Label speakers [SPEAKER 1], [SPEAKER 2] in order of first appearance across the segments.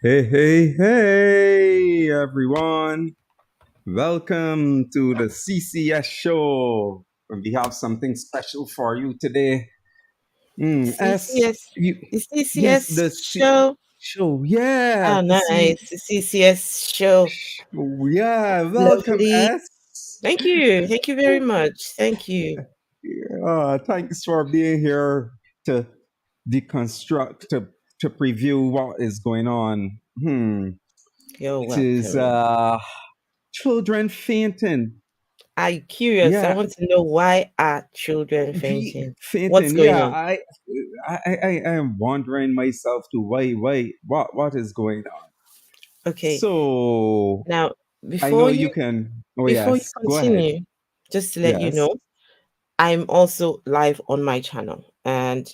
[SPEAKER 1] Hey, hey, hey, everyone. Welcome to the CCS show. We have something special for you today.
[SPEAKER 2] CCS,
[SPEAKER 1] You,
[SPEAKER 2] the
[SPEAKER 1] yes,
[SPEAKER 2] CCS
[SPEAKER 1] the
[SPEAKER 2] show.
[SPEAKER 1] show. Yeah,
[SPEAKER 2] Oh, nice. The CCS show.
[SPEAKER 1] yeah. Welcome,
[SPEAKER 2] Lovely.
[SPEAKER 1] S.
[SPEAKER 2] Thank you. Thank you very much. Thank you.
[SPEAKER 1] Thanks for being here to deconstruct, to preview what is going on.
[SPEAKER 2] You're
[SPEAKER 1] It is
[SPEAKER 2] welcome.
[SPEAKER 1] children fainting.
[SPEAKER 2] I'm curious. I
[SPEAKER 1] Yeah,
[SPEAKER 2] want to know, why are children fainting? What's
[SPEAKER 1] Fenton,
[SPEAKER 2] going
[SPEAKER 1] yeah,
[SPEAKER 2] on?
[SPEAKER 1] I am wondering myself too. Why, what is going on?
[SPEAKER 2] Okay.
[SPEAKER 1] So
[SPEAKER 2] Now,
[SPEAKER 1] I
[SPEAKER 2] before
[SPEAKER 1] know
[SPEAKER 2] you
[SPEAKER 1] you can. Oh
[SPEAKER 2] before you
[SPEAKER 1] yes, go ahead.
[SPEAKER 2] continue, just to let you
[SPEAKER 1] Yes,
[SPEAKER 2] know, I'm also live on my channel. And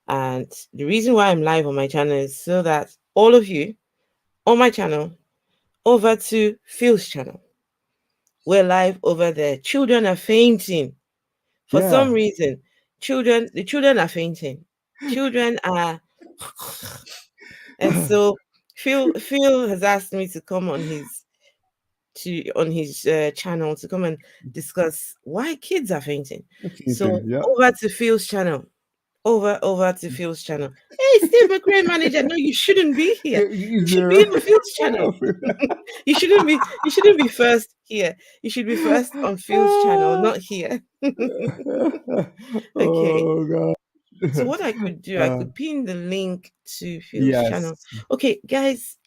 [SPEAKER 2] the reason why I'm live on my channel is so that all of you on my channel over to PhilG's channel. We're live over there. Children are fainting. For some
[SPEAKER 1] yeah.
[SPEAKER 2] reason, the children are fainting. Children are, and so Phil has asked me to come on his channel to come and discuss why kids are fainting. So
[SPEAKER 1] Fenton, yeah.
[SPEAKER 2] over to Phil's channel. Over to Phil's channel. Hey, Steve McRae manager, no, you shouldn't be here. You
[SPEAKER 1] Is
[SPEAKER 2] should be
[SPEAKER 1] there?
[SPEAKER 2] on Phil's channel. You shouldn't be first here. You should be first on Phil's channel, not here. Okay.
[SPEAKER 1] Oh
[SPEAKER 2] So
[SPEAKER 1] God.
[SPEAKER 2] what I could do, I
[SPEAKER 1] Uh,
[SPEAKER 2] could pin the link to Phil's
[SPEAKER 1] yes.
[SPEAKER 2] channel. Okay, guys,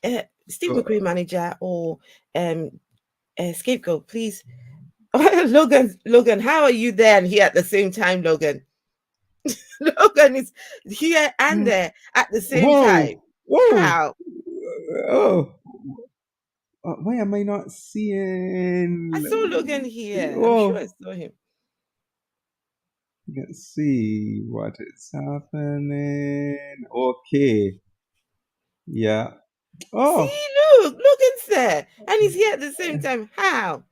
[SPEAKER 2] Steve
[SPEAKER 1] Uh,
[SPEAKER 2] McRae manager or um scapegoat, please. Logan, how are you there and here at the same time, Logan? Logan is here and there at the same
[SPEAKER 1] whoa,
[SPEAKER 2] time.
[SPEAKER 1] whoa.
[SPEAKER 2] How?
[SPEAKER 1] Oh, why am I not
[SPEAKER 2] I saw
[SPEAKER 1] seeing?
[SPEAKER 2] Logan here. I'm sure
[SPEAKER 1] Oh,
[SPEAKER 2] I saw him.
[SPEAKER 1] let's see what is happening. Okay. Yeah. Oh,
[SPEAKER 2] See, Logan's there, and he's here at the same time. How?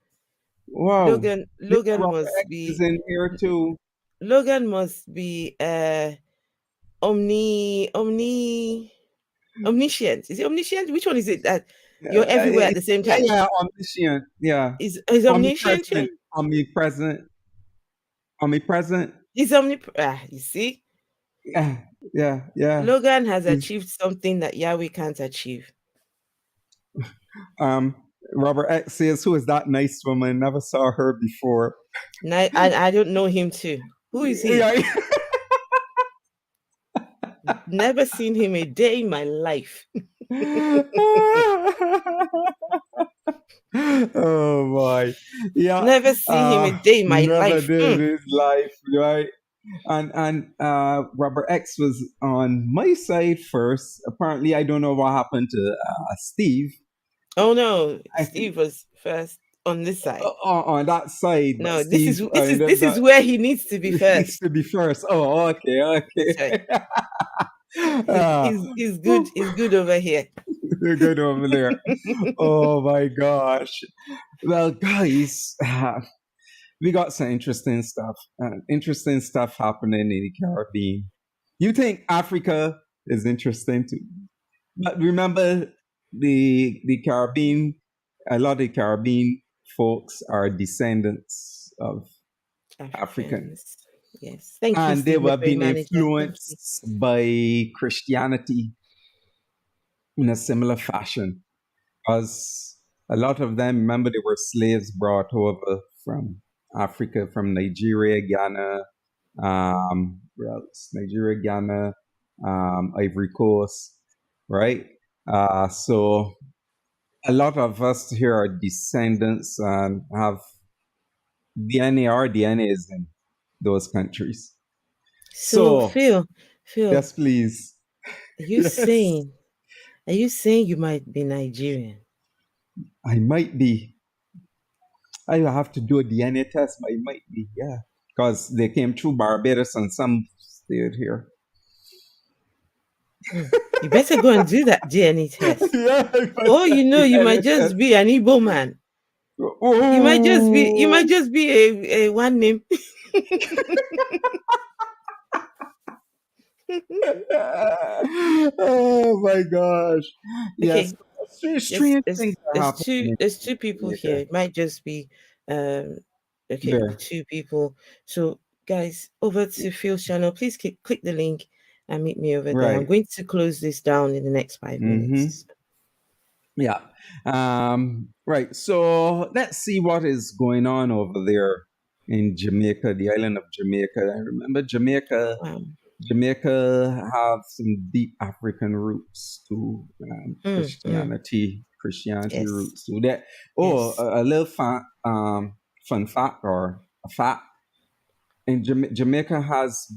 [SPEAKER 1] wow.
[SPEAKER 2] Logan,
[SPEAKER 1] Mr.
[SPEAKER 2] Logan
[SPEAKER 1] Robert
[SPEAKER 2] must
[SPEAKER 1] X is
[SPEAKER 2] be,
[SPEAKER 1] in here too.
[SPEAKER 2] Logan must be omniscient. Is it omniscient? Which one is it that you're everywhere at the same
[SPEAKER 1] Yeah,
[SPEAKER 2] time?
[SPEAKER 1] yeah, omniscient. Yeah.
[SPEAKER 2] Is omniscient here?
[SPEAKER 1] Omnipresent. Omnipresent. Omnipresent.
[SPEAKER 2] Is you see,
[SPEAKER 1] Yeah, yeah, yeah.
[SPEAKER 2] Logan has
[SPEAKER 1] He's
[SPEAKER 2] achieved something that Yahweh can't achieve.
[SPEAKER 1] um Robert X says, who is that nice woman? Never saw her before.
[SPEAKER 2] And I don't know him too. Who is he?
[SPEAKER 1] Yeah.
[SPEAKER 2] Never seen him a day in my life.
[SPEAKER 1] Oh my, yeah.
[SPEAKER 2] Never seen him a day in my
[SPEAKER 1] Never
[SPEAKER 2] life.
[SPEAKER 1] did his life, right? And Robert X was on my side first. Apparently, I don't know what happened to Steve.
[SPEAKER 2] Oh no,
[SPEAKER 1] I think
[SPEAKER 2] Steve was first on this side.
[SPEAKER 1] on that side, but
[SPEAKER 2] No, this is
[SPEAKER 1] Steve
[SPEAKER 2] this is
[SPEAKER 1] ended
[SPEAKER 2] this is
[SPEAKER 1] up
[SPEAKER 2] where he needs to be
[SPEAKER 1] needs
[SPEAKER 2] first.
[SPEAKER 1] to be first. Oh, okay,
[SPEAKER 2] This way.
[SPEAKER 1] okay.
[SPEAKER 2] He's
[SPEAKER 1] Ah,
[SPEAKER 2] he's he's good.
[SPEAKER 1] whew,
[SPEAKER 2] He's good over here.
[SPEAKER 1] good over there. Oh my gosh. Well, guys, we got some interesting stuff happening in the Caribbean. You think Africa is interesting too, but remember the Caribbean. A lot of the Caribbean folks are descendants of African,
[SPEAKER 2] Africans. Yes. Thank you,
[SPEAKER 1] and they
[SPEAKER 2] Steve
[SPEAKER 1] were
[SPEAKER 2] McRae
[SPEAKER 1] being
[SPEAKER 2] manager. Thank you.
[SPEAKER 1] influenced by Christianity in a similar fashion. Because a lot of them, remember, they were slaves brought over from Africa, from Nigeria, Ghana, where else? Nigeria, Ghana, Ivory Coast, right? So a lot of us here are descendants and have DNA. Our DNA is in those countries.
[SPEAKER 2] So
[SPEAKER 1] So
[SPEAKER 2] Phil,
[SPEAKER 1] yes, please.
[SPEAKER 2] are you
[SPEAKER 1] Yes,
[SPEAKER 2] saying are you saying you might be Nigerian?
[SPEAKER 1] I might be. I have to do a DNA test, but I might be. Yeah, because they came through Barbados and some stayed here.
[SPEAKER 2] Hmm. You better go and do that DNA test.
[SPEAKER 1] Yeah, I got
[SPEAKER 2] Or
[SPEAKER 1] that
[SPEAKER 2] you might
[SPEAKER 1] DNA
[SPEAKER 2] just
[SPEAKER 1] test.
[SPEAKER 2] be an Igbo man. You
[SPEAKER 1] Oh,
[SPEAKER 2] might just be a one name.
[SPEAKER 1] Oh my gosh. Yes.
[SPEAKER 2] Okay,
[SPEAKER 1] Strange things are happening
[SPEAKER 2] there's two
[SPEAKER 1] in
[SPEAKER 2] people here.
[SPEAKER 1] Jamaica.
[SPEAKER 2] It might just be um okay, the
[SPEAKER 1] There.
[SPEAKER 2] two people. So guys, over to Phil's channel. Please click the link and meet me over there. I'm
[SPEAKER 1] Right.
[SPEAKER 2] going to close this down in the next 5 minutes.
[SPEAKER 1] Mm-hmm. Yeah. Right. So let's see what is going on over there in Jamaica, the island of Jamaica. I remember Jamaica.
[SPEAKER 2] Wow.
[SPEAKER 1] Jamaica have some deep African roots to Christianity
[SPEAKER 2] Yes.
[SPEAKER 1] roots to that. Oh,
[SPEAKER 2] Yes.
[SPEAKER 1] a little fun fact or a fact. In Jamaica has,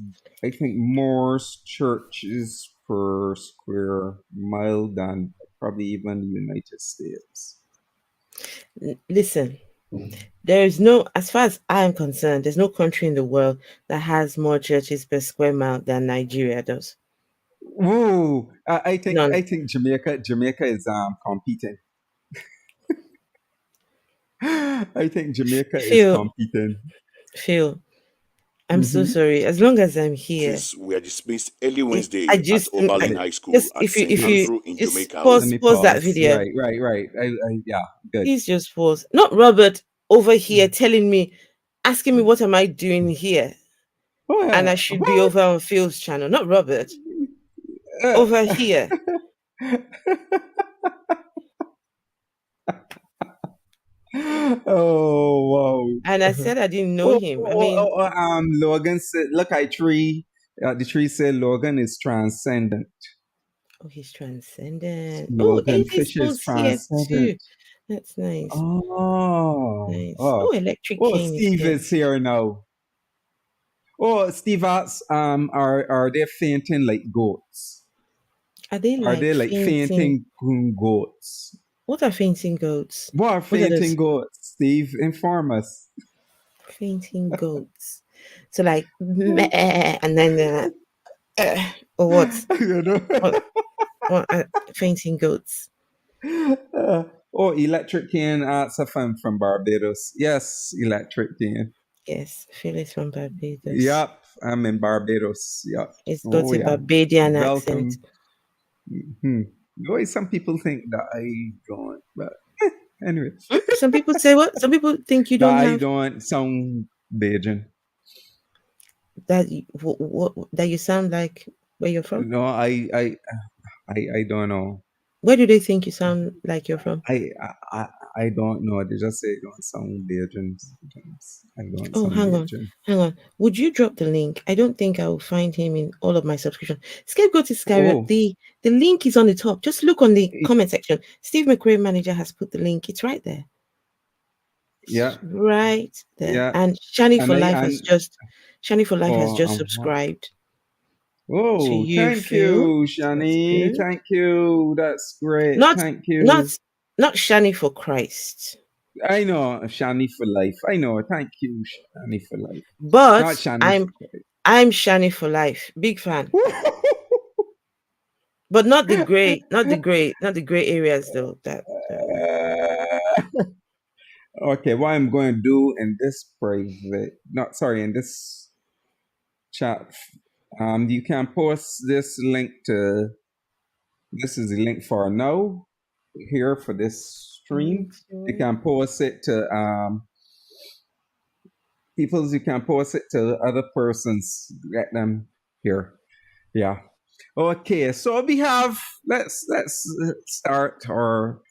[SPEAKER 1] I think, more churches per square mile than probably even the United States.
[SPEAKER 2] Listen, there is no, as far as I am concerned, there's no country in the world that has more churches per square mile than Nigeria does.
[SPEAKER 1] Whoa!
[SPEAKER 2] None.
[SPEAKER 1] I think Jamaica is competing. I think Jamaica is
[SPEAKER 2] Phil,
[SPEAKER 1] competing.
[SPEAKER 2] Phil, I'm so
[SPEAKER 1] Mm-hmm.
[SPEAKER 2] sorry. As long as I'm here,
[SPEAKER 3] Classes were dismissed early
[SPEAKER 2] I
[SPEAKER 3] Wednesday at
[SPEAKER 2] just,
[SPEAKER 3] Oberlin High School
[SPEAKER 2] just
[SPEAKER 3] at
[SPEAKER 2] if you
[SPEAKER 3] St. Andrew in
[SPEAKER 2] just
[SPEAKER 3] Jamaica.
[SPEAKER 1] Let me
[SPEAKER 2] pause that
[SPEAKER 1] pause.
[SPEAKER 2] video.
[SPEAKER 1] Right. Yeah, good.
[SPEAKER 2] Please just pause. Not Robert over here telling me, asking me what am I doing here,
[SPEAKER 1] Oh,
[SPEAKER 2] and
[SPEAKER 1] yeah.
[SPEAKER 2] I should be
[SPEAKER 1] What?
[SPEAKER 2] over on Phil's channel. Not Robert over here.
[SPEAKER 1] Oh,
[SPEAKER 2] And I
[SPEAKER 1] wow.
[SPEAKER 2] said I didn't know him. I mean,
[SPEAKER 1] Logan said, look, the tree said Logan is transcendent.
[SPEAKER 2] oh, he's transcendent. Oh,
[SPEAKER 1] Logan
[SPEAKER 2] AD
[SPEAKER 1] Fish is
[SPEAKER 2] Spoon's here
[SPEAKER 1] transcendent.
[SPEAKER 2] too. That's nice.
[SPEAKER 1] Oh,
[SPEAKER 2] Nice.
[SPEAKER 1] oh,
[SPEAKER 2] Oh, Electric Cane is
[SPEAKER 1] Steve
[SPEAKER 2] here.
[SPEAKER 1] is here now. Oh, Steve asks, are they fainting like goats?
[SPEAKER 2] Are they
[SPEAKER 1] Are
[SPEAKER 2] like
[SPEAKER 1] they like
[SPEAKER 2] fainting?
[SPEAKER 1] fainting goats?
[SPEAKER 2] What are fainting goats?
[SPEAKER 1] What are
[SPEAKER 2] What are
[SPEAKER 1] fainting
[SPEAKER 2] those?
[SPEAKER 1] goats? Steve, inform us.
[SPEAKER 2] Fainting goats. So like, meh, and then or what?
[SPEAKER 1] You know?
[SPEAKER 2] What? What? Fainting goats.
[SPEAKER 1] Oh, Electric Cane asks if I'm from Barbados. Yes, Electric Cane.
[SPEAKER 2] Yes, Phyllis from Barbados.
[SPEAKER 1] Yep, I'm in Barbados. Yep.
[SPEAKER 2] It's got
[SPEAKER 1] Oh,
[SPEAKER 2] a
[SPEAKER 1] yeah.
[SPEAKER 2] Barbadian accent.
[SPEAKER 1] Welcome. The way some people think that I don't, but anyway,
[SPEAKER 2] Some people say what? Some people think you
[SPEAKER 1] that
[SPEAKER 2] don't
[SPEAKER 1] I
[SPEAKER 2] have
[SPEAKER 1] don't sound Bajan.
[SPEAKER 2] that. That you sound like where you're from.
[SPEAKER 1] No, I don't know.
[SPEAKER 2] Where do they think you sound like you're from?
[SPEAKER 1] I, I, I don't know. They just say I don't sound Bajan. I don't
[SPEAKER 2] Oh,
[SPEAKER 1] sound
[SPEAKER 2] hang on,
[SPEAKER 1] Bajan.
[SPEAKER 2] hang on. Would you drop the link? I don't think I will find him in all of my subscription. Scapegoat Iscariot.
[SPEAKER 1] Oh,
[SPEAKER 2] The link is on the top. Just look on the comment section. Steve McRae Manager has put the link. It's right there.
[SPEAKER 1] yeah,
[SPEAKER 2] Right there.
[SPEAKER 1] yeah.
[SPEAKER 2] And Shani for
[SPEAKER 1] And
[SPEAKER 2] Life has just
[SPEAKER 1] what?
[SPEAKER 2] subscribed to
[SPEAKER 1] Oh,
[SPEAKER 2] you,
[SPEAKER 1] thank
[SPEAKER 2] Phil.
[SPEAKER 1] you,
[SPEAKER 2] That's
[SPEAKER 1] Shani.
[SPEAKER 2] good.
[SPEAKER 1] Thank you. That's great.
[SPEAKER 2] Not
[SPEAKER 1] Thank you.
[SPEAKER 2] not not Shani for Christ.
[SPEAKER 1] I know Shani for life. I know. Thank you, Shani for life. Not
[SPEAKER 2] But
[SPEAKER 1] Shani
[SPEAKER 2] I'm Shani for Life. Big fan.
[SPEAKER 1] for
[SPEAKER 2] But not the gray, not the gray areas though. That
[SPEAKER 1] Okay, what I'm going to do in this in this chat, you can post this link to, this is the link for now here for this stream. You can post it to, you can post it to other persons, get them here. Yeah. Okay, so we have, let's start our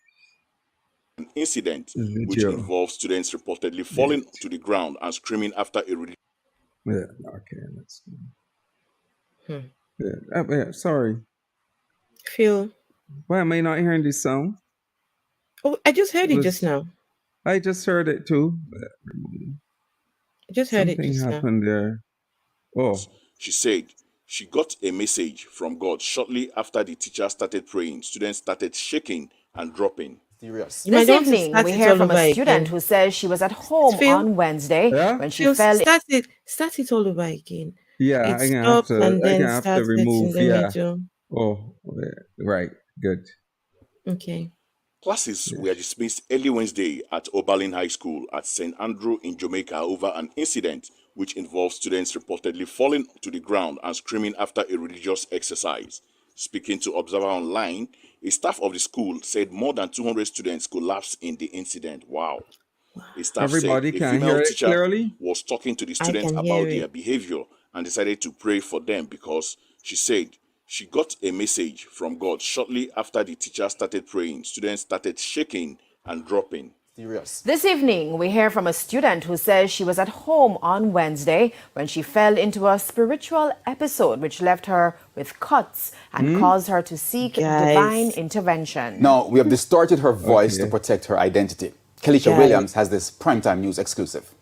[SPEAKER 3] An incident which
[SPEAKER 1] video.
[SPEAKER 3] involves students reportedly falling to the ground and screaming after a
[SPEAKER 1] Yeah, okay, let's sorry.
[SPEAKER 2] Phil.
[SPEAKER 1] Why am I not hearing this sound?
[SPEAKER 2] Oh, I just heard it just now.
[SPEAKER 1] I just heard it too.
[SPEAKER 2] I just heard it
[SPEAKER 1] Something
[SPEAKER 2] just now.
[SPEAKER 1] happened there. Oh,
[SPEAKER 3] She said she got a message from God shortly after the teacher started praying. Students started shaking and dropping.
[SPEAKER 4] Serious.
[SPEAKER 2] You might
[SPEAKER 4] This
[SPEAKER 2] want to
[SPEAKER 4] evening,
[SPEAKER 2] start
[SPEAKER 4] we
[SPEAKER 2] it
[SPEAKER 4] hear
[SPEAKER 2] all
[SPEAKER 4] from a
[SPEAKER 2] over
[SPEAKER 4] student
[SPEAKER 2] again.
[SPEAKER 4] who says she was at home
[SPEAKER 2] Phil?
[SPEAKER 4] on Wednesday
[SPEAKER 1] Yeah?
[SPEAKER 4] when she
[SPEAKER 2] Phil,
[SPEAKER 4] fell.
[SPEAKER 2] start it all over again.
[SPEAKER 1] yeah,
[SPEAKER 2] It stopped and then
[SPEAKER 1] have to
[SPEAKER 2] started
[SPEAKER 1] remove,
[SPEAKER 2] in the
[SPEAKER 1] yeah.
[SPEAKER 2] middle.
[SPEAKER 1] Oh, right, good.
[SPEAKER 2] Okay.
[SPEAKER 3] Classes were dismissed early Wednesday at Oberlin High School at St. Andrew in Jamaica over an incident which involved students reportedly falling to the ground and screaming after a religious exercise. Speaking to Observer Online, a staff of the school said more than 200 students collapsed in the incident. Wow. A staff said
[SPEAKER 1] Everybody
[SPEAKER 3] a
[SPEAKER 1] can
[SPEAKER 3] female
[SPEAKER 1] hear it
[SPEAKER 3] teacher
[SPEAKER 1] clearly?
[SPEAKER 3] was talking to the
[SPEAKER 2] I
[SPEAKER 3] students
[SPEAKER 2] can hear
[SPEAKER 3] about their
[SPEAKER 2] it.
[SPEAKER 3] behavior and decided to pray for them because she said she got a message from God shortly after the teacher started praying. Students started shaking and dropping.
[SPEAKER 4] Serious. This evening, we hear from a student who says she was at home on Wednesday when she fell into a spiritual episode which left her with cuts and caused her to seek divine
[SPEAKER 2] Guys.
[SPEAKER 4] intervention.
[SPEAKER 5] Now, we have distorted her voice to
[SPEAKER 1] Okay.
[SPEAKER 5] protect her identity. Kelisha
[SPEAKER 2] Guys.
[SPEAKER 5] Williams has this primetime news exclusive.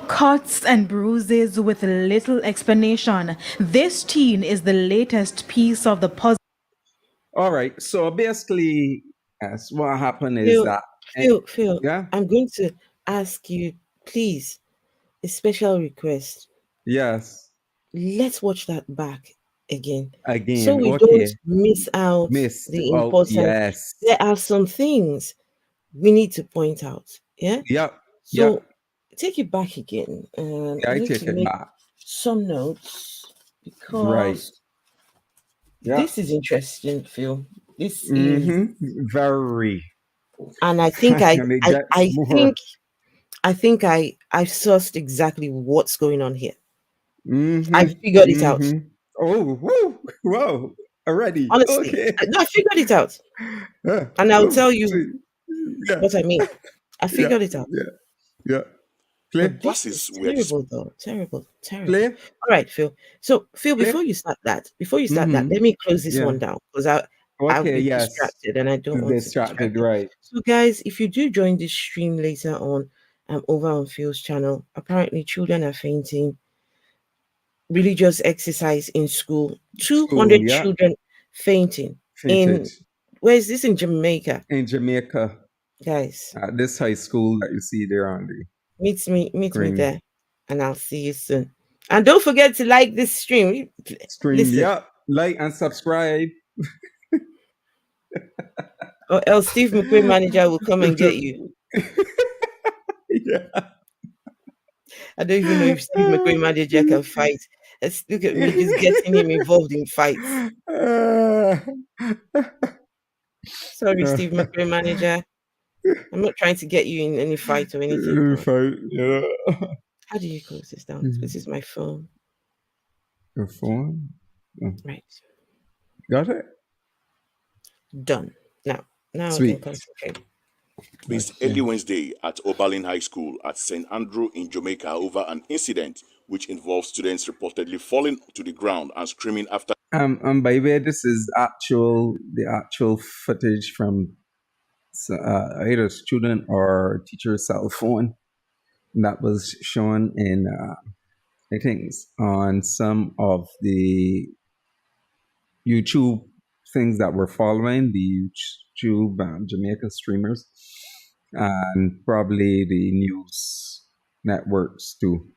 [SPEAKER 6] Cuts and bruises with little explanation. This teen is the latest piece of the puzzle.
[SPEAKER 1] All right. So basically, yes, what happened is
[SPEAKER 2] Phil,
[SPEAKER 1] yeah.
[SPEAKER 2] I'm going to ask you, please, a special request.
[SPEAKER 1] Yes.
[SPEAKER 2] Let's watch that back again.
[SPEAKER 1] Again.
[SPEAKER 2] So we
[SPEAKER 1] okay.
[SPEAKER 2] don't miss out the important.
[SPEAKER 1] Yes.
[SPEAKER 2] There are some things we need to point out. Yeah.
[SPEAKER 1] Yep.
[SPEAKER 2] So take it back again.
[SPEAKER 1] Yeah, I
[SPEAKER 2] need
[SPEAKER 1] take
[SPEAKER 2] to
[SPEAKER 1] it
[SPEAKER 2] make
[SPEAKER 1] back.
[SPEAKER 2] some notes because
[SPEAKER 1] Right. Yeah.
[SPEAKER 2] this is interesting, Phil. This is,
[SPEAKER 1] very.
[SPEAKER 2] and I think I sourced exactly what's going on here. I figured it out.
[SPEAKER 1] Oh, whoa, already.
[SPEAKER 2] Honestly,
[SPEAKER 1] Okay.
[SPEAKER 2] I figured it out, and I'll tell you what I mean. I figured it out.
[SPEAKER 1] Yeah. Play.
[SPEAKER 2] But this is terrible, though. Terrible.
[SPEAKER 1] Play.
[SPEAKER 2] All right, Phil. So, Phil, before you start that, let me close this one down because I'll be distracted and I don't want to be distracted.
[SPEAKER 1] Right.
[SPEAKER 2] So, guys, if you do join this stream later on, over on Phil's channel, apparently children are fainting. Religious exercise in school. 200 children fainting. Where is this? In Jamaica?
[SPEAKER 1] In Jamaica.
[SPEAKER 2] Guys.
[SPEAKER 1] At this high school that you see there on the
[SPEAKER 2] Meet me there, and I'll see you soon. And don't forget to like this stream. Listen.
[SPEAKER 1] Yeah, like and subscribe.
[SPEAKER 2] Or else Steve McQueen manager will come and get you.
[SPEAKER 1] Yeah.
[SPEAKER 2] I don't even know if Steve McQueen manager can fight. Let's look at me just getting him involved in fights. Sorry, Steve McQueen manager. I'm not trying to get you in any fight or anything. How do you close this down? This is my phone.
[SPEAKER 1] Your phone?
[SPEAKER 2] Right.
[SPEAKER 1] Got it?
[SPEAKER 2] Done. Now
[SPEAKER 1] Sweet.
[SPEAKER 2] I can concentrate.
[SPEAKER 3] Based early Wednesday at Oberlin High School at St. Andrew in Jamaica over an incident which involved students reportedly falling to the ground and screaming after.
[SPEAKER 1] By the way, this is the actual footage from either student or teacher's cell phone that was shown in I think on some of the YouTube things that were following the YouTube Jamaica streamers and probably the news networks too.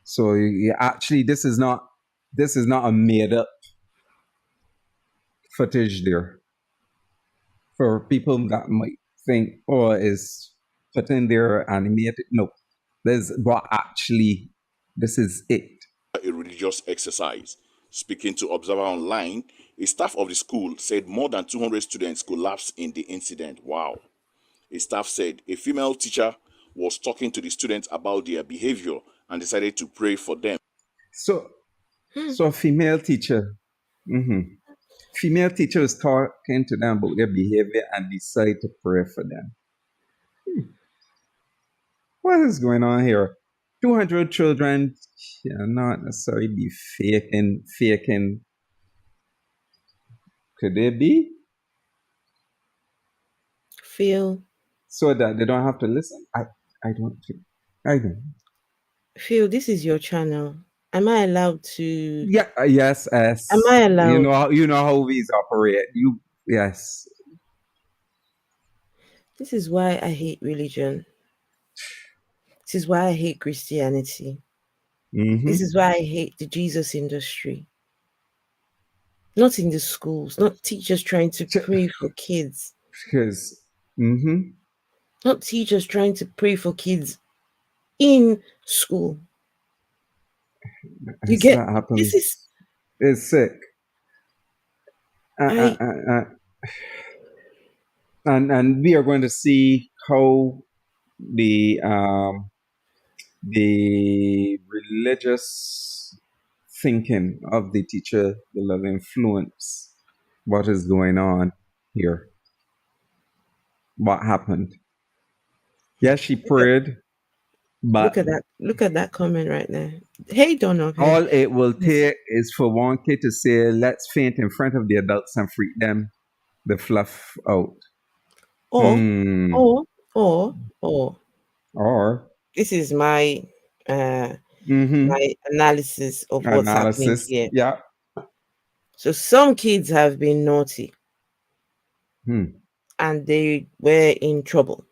[SPEAKER 1] So actually, this is not a made up footage there. For people that might think, oh, is put in there animated. No, this is it.
[SPEAKER 3] A religious exercise. Speaking to Observer Online, a staff of the school said more than 200 students collapsed in the incident. Wow. A staff said a female teacher was talking to the students about their behavior and decided to pray for them.
[SPEAKER 1] So a female teacher. Female teacher is talking to them about their behavior and decide to pray for them. What is going on here? 200 children not necessarily be faking. Could they be?
[SPEAKER 2] Phil.
[SPEAKER 1] So that they don't have to listen? I don't think. I don't.
[SPEAKER 2] Phil, this is your channel. Am I allowed to?
[SPEAKER 1] Yeah. Yes. Am
[SPEAKER 2] I allowed?
[SPEAKER 1] You know how we operate. Yes.
[SPEAKER 2] This is why I hate religion. This is why I hate Christianity. This is why I hate the Jesus industry. Not in the schools, not teachers trying to pray for kids.
[SPEAKER 1] Because,
[SPEAKER 2] Not teachers trying to pray for kids in school. You
[SPEAKER 1] It's
[SPEAKER 2] get
[SPEAKER 1] that happens.
[SPEAKER 2] this is
[SPEAKER 1] It's sick.
[SPEAKER 2] I
[SPEAKER 1] And we are going to see how the religious thinking of the teacher will influence what is going on here. What happened? Yes, she prayed, but
[SPEAKER 2] look at that comment right there. Hey Donald. Hey.
[SPEAKER 1] all it will take is for one kid to say, "Let's faint in front of the adults and freak them the fluff out."
[SPEAKER 2] Or this is my my analysis of what's happening here.
[SPEAKER 1] Yeah.
[SPEAKER 2] So some kids have been naughty and they were in trouble.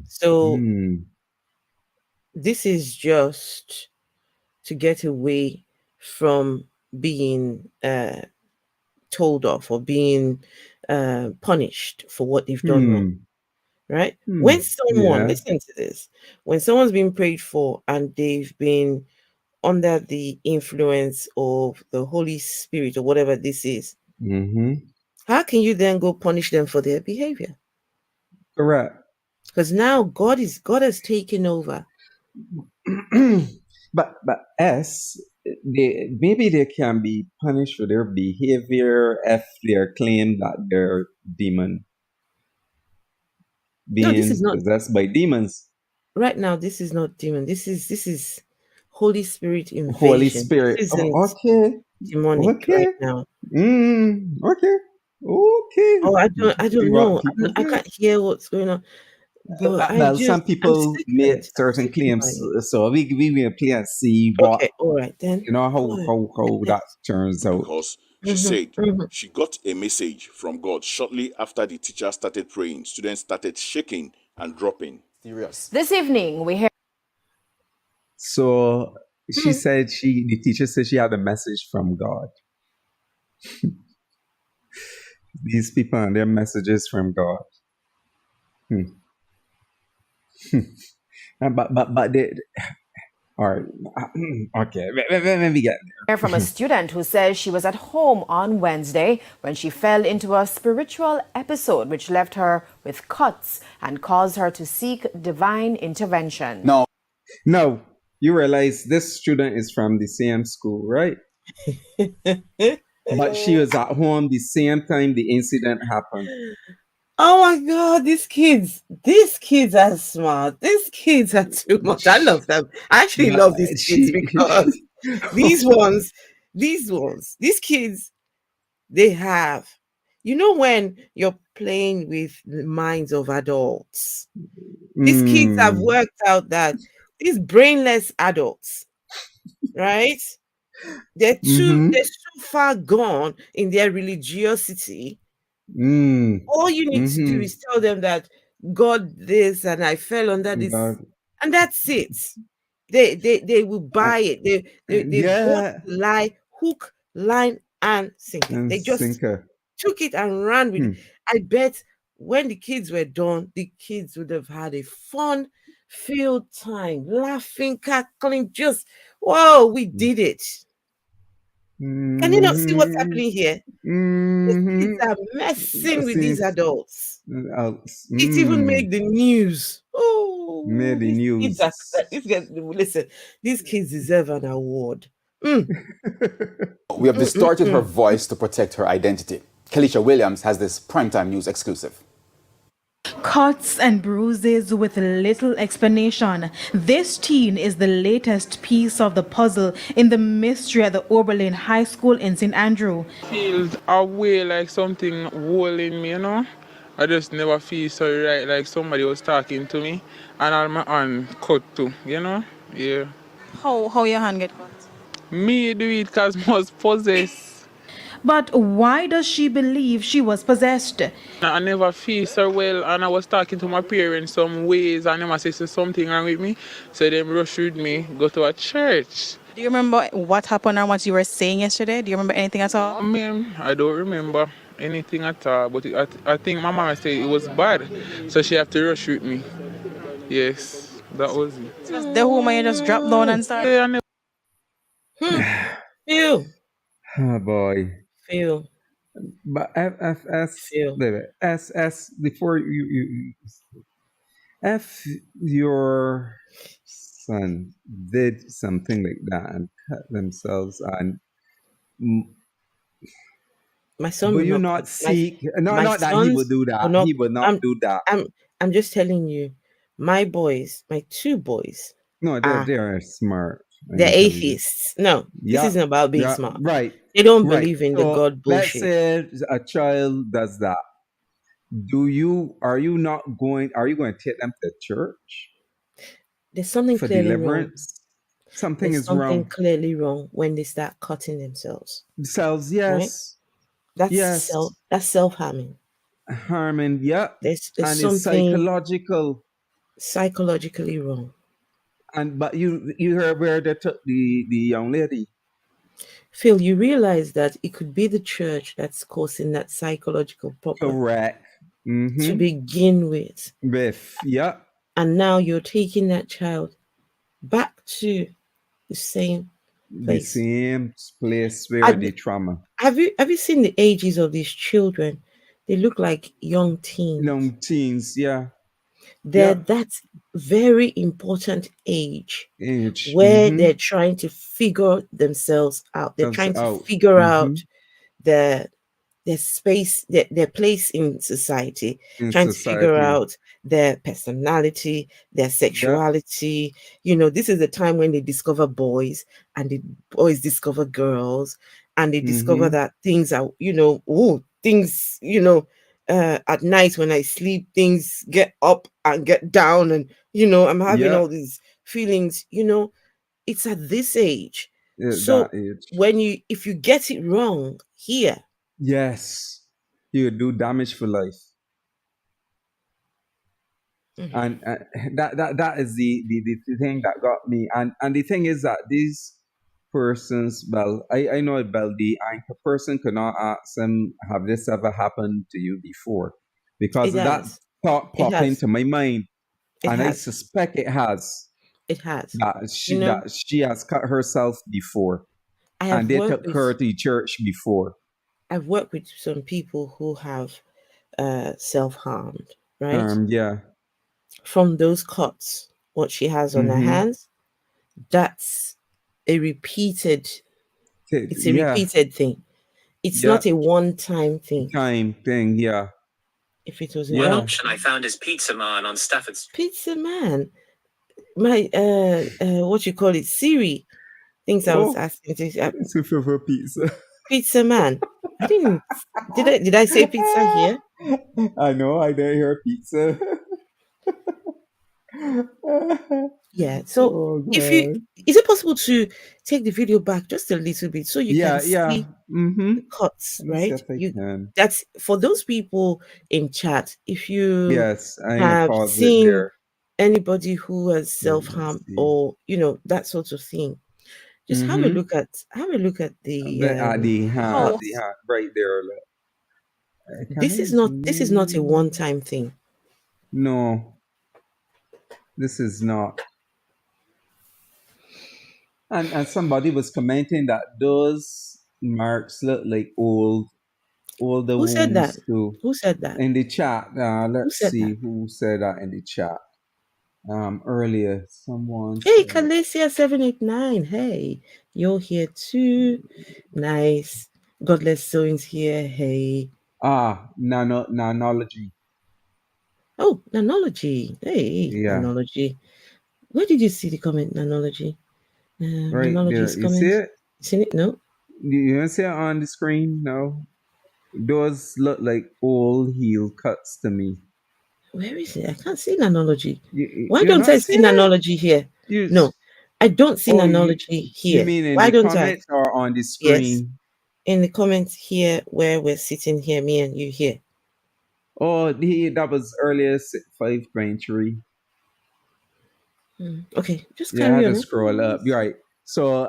[SPEAKER 2] So this is just to get away from being told off or being punished for what they've done wrong. Right? When someone, listen to this, when someone's been prayed for and they've been under the influence of the Holy Spirit or whatever this is, how can you then go punish them for their behavior?
[SPEAKER 1] Correct.
[SPEAKER 2] Because now God has taken over.
[SPEAKER 1] but maybe they can be punished for their behavior if they're claimed that they're demon being possessed by demons.
[SPEAKER 2] Right now, this is not demon. This is Holy Spirit invasion.
[SPEAKER 1] Holy Spirit. Okay.
[SPEAKER 2] Demonic right now.
[SPEAKER 1] Okay.
[SPEAKER 2] Oh, I don't know. I can't hear what's going on. But
[SPEAKER 1] some people made certain claims, so we will play and see what.
[SPEAKER 2] Okay, all right then.
[SPEAKER 1] You know how that turns out.
[SPEAKER 3] Because she said she got a message from God shortly after the teacher started praying. Students started shaking and dropping.
[SPEAKER 5] Serious.
[SPEAKER 4] This evening, we hear.
[SPEAKER 1] So she said the teacher said she had a message from God. These people and their messages from God. But they, all right. Okay, let me get there.
[SPEAKER 4] From a student who says she was at home on Wednesday when she fell into a spiritual episode which left her with cuts and caused her to seek divine intervention.
[SPEAKER 1] No, you realize this student is from the same school, right? But she was at home the same time the incident happened.
[SPEAKER 2] Oh my God, these kids are smart. These kids are too much. I love them. I actually love these kids because these kids, they have, you know, when you're playing with the minds of adults, these kids have worked out that these brainless adults, right? They're so far gone in their religiosity. All you need to do is tell them that God this and I fell under this, and that's it. They will buy it. They bought the lie, hook, line, and sinker. They just took it and ran with it. I bet when the kids were done, the kids would have had a fun filled time, laughing, cackling, just whoa, we did it. Can you not see what's happening here? These kids are messing with these adults. It even made the news. Oh,
[SPEAKER 1] made the news.
[SPEAKER 2] Listen, these kids deserve an award.
[SPEAKER 5] We have distorted her voice to protect her identity. Kelisha Williams has this primetime news exclusive.
[SPEAKER 6] Cuts and bruises with little explanation. This teen is the latest piece of the puzzle in the mystery at the Oberlin High School in St. Andrew.
[SPEAKER 7] Feels a way like something holding me, you know. I just never feel so right, like somebody was talking to me, and all my hand cut too, you know. Yeah.
[SPEAKER 6] How your hand get cut?
[SPEAKER 7] Me do it cause I was possessed.
[SPEAKER 6] But why does she believe she was possessed?
[SPEAKER 7] I never feel so well, and I was talking to my parents some ways, and them say something wrong with me, so they rushed with me, go to a church.
[SPEAKER 6] Do you remember what happened and what you were saying yesterday? Do you remember anything at all?
[SPEAKER 7] I don't remember anything at all, but I think my mama said it was bad, so she have to rush with me. Yes, That was it.
[SPEAKER 6] Just the woman you just drop down and start.
[SPEAKER 7] Yeah, I never
[SPEAKER 2] Phil,
[SPEAKER 1] Oh boy.
[SPEAKER 2] Phil,
[SPEAKER 1] But FFS,
[SPEAKER 2] Phil.
[SPEAKER 1] SS, before if your son did something like that and cut themselves and
[SPEAKER 2] My son
[SPEAKER 1] will
[SPEAKER 2] will
[SPEAKER 1] you
[SPEAKER 2] not
[SPEAKER 1] not
[SPEAKER 2] cut.
[SPEAKER 1] seek, no,
[SPEAKER 2] My
[SPEAKER 1] not that he would
[SPEAKER 2] sons
[SPEAKER 1] do
[SPEAKER 2] will
[SPEAKER 1] that,
[SPEAKER 2] not.
[SPEAKER 1] he would not
[SPEAKER 2] I'm
[SPEAKER 1] do that.
[SPEAKER 2] I'm just telling you, my boys, my two boys,
[SPEAKER 1] No,
[SPEAKER 2] are
[SPEAKER 1] they're smart and
[SPEAKER 2] they're
[SPEAKER 1] intelligent.
[SPEAKER 2] atheists. No, this
[SPEAKER 1] Yeah,
[SPEAKER 2] isn't about being
[SPEAKER 1] yeah,
[SPEAKER 2] smart.
[SPEAKER 1] right,
[SPEAKER 2] They don't
[SPEAKER 1] right.
[SPEAKER 2] believe in the
[SPEAKER 1] So
[SPEAKER 2] God
[SPEAKER 1] let's
[SPEAKER 2] bullshit.
[SPEAKER 1] say a child does that. Are you going to take them to church
[SPEAKER 2] There's something
[SPEAKER 1] for
[SPEAKER 2] clearly wrong.
[SPEAKER 1] deliverance? Something
[SPEAKER 2] There's
[SPEAKER 1] is
[SPEAKER 2] something
[SPEAKER 1] wrong.
[SPEAKER 2] clearly wrong when they start cutting themselves.
[SPEAKER 1] Cells,
[SPEAKER 2] Right?
[SPEAKER 1] yes, yes.
[SPEAKER 2] That's self-harming.
[SPEAKER 1] Harming, yeah.
[SPEAKER 2] There's
[SPEAKER 1] And it's
[SPEAKER 2] something
[SPEAKER 1] psychological.
[SPEAKER 2] psychologically wrong.
[SPEAKER 1] But you heard where they took the young lady.
[SPEAKER 2] Phil, you realize that it could be the church that's causing that psychological problem
[SPEAKER 1] Correct.
[SPEAKER 2] to
[SPEAKER 1] Mm-hmm.
[SPEAKER 2] begin with.
[SPEAKER 1] Yeah.
[SPEAKER 2] And now you're taking that child back to the same
[SPEAKER 1] The
[SPEAKER 2] place.
[SPEAKER 1] same place where the trauma.
[SPEAKER 2] Have you seen the ages of these children? They look like young teens.
[SPEAKER 1] Young teens, yeah.
[SPEAKER 2] They're
[SPEAKER 1] Yeah.
[SPEAKER 2] that very important age
[SPEAKER 1] Age.
[SPEAKER 2] where
[SPEAKER 1] Mm-hmm.
[SPEAKER 2] they're trying to figure themselves out. They're
[SPEAKER 1] That's
[SPEAKER 2] trying to
[SPEAKER 1] out.
[SPEAKER 2] figure
[SPEAKER 1] Mm-hmm.
[SPEAKER 2] out their space, their place in society,
[SPEAKER 1] In
[SPEAKER 2] trying to figure
[SPEAKER 1] society.
[SPEAKER 2] out their personality, their sexuality. You know, this is the time when they discover boys and the boys discover girls and they discover that things are, things, at night when I sleep, things get up and get down and, I'm having all these feelings, it's at this age. So
[SPEAKER 1] that age.
[SPEAKER 2] if you get it wrong here,
[SPEAKER 1] yes, you do damage for life. And that is the thing that got me. And the thing is that these persons, well, I know about the anchor person could not ask them, have this ever happened to you before? Because
[SPEAKER 2] it
[SPEAKER 1] that
[SPEAKER 2] has.
[SPEAKER 1] thought
[SPEAKER 2] It
[SPEAKER 1] popped
[SPEAKER 2] has.
[SPEAKER 1] into my mind.
[SPEAKER 2] It
[SPEAKER 1] And I
[SPEAKER 2] has.
[SPEAKER 1] suspect it has.
[SPEAKER 2] It has.
[SPEAKER 1] That she has cut herself before. And they took her to church before.
[SPEAKER 2] I've worked with some people who have self-harmed, right?
[SPEAKER 1] Yeah.
[SPEAKER 2] From those cuts, what she has on her hands, that's a repeated. It's a repeated thing. It's not a one-time thing.
[SPEAKER 1] Yeah.
[SPEAKER 2] If it was
[SPEAKER 8] one option I found is Pizza Man on Stafford Street.
[SPEAKER 2] Pizza Man, my what you call it, Siri thinks I was asking
[SPEAKER 1] to for pizza.
[SPEAKER 2] Pizza Man. I didn't. Did I say pizza here?
[SPEAKER 1] I know. I didn't hear pizza.
[SPEAKER 2] Yeah. So is it possible to take the video back just a little bit so you can see the cuts, right? That's for those people in chat. If you have seen anybody who has self-harm or that sort of thing, just have a look at the
[SPEAKER 1] hand right there.
[SPEAKER 2] This is not a one-time thing.
[SPEAKER 1] No, this is not. And somebody was commenting that those marks look like older
[SPEAKER 2] Who said that?
[SPEAKER 1] too.
[SPEAKER 2] Who said that?
[SPEAKER 1] In the chat. Let's see who said that in the chat. Earlier, someone.
[SPEAKER 2] Hey, Calicia 789. Hey, you're here too. Nice. Godless Sewing's here. Hey.
[SPEAKER 1] Nanology.
[SPEAKER 2] Oh, nanology. Hey, nanology. Where did you see the comment, nanology?
[SPEAKER 1] Right there. You see it?
[SPEAKER 2] Seen it? No.
[SPEAKER 1] You don't see it on the screen? No. Those look like old heel cuts to me.
[SPEAKER 2] Where is it? I can't see nanology. Why don't I see nanology here? No, I don't see nanology here.
[SPEAKER 1] You mean in the comments or on the screen?
[SPEAKER 2] Yes, in the comments here where we're sitting here, me and you here.
[SPEAKER 1] Oh, that was earlier 5.3.
[SPEAKER 2] Okay, just carry on.
[SPEAKER 1] I had to scroll up. You're right. So,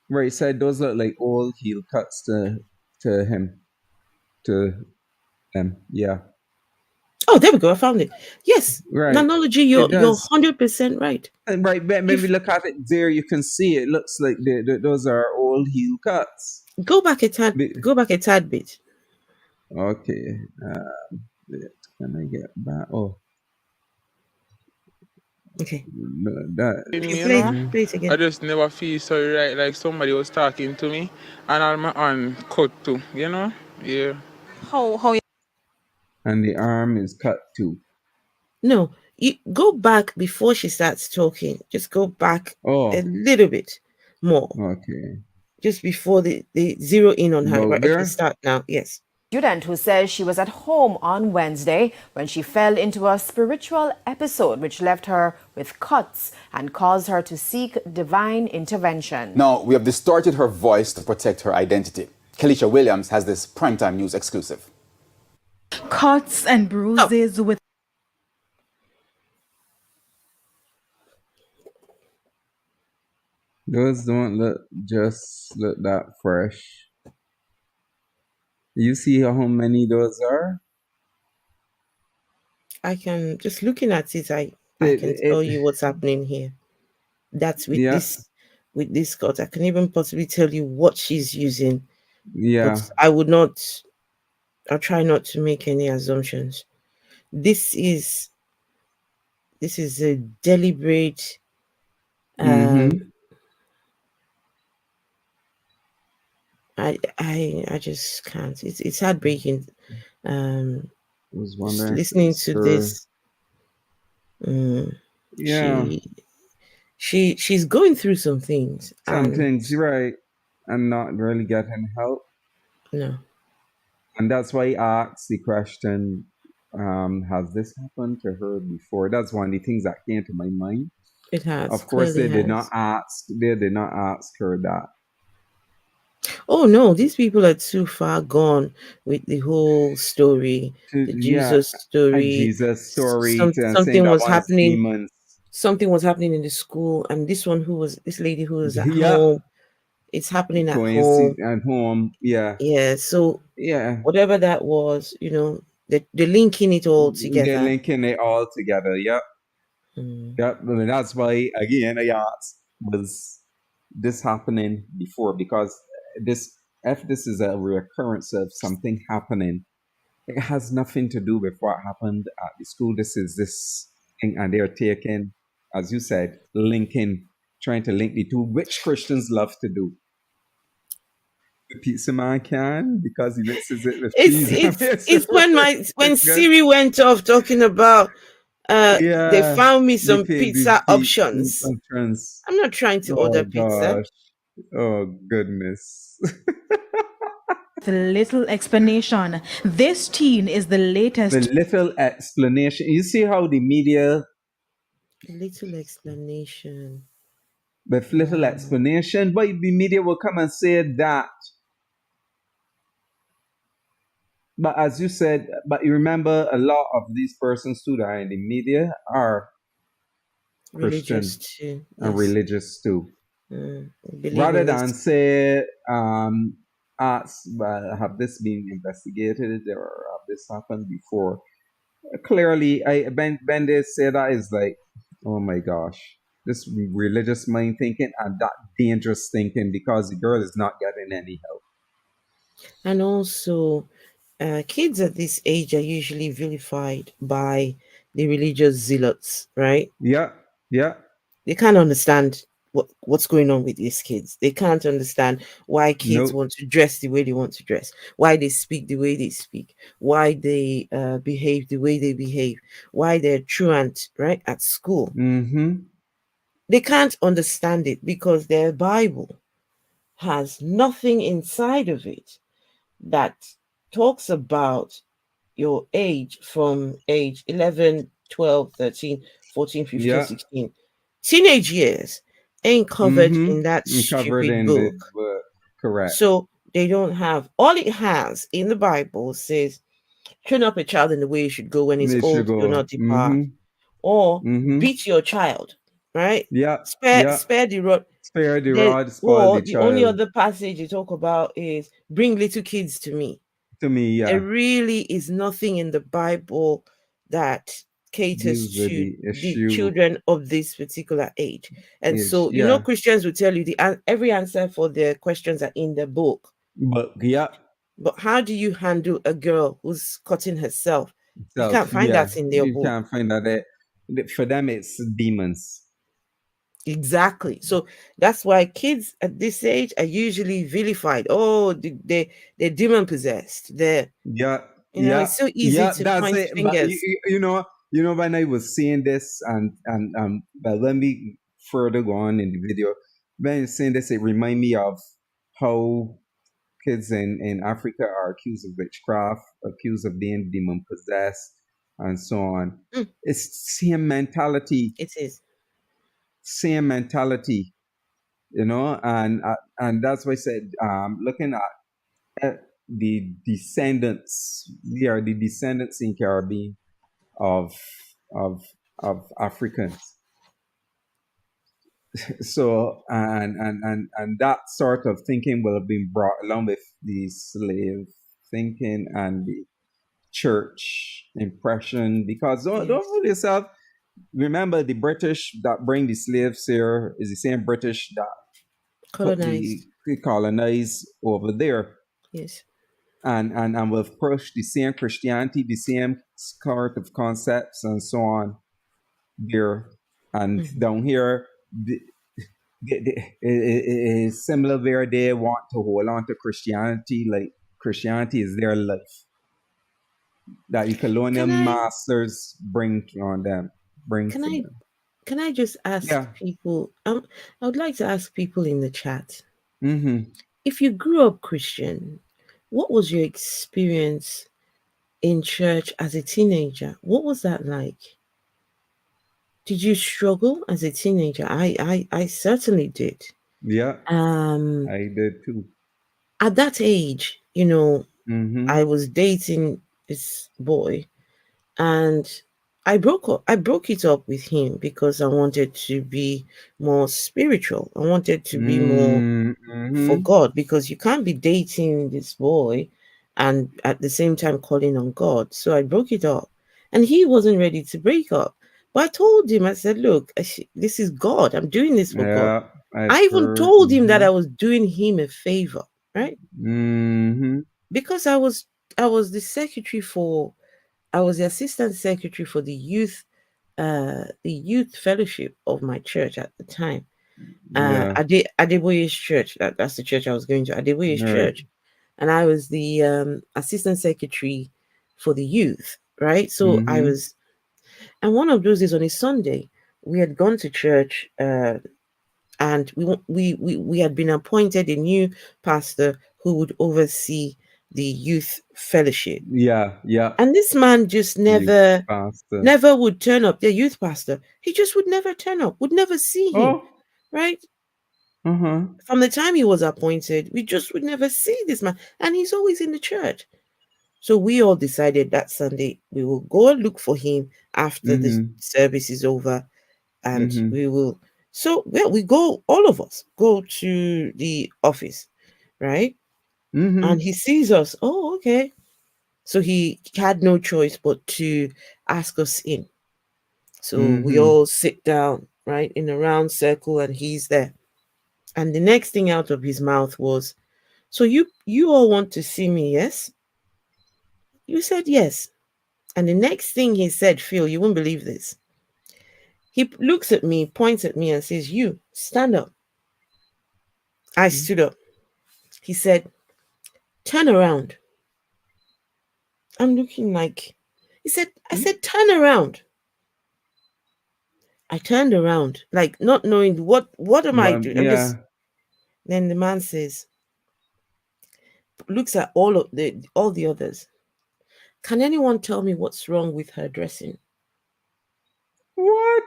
[SPEAKER 1] where he said those look like old heel cuts to him. To them. Yeah.
[SPEAKER 2] Oh, there we go. I found it. Yes,
[SPEAKER 1] Right.
[SPEAKER 2] nanology.
[SPEAKER 1] It
[SPEAKER 2] You're
[SPEAKER 1] does.
[SPEAKER 2] 100% right.
[SPEAKER 1] And right, maybe look at it there. You can see it looks like those are old heel cuts.
[SPEAKER 2] Go back a tad. Go back a tad bit.
[SPEAKER 1] Okay. Can I get back? Oh,
[SPEAKER 2] Okay.
[SPEAKER 1] that.
[SPEAKER 7] You
[SPEAKER 2] Play,
[SPEAKER 7] know,
[SPEAKER 2] play it again.
[SPEAKER 7] I just never feel so right, like somebody was talking to me, and all my arm cut too. You know, yeah.
[SPEAKER 6] How
[SPEAKER 1] And the arm is cut too.
[SPEAKER 2] No, you go back before she starts talking. Just go back
[SPEAKER 1] Oh,
[SPEAKER 2] a little bit more.
[SPEAKER 1] okay.
[SPEAKER 2] Just before they zero in on her.
[SPEAKER 1] About
[SPEAKER 2] Right. Okay,
[SPEAKER 1] there?
[SPEAKER 2] start now. Yes.
[SPEAKER 4] Student who says she was at home on Wednesday when she fell into a spiritual episode which left her with cuts and caused her to seek divine intervention.
[SPEAKER 5] Now, we have distorted her voice to protect her identity. Kelisha Williams has this primetime news exclusive.
[SPEAKER 6] cuts and bruises with
[SPEAKER 1] Those don't look that fresh. You see how many those are?
[SPEAKER 2] I can just looking at it. I can tell you what's happening here. That's with this cut. I can even possibly tell you what she's using.
[SPEAKER 1] Yeah.
[SPEAKER 2] But I'll try not to make any assumptions. This is a deliberate I just can't. It's heartbreaking.
[SPEAKER 1] Was wondering
[SPEAKER 2] listening to this.
[SPEAKER 1] Yeah.
[SPEAKER 2] She's going through some things.
[SPEAKER 1] Some things, right, and not really getting help.
[SPEAKER 2] No.
[SPEAKER 1] And that's why I asked the question, has this happened to her before? That's one of the things that came to my mind.
[SPEAKER 2] It has.
[SPEAKER 1] Of course, they did not ask her that.
[SPEAKER 2] Oh no, these people are too far gone with the whole story, the Jesus story.
[SPEAKER 1] Jesus story.
[SPEAKER 2] Something was happening. Demons. Something was happening in the school, and this lady who was at home. It's happening at home.
[SPEAKER 1] At home, yeah.
[SPEAKER 2] Yeah. So
[SPEAKER 1] yeah,
[SPEAKER 2] whatever that was, they're linking it all together.
[SPEAKER 1] They're linking it all together. Yep. Yep. And that's why again I asked, was this happening before? Because if this is a recurrence of something happening, it has nothing to do with what happened at the school. This is this thing, and they're taking, as you said, trying to link the two, which Christians love to do. The pizza man can, because he mixes it with cheese.
[SPEAKER 2] It's when Siri went off talking about they found me some pizza options. I'm not trying to order pizza.
[SPEAKER 1] Oh goodness.
[SPEAKER 6] the little explanation. This teen is the latest.
[SPEAKER 1] The little explanation. You see how the media.
[SPEAKER 2] Little explanation.
[SPEAKER 1] With little explanation, but the media will come and say that. But as you said, but you remember a lot of these persons too that are in the media are
[SPEAKER 2] religious
[SPEAKER 1] Christian
[SPEAKER 2] too.
[SPEAKER 1] And religious too.
[SPEAKER 2] Rather
[SPEAKER 1] than say, have this been investigated or have this happened before? Clearly, when they say that, is like, oh my gosh, this religious mind thinking and that dangerous thinking, because the girl is not getting any help.
[SPEAKER 2] And also, kids at this age are usually vilified by the religious zealots, right?
[SPEAKER 1] Yeah.
[SPEAKER 2] They can't understand what's going on with these kids. They can't understand why kids want to dress the way they want to dress, why they speak the way they speak, why they behave the way they behave, why they're truant, right, at school. They can't understand it because their Bible has nothing inside of it that talks about your age from age 11, 12, 13, 14, 15, 16. Teenage years ain't covered in that stupid book.
[SPEAKER 1] Correct.
[SPEAKER 2] So they don't have, all it has in the Bible says, train up a child in the way you should go, when he's old, do not depart. Or beat your child, right?
[SPEAKER 1] Yeah.
[SPEAKER 2] Spare the rod.
[SPEAKER 1] Spare the rod, spoil the child.
[SPEAKER 2] The only other passage you talk about is bring little kids to me.
[SPEAKER 1] To me, yeah.
[SPEAKER 2] There really is nothing in the Bible that caters
[SPEAKER 1] Deals with
[SPEAKER 2] to
[SPEAKER 1] the
[SPEAKER 2] the
[SPEAKER 1] issue.
[SPEAKER 2] children of this particular age. And
[SPEAKER 1] Age.
[SPEAKER 2] so,
[SPEAKER 1] Yeah.
[SPEAKER 2] Christians will tell you every answer for their questions are in the book.
[SPEAKER 1] But yeah.
[SPEAKER 2] But how do you handle a girl who's cutting herself? You can't find
[SPEAKER 1] Yeah,
[SPEAKER 2] that in their
[SPEAKER 1] you
[SPEAKER 2] book.
[SPEAKER 1] can't find that. For them, it's demons.
[SPEAKER 2] Exactly. So that's why kids at this age are usually vilified. Oh, they're demon possessed. It's so easy to
[SPEAKER 1] That's
[SPEAKER 2] point
[SPEAKER 1] it. But
[SPEAKER 2] fingers.
[SPEAKER 1] when I was seeing this, but let me further go on in the video. When you're saying this, it remind me of how kids in Africa are accused of witchcraft, accused of being demon possessed, and so on. It's same mentality.
[SPEAKER 2] It is.
[SPEAKER 1] Same mentality, and that's why I said, looking at the descendants, they are the descendants in Caribbean of of Africans. So and that sort of thinking will have been brought along with the slave thinking and the church impression, because don't fool yourself. Remember, the British that bring the slaves here is the same British that
[SPEAKER 2] Colonized.
[SPEAKER 1] colonize over there.
[SPEAKER 2] Yes.
[SPEAKER 1] And we've pushed the same Christianity, the same sort of concepts and so on there. And down here, it is similar where they want to hold on to Christianity, like Christianity is their life. That the colonial masters bring on them.
[SPEAKER 2] Can I just ask people? I would like to ask people in the chat. If you grew up Christian, what was your experience in church as a teenager? What was that like? Did you struggle as a teenager? I certainly did.
[SPEAKER 1] Yeah. I did too.
[SPEAKER 2] At that age, I was dating this boy, and I broke it up with him because I wanted to be more spiritual. I wanted to be more for God, because you can't be dating this boy and at the same time calling on God. So I broke it up, and he wasn't ready to break up. But I told him, I said, look, this is God. I'm doing this for God. I even told him that I was doing him a favor, right? Because I was the secretary I was the assistant secretary for the youth fellowship of my church at the time. Adeboye's church. That's the church I was going to. Adeboye's church, and I was the assistant secretary for the youth. Right. So I was, and one of those days on a Sunday, we had gone to church, and we had been appointed a new pastor who would oversee the youth fellowship.
[SPEAKER 1] Yeah.
[SPEAKER 2] And this man just never would turn up. The youth pastor, he just would never turn up. Would never see him. Right. From the time he was appointed, we just would never see this man, and he's always in the church. So we all decided that Sunday we will go and look for him after the service is over, and we will. So we go, all of us go to the office, right? And he sees us. Oh, okay. So he had no choice but to ask us in. So we all sit down, right, in a round circle, and he's there. And the next thing out of his mouth was, so you all want to see me, yes? You said yes. And the next thing he said, Phil, you won't believe this. He looks at me, points at me, and says, you, stand up. I stood up. He said, turn around. I'm looking like, I said, turn around. I turned around, like not knowing what am I doing. I'm just. Then the man says, looks at all the others. Can anyone tell me what's wrong with her dressing?
[SPEAKER 1] What?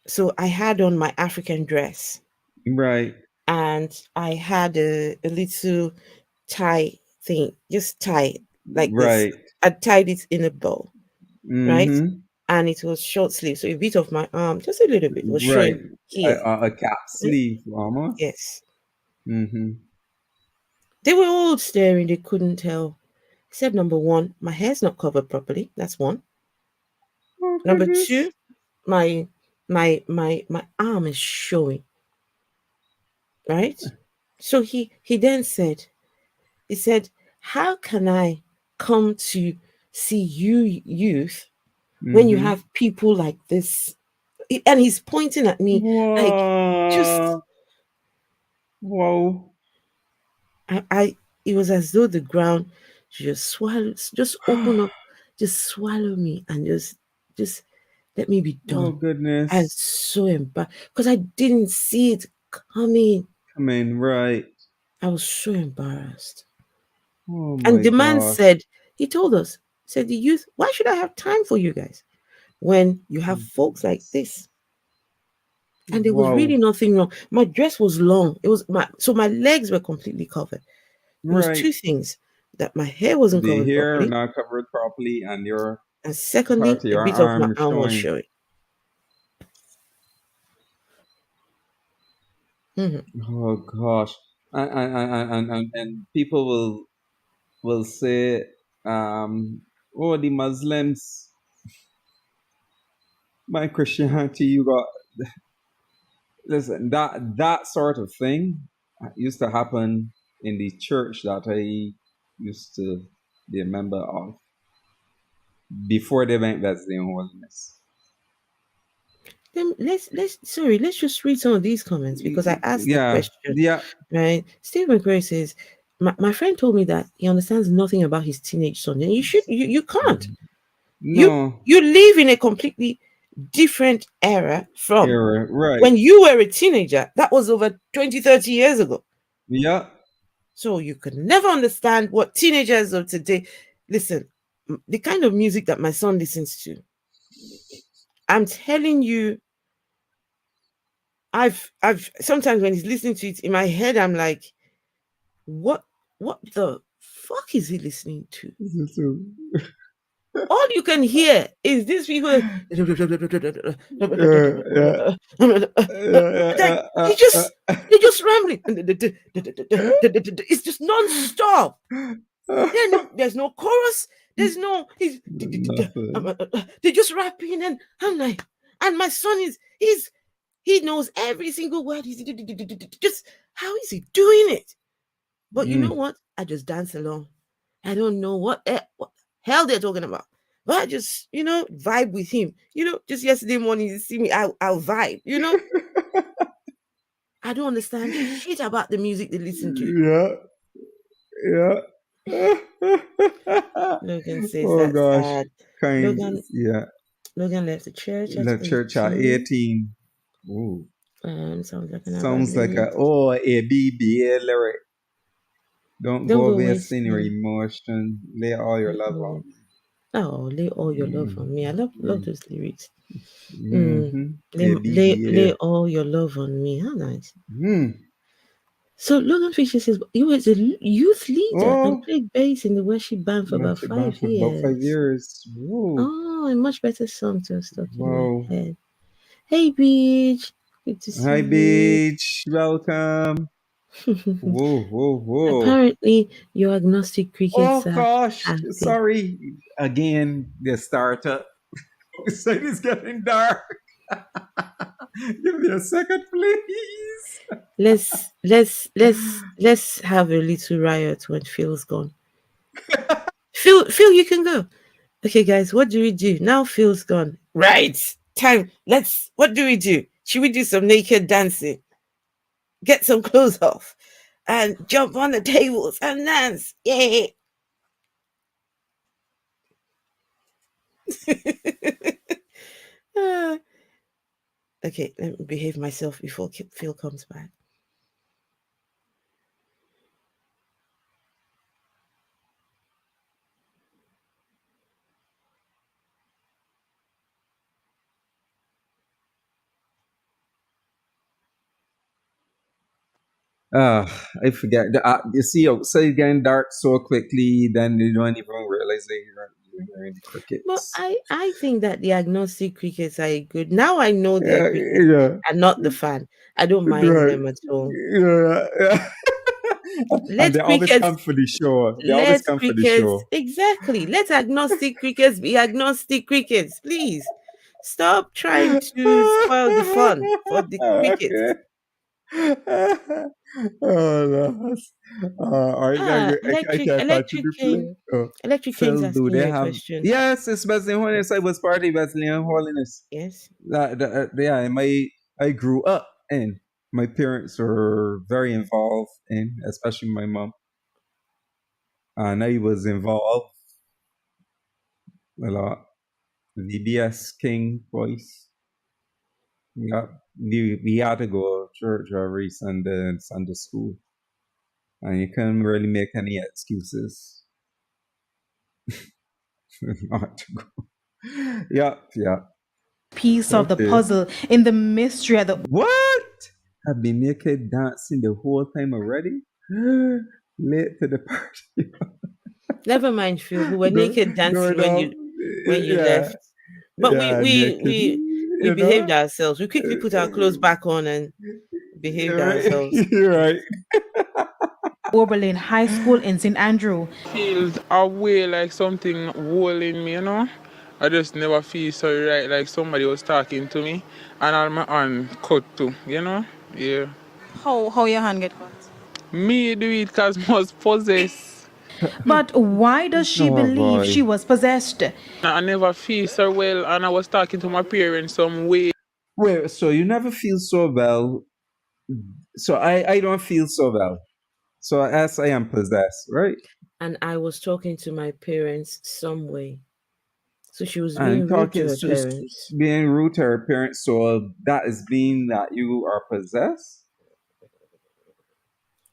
[SPEAKER 2] So I had on my African dress.
[SPEAKER 1] Right.
[SPEAKER 2] And I had a little tie thing, just tie like this. I tied it in a bow, right? And it was short sleeve, so a bit of my arm, just a little bit, was showing here.
[SPEAKER 1] A cap sleeve, almost.
[SPEAKER 2] Yes. They were all staring. They couldn't tell. said, number one, my hair's not covered properly. That's one.
[SPEAKER 1] Oh,
[SPEAKER 2] Number
[SPEAKER 1] goodness.
[SPEAKER 2] two, my arm is showing. Right? So he then said, he said, how can I come to see you youth when you
[SPEAKER 1] Mm-hmm.
[SPEAKER 2] have people like this? And he's pointing at me like, just
[SPEAKER 1] Whoa.
[SPEAKER 2] it was as though the ground just swallowed, just open up, just swallow me and just let me be
[SPEAKER 1] Oh,
[SPEAKER 2] done.
[SPEAKER 1] goodness.
[SPEAKER 2] I'm so embarrassed because I didn't see it coming.
[SPEAKER 1] Come in, right.
[SPEAKER 2] I was so embarrassed.
[SPEAKER 1] Oh,
[SPEAKER 2] And
[SPEAKER 1] my
[SPEAKER 2] the man
[SPEAKER 1] gosh.
[SPEAKER 2] said, he told us, said, the youth, why should I have time for you guys when you have folks like this? And there was
[SPEAKER 1] Wow.
[SPEAKER 2] really nothing wrong. My dress was long. It was my legs were completely covered. It was
[SPEAKER 1] Right.
[SPEAKER 2] two things, that my hair wasn't
[SPEAKER 1] The
[SPEAKER 2] covered
[SPEAKER 1] hair
[SPEAKER 2] properly,
[SPEAKER 1] not covered properly, and your
[SPEAKER 2] and
[SPEAKER 1] part
[SPEAKER 2] secondly,
[SPEAKER 1] of
[SPEAKER 2] a
[SPEAKER 1] your
[SPEAKER 2] bit of my
[SPEAKER 1] arm
[SPEAKER 2] arm was
[SPEAKER 1] showing.
[SPEAKER 2] showing. Mhm.
[SPEAKER 1] Oh gosh. And people will say, oh, the Muslims, my Christianity, you got. Listen, that sort of thing used to happen in the church that I used to be a member of before they went visiting holiness.
[SPEAKER 2] Then let's just read some of these comments because I asked the
[SPEAKER 1] Yeah,
[SPEAKER 2] question.
[SPEAKER 1] yeah.
[SPEAKER 2] Right? Steve McGray says, my friend told me that he understands nothing about his teenage son. And you can't.
[SPEAKER 1] No.
[SPEAKER 2] You live in a completely different era from
[SPEAKER 1] Era, right.
[SPEAKER 2] when you were a teenager. That was over 20, 30 years ago.
[SPEAKER 1] Yeah.
[SPEAKER 2] So you could never understand what teenagers of today. Listen, the kind of music that my son listens to, I'm telling you, I've sometimes when he's listening to it in my head, I'm like, what the fuck is he listening to? All you can hear is these people. Like, he just rambling. It's just non-stop. There's no chorus. There's no. They're just rapping, and I'm like, and my son he knows every single word. Just how is he doing it? But you know what? I just dance along. I don't know what hell they're talking about. But I just, vibe with him. Just yesterday morning, you see me, I'll vibe, I don't understand shit about the music they listen to.
[SPEAKER 1] Yeah. Yeah.
[SPEAKER 2] Logan says
[SPEAKER 1] Oh
[SPEAKER 2] that's
[SPEAKER 1] gosh.
[SPEAKER 2] sad.
[SPEAKER 1] Kind.
[SPEAKER 2] Logan left the church at
[SPEAKER 1] The church at
[SPEAKER 2] 18.
[SPEAKER 1] 18. Ooh.
[SPEAKER 2] Sounds like an
[SPEAKER 1] Sounds like
[SPEAKER 2] abandonment.
[SPEAKER 1] a BBA lyric. Don't go wasting your
[SPEAKER 2] wasting.
[SPEAKER 1] emotion. Lay all your love on me.
[SPEAKER 2] Oh, lay all your love on me. I love those lyrics. Lay
[SPEAKER 1] BBA.
[SPEAKER 2] all your love on me. How nice.
[SPEAKER 1] Mm.
[SPEAKER 2] So Logan Fisher says he was a youth leader and
[SPEAKER 1] Oh,
[SPEAKER 2] played bass in the worship band for about
[SPEAKER 1] Matthew Band
[SPEAKER 2] 5
[SPEAKER 1] for about 5
[SPEAKER 2] years.
[SPEAKER 1] years. Whoa.
[SPEAKER 2] Oh, a much better song to have stuck in my
[SPEAKER 1] Wow.
[SPEAKER 2] head. Hey, Beach. Good to see
[SPEAKER 1] Hi,
[SPEAKER 2] you.
[SPEAKER 1] Beach. Welcome. Whoa.
[SPEAKER 2] Apparently, your agnostic crickets
[SPEAKER 1] Oh,
[SPEAKER 2] are
[SPEAKER 1] gosh.
[SPEAKER 2] happy.
[SPEAKER 1] Sorry. Again, the starter. So it's getting dark. Give me a second, please.
[SPEAKER 2] Let's have a little riot when Phil's gone. Phil, you can go. Okay, guys, what do we do now? Phil's gone. Right, time. What do we do? Should we do some naked dancing? Get some clothes off and jump on the tables and dance. Yay! Okay, let me behave myself before Phil comes back.
[SPEAKER 1] I forget. You see, so it's getting dark so quickly, then you don't even realize that you're hearing the crickets.
[SPEAKER 2] Well, I think that the agnostic crickets are good. Now I know they're crickets
[SPEAKER 1] Yeah.
[SPEAKER 2] and not the fan. I don't mind them at all.
[SPEAKER 1] Yeah. And
[SPEAKER 2] Let
[SPEAKER 1] they always
[SPEAKER 2] crickets,
[SPEAKER 1] come for the show. They always
[SPEAKER 2] let
[SPEAKER 1] come for the
[SPEAKER 2] crickets,
[SPEAKER 1] show.
[SPEAKER 2] exactly. Let agnostic crickets be agnostic crickets, please. Stop trying to spoil the fun for the crickets.
[SPEAKER 1] Okay. Oh, no. All right, I can't continue to play. Oh.
[SPEAKER 2] Electric King's
[SPEAKER 1] Phil, do
[SPEAKER 2] asking
[SPEAKER 1] they
[SPEAKER 2] you a
[SPEAKER 1] have?
[SPEAKER 2] question.
[SPEAKER 1] Yes, it's Wesleyan Holiness. I was part of Wesleyan Holiness.
[SPEAKER 2] Yes.
[SPEAKER 1] Yeah, I grew up in. My parents were very involved in, especially my mom. And I was involved a lot. VBS King voice. Yeah, we had to go to church every Sunday and Sunday school. And you couldn't really make any excuses not to go. Yeah.
[SPEAKER 6] Piece of the
[SPEAKER 1] Okay.
[SPEAKER 6] puzzle in the mystery of the
[SPEAKER 1] What? I've been naked dancing the whole time already? Late to the party.
[SPEAKER 2] Never mind, Phil. We were naked dancing
[SPEAKER 1] Going
[SPEAKER 2] when you
[SPEAKER 1] yeah,
[SPEAKER 2] left. But
[SPEAKER 1] naked.
[SPEAKER 2] we
[SPEAKER 1] You
[SPEAKER 2] behaved
[SPEAKER 1] know?
[SPEAKER 2] ourselves. We quickly put our clothes back on and behaved ourselves.
[SPEAKER 1] You're right.
[SPEAKER 6] Oberlin High School in St. Andrew.
[SPEAKER 7] Feels away like something wall in me, you know. I just never feel so right, like somebody was talking to me, and all my hand cut too, you know. Yeah.
[SPEAKER 6] How your hand get cut?
[SPEAKER 7] Me do it cause must possess.
[SPEAKER 6] But why does she
[SPEAKER 1] Oh
[SPEAKER 6] believe
[SPEAKER 1] boy.
[SPEAKER 6] she was possessed?
[SPEAKER 7] I never feel so well, and I was talking to my parents some way.
[SPEAKER 1] Wait, so you never feel so well? So I don't feel so well. So as I am possessed, right?
[SPEAKER 2] And I was talking to my parents some way. So she was
[SPEAKER 1] And
[SPEAKER 2] being rude to
[SPEAKER 1] talking,
[SPEAKER 2] her
[SPEAKER 1] so
[SPEAKER 2] parents.
[SPEAKER 1] being rude to her parents, so that is being that you are possessed.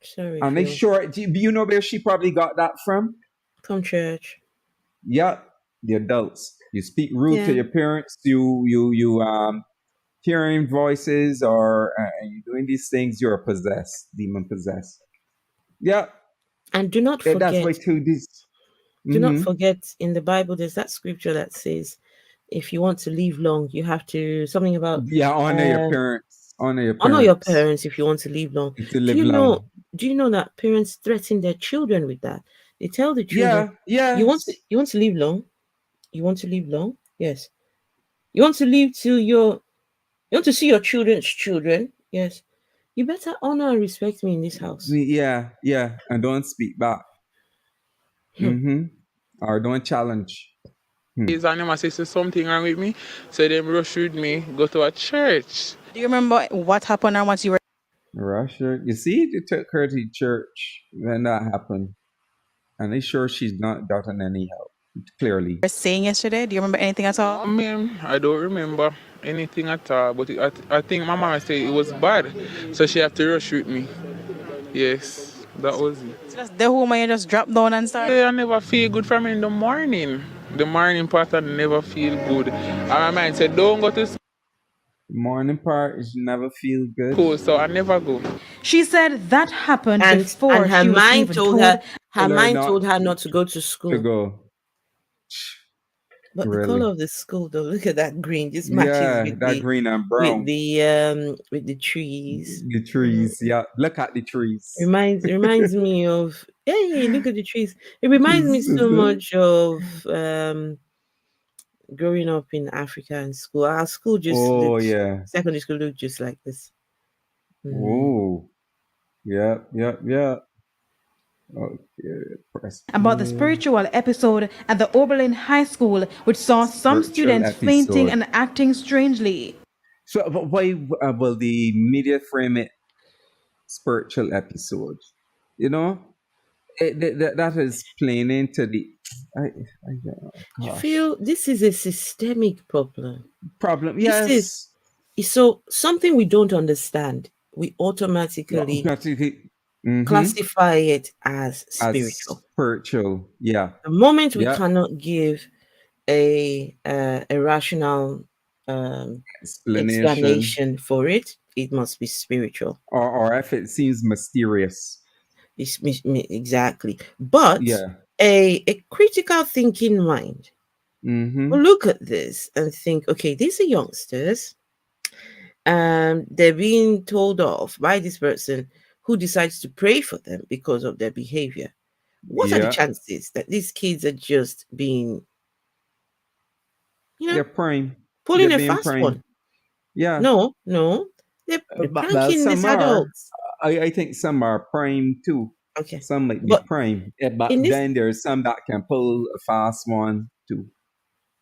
[SPEAKER 2] Sorry,
[SPEAKER 1] And make
[SPEAKER 2] Phil.
[SPEAKER 1] sure, do you know where she probably got that from?
[SPEAKER 2] From church.
[SPEAKER 1] Yeah, the adults. You speak rude to
[SPEAKER 2] Yeah.
[SPEAKER 1] your parents. You hearing voices or you doing these things. You're possessed, demon possessed. Yeah,
[SPEAKER 2] And do not
[SPEAKER 1] that's why
[SPEAKER 2] forget,
[SPEAKER 1] too. This.
[SPEAKER 2] do not
[SPEAKER 1] Mm-hmm.
[SPEAKER 2] forget in the Bible there's that scripture that says if you want to live long, you have to something about
[SPEAKER 1] Yeah, honor your parents. Honor your
[SPEAKER 2] honor your
[SPEAKER 1] parents.
[SPEAKER 2] parents if you want to live long.
[SPEAKER 1] To live long.
[SPEAKER 2] Do you know that parents threaten their children with that? They tell the children,
[SPEAKER 1] Yeah.
[SPEAKER 2] you want to live long? You want to live long? Yes. You want to live till you want to see your children's children? Yes. You better honor and respect me in this house.
[SPEAKER 1] Yeah, and don't speak back. Mm-hmm. Or don't challenge.
[SPEAKER 7] And them I say something wrong with me, so them rush with me, go to a church.
[SPEAKER 6] Do you remember what happened and what you were
[SPEAKER 1] Russia. You see, they took her to church when that happened. And they sure she's not gotten any help. Clearly.
[SPEAKER 6] saying yesterday? Do you remember anything at all?
[SPEAKER 7] I don't remember anything at all, but I think my mama said it was bad, so she had to rush with me. Yes, that was it.
[SPEAKER 6] So that's the woman you just dropped down and started?
[SPEAKER 7] I never feel good from in the morning. The morning part I never feel good. And my mind said, don't go to
[SPEAKER 1] Morning part is you never feel good.
[SPEAKER 7] school, so I never go.
[SPEAKER 6] She said that happened
[SPEAKER 2] And
[SPEAKER 6] before
[SPEAKER 2] her
[SPEAKER 6] she was
[SPEAKER 2] mind
[SPEAKER 6] even
[SPEAKER 2] told her not to go to school.
[SPEAKER 1] To go.
[SPEAKER 2] But
[SPEAKER 1] Really?
[SPEAKER 2] the color of the school, though, look at that green. This matches with
[SPEAKER 1] that green and brown.
[SPEAKER 2] With the trees.
[SPEAKER 1] The trees, yeah. Look at the trees.
[SPEAKER 2] Reminds me of hey, look at the trees. It reminds me so much of growing up in Africa in school. Our school secondary school looked just like this.
[SPEAKER 1] Oh. Yeah. Okay.
[SPEAKER 6] About the spiritual episode at the Oberlin High School, which saw some students fainting and acting strangely.
[SPEAKER 1] So, but why will the media frame it spiritual episode? You know, that is playing into the.
[SPEAKER 2] I feel this is a systemic problem.
[SPEAKER 1] Yes.
[SPEAKER 2] So something we don't understand, we automatically classify it as
[SPEAKER 1] spiritual. Yeah.
[SPEAKER 2] The moment we cannot give a rational explanation for it, it must be spiritual.
[SPEAKER 1] Or if it seems mysterious.
[SPEAKER 2] Exactly. But a critical thinking mind will look at this and think, okay, these are youngsters. They're being told off by this person who decides to pray for them because of their behavior. What are the chances that these kids are just being,
[SPEAKER 1] they're praying,
[SPEAKER 2] pulling
[SPEAKER 1] they're
[SPEAKER 2] a
[SPEAKER 1] being
[SPEAKER 2] fast
[SPEAKER 1] praying.
[SPEAKER 2] one?
[SPEAKER 1] Yeah.
[SPEAKER 2] No, they're pranking these adults.
[SPEAKER 1] I think some are prime too.
[SPEAKER 2] Okay.
[SPEAKER 1] Some might be
[SPEAKER 2] But
[SPEAKER 1] prime. Yeah, but
[SPEAKER 2] in this-
[SPEAKER 1] then there's some that can pull a fast one too.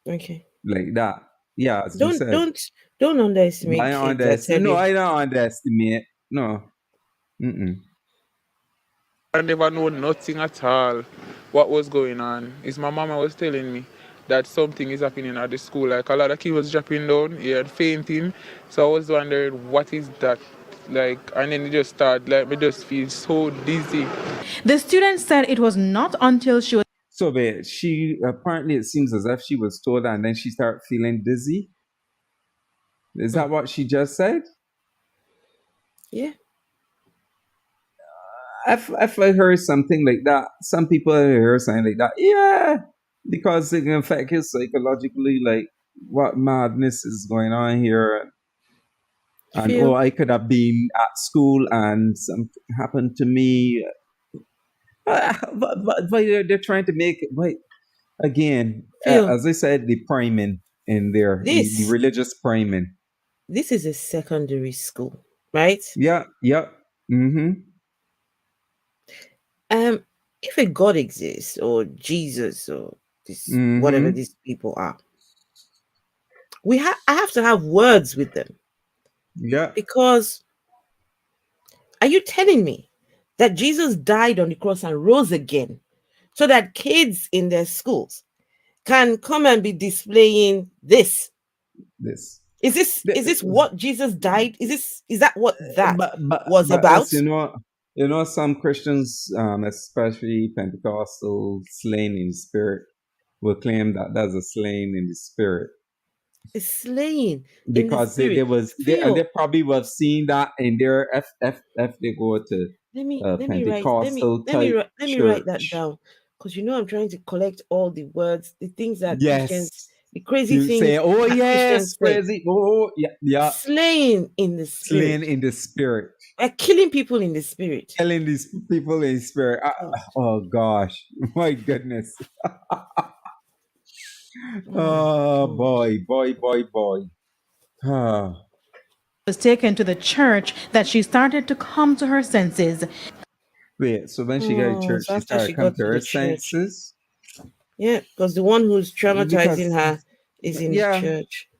[SPEAKER 2] Okay.
[SPEAKER 1] Like that. Yeah, as you said.
[SPEAKER 2] Don't underestimate kids.
[SPEAKER 1] I don't underestimate. No. Mm-mm.
[SPEAKER 7] I never know nothing at all what was going on. It's my mama was telling me that something is happening at the school. Like a lot of kids was dropping down, fainting. So I was wondering what is that like, and then it just started like me just feel so dizzy.
[SPEAKER 6] The student said it was not until she was
[SPEAKER 1] So but she apparently it seems as if she was told and then she started feeling dizzy. Is that what she just said?
[SPEAKER 2] Yeah.
[SPEAKER 1] If I heard something like that, some people hear something like that, yeah, because it can affect you psychologically, like what madness is going on here. And I could have been at school and something happened to me. But they're trying to make it, again, as I said, the priming in there, the religious priming.
[SPEAKER 2] This is a secondary school, right?
[SPEAKER 1] Yeah. Mm-hmm.
[SPEAKER 2] If a God exists or Jesus or this whatever these people are, I have to have words with them.
[SPEAKER 1] Yeah.
[SPEAKER 2] Because are you telling me that Jesus died on the cross and rose again so that kids in their schools can come and be displaying this? Is this what Jesus died? Is that what that was about?
[SPEAKER 1] You know, some Christians, especially Pentecostal, slain in the spirit, will claim that there's a slaying in the spirit.
[SPEAKER 2] A slaying
[SPEAKER 1] because
[SPEAKER 2] in the spirit.
[SPEAKER 1] they probably will have seen that in their if they go to Pentecostal type
[SPEAKER 2] let me write that down, because I'm trying to collect all the words, the things that Christians, the crazy things
[SPEAKER 1] say, oh
[SPEAKER 2] yes,
[SPEAKER 1] crazy, yeah,
[SPEAKER 2] slaying in the spirit,
[SPEAKER 1] slaying in the spirit,
[SPEAKER 2] killing people in the spirit,
[SPEAKER 1] killing these people in the spirit. Oh gosh, my goodness. Oh boy.
[SPEAKER 6] Was taken to the church that she started to come to her senses.
[SPEAKER 1] Wait, so when she got to church, she started coming to her senses?
[SPEAKER 2] Yeah, because the one who's traumatizing her is in the church.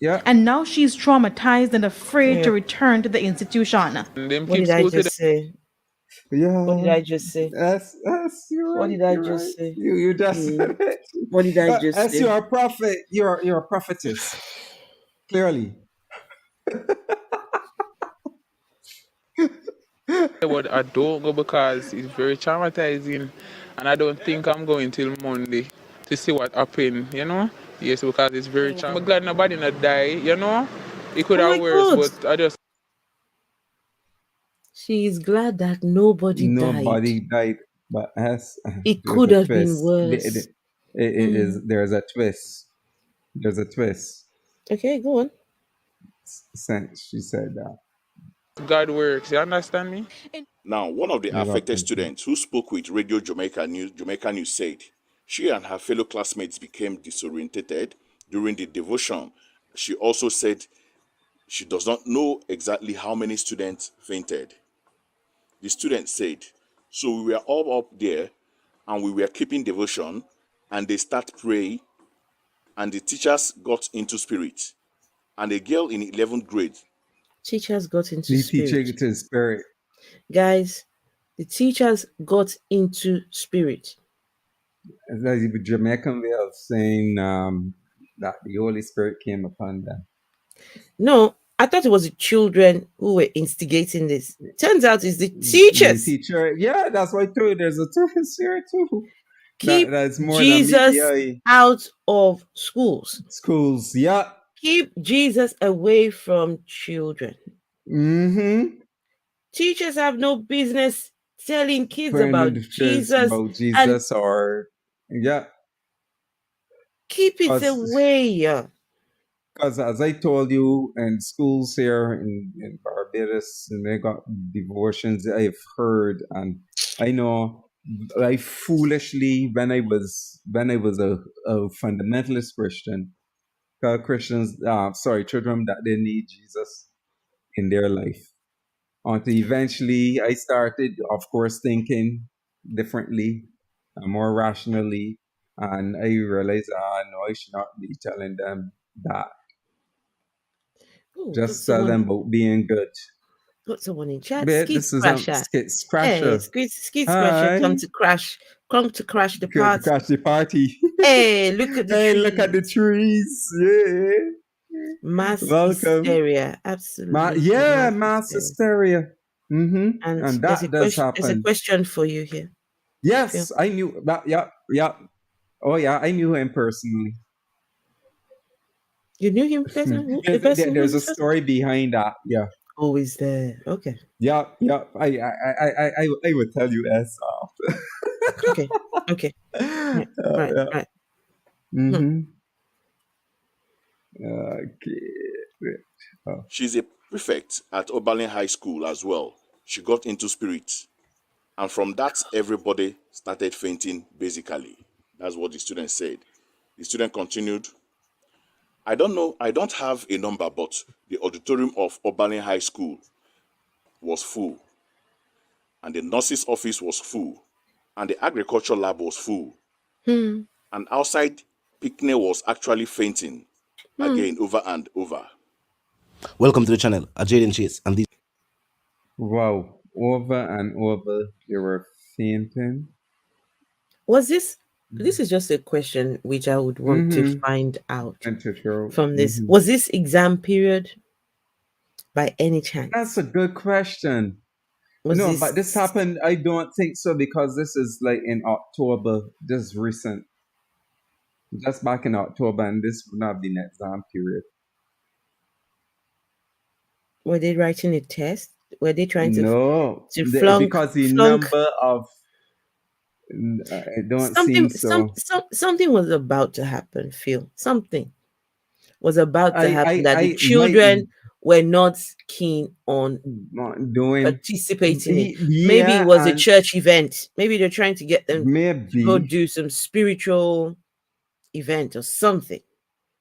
[SPEAKER 1] Yeah.
[SPEAKER 6] And now she's traumatized and afraid to return to the institution.
[SPEAKER 2] What did I just say?
[SPEAKER 1] Yeah.
[SPEAKER 2] What did I just say?
[SPEAKER 1] Yes, you're right.
[SPEAKER 2] What did I just say?
[SPEAKER 1] You just said it.
[SPEAKER 2] What did I just say?
[SPEAKER 1] You're a prophet. You're a prophetess. Clearly.
[SPEAKER 7] But I don't go because it's very traumatizing, and I don't think I'm going till Monday to see what happened. Yes, because it's very traumatizing. I'm glad nobody not die. It could have worse, but I just.
[SPEAKER 2] She is glad that nobody
[SPEAKER 1] died, but
[SPEAKER 2] it could have been worse.
[SPEAKER 1] It is. There's a twist.
[SPEAKER 2] Okay, go on.
[SPEAKER 1] Since she said that.
[SPEAKER 7] God works. You understand me?
[SPEAKER 3] Now, one of the affected students who spoke with Radio Jamaica News said she and her fellow classmates became disorientated during the devotion. She also said she does not know exactly how many students fainted. The student said, so we were all up there and we were keeping devotion and they start praying and the teachers got into spirit. And a girl in 11th grade.
[SPEAKER 2] Teachers got into
[SPEAKER 1] spirit.
[SPEAKER 2] Guys, the teachers got into spirit.
[SPEAKER 1] That's the Jamaican way of saying that the Holy Spirit came upon them.
[SPEAKER 2] No, I thought it was the children who were instigating this. Turns out it's the teachers.
[SPEAKER 1] The teacher, yeah, that's why too. There's a difference here too.
[SPEAKER 2] Keep
[SPEAKER 1] that's more
[SPEAKER 2] Jesus
[SPEAKER 1] than
[SPEAKER 2] out of schools.
[SPEAKER 1] Schools, yeah.
[SPEAKER 2] Keep Jesus away from children.
[SPEAKER 1] Mm-hmm.
[SPEAKER 2] Teachers have no business telling kids about Jesus.
[SPEAKER 1] Or yeah.
[SPEAKER 2] Keep it away.
[SPEAKER 1] because as I told you, in schools here in Barbados, and they got devotions I've heard, and I know I foolishly when I was a fundamentalist Christian, Christians, children that they need Jesus in their life. Until eventually I started, of course, thinking differently, more rationally, and I realized, no, I should not be telling them that.
[SPEAKER 2] Oh,
[SPEAKER 1] Just tell them about being good.
[SPEAKER 2] got someone in chat.
[SPEAKER 1] But
[SPEAKER 2] Skeet
[SPEAKER 1] this is
[SPEAKER 2] Scratcher.
[SPEAKER 1] Skit
[SPEAKER 2] Hey,
[SPEAKER 1] Scratcher.
[SPEAKER 2] Skeet Scratcher,
[SPEAKER 1] Hi.
[SPEAKER 2] come to crash the
[SPEAKER 1] Good to
[SPEAKER 2] party.
[SPEAKER 1] crash the party.
[SPEAKER 2] Hey, look at the
[SPEAKER 1] Hey,
[SPEAKER 2] trees.
[SPEAKER 1] look at the trees. Yeah.
[SPEAKER 2] Mass
[SPEAKER 1] Welcome.
[SPEAKER 2] hysteria. Absolutely.
[SPEAKER 1] Mass hysteria. Mm-hmm. And that does happen.
[SPEAKER 2] There's a question for you here.
[SPEAKER 1] Yes,
[SPEAKER 2] Phil.
[SPEAKER 1] I knew that. Yeah. Oh, yeah, I knew him personally.
[SPEAKER 2] You knew him personally?
[SPEAKER 1] There's a story behind that. Yeah.
[SPEAKER 2] Oh, is there? Okay.
[SPEAKER 1] Yeah. I would tell you as
[SPEAKER 2] Okay. Right.
[SPEAKER 1] Mm-hmm. Okay. Oh.
[SPEAKER 3] She's a prefect at Oberlin High School as well. She got into spirit. And from that, everybody started fainting, basically. That's what the student said. The student continued, I don't know, I don't have a number, but the auditorium of Oberlin High School was full. And the nurse's office was full. And the agriculture lab was full. And outside, picnic was actually fainting. Again, over and over.
[SPEAKER 9] Welcome to the channel, Jaden Chase, and these.
[SPEAKER 1] Wow, over and over, they were fainting.
[SPEAKER 2] Was this? This is just a question which I would want to find out from this. Was this exam period by any chance?
[SPEAKER 1] That's a good question. But this happened, I don't think so, because this is like in October, just recent. Just back in October, and this would not be an exam period.
[SPEAKER 2] Were they writing a test? Were they trying to
[SPEAKER 1] flunk? Because the number of I don't think so.
[SPEAKER 2] Something was about to happen, Phil. Something was about to happen that the children were not keen on participating in. Maybe it was a church event. Maybe they're trying to get them to go do some spiritual event or something.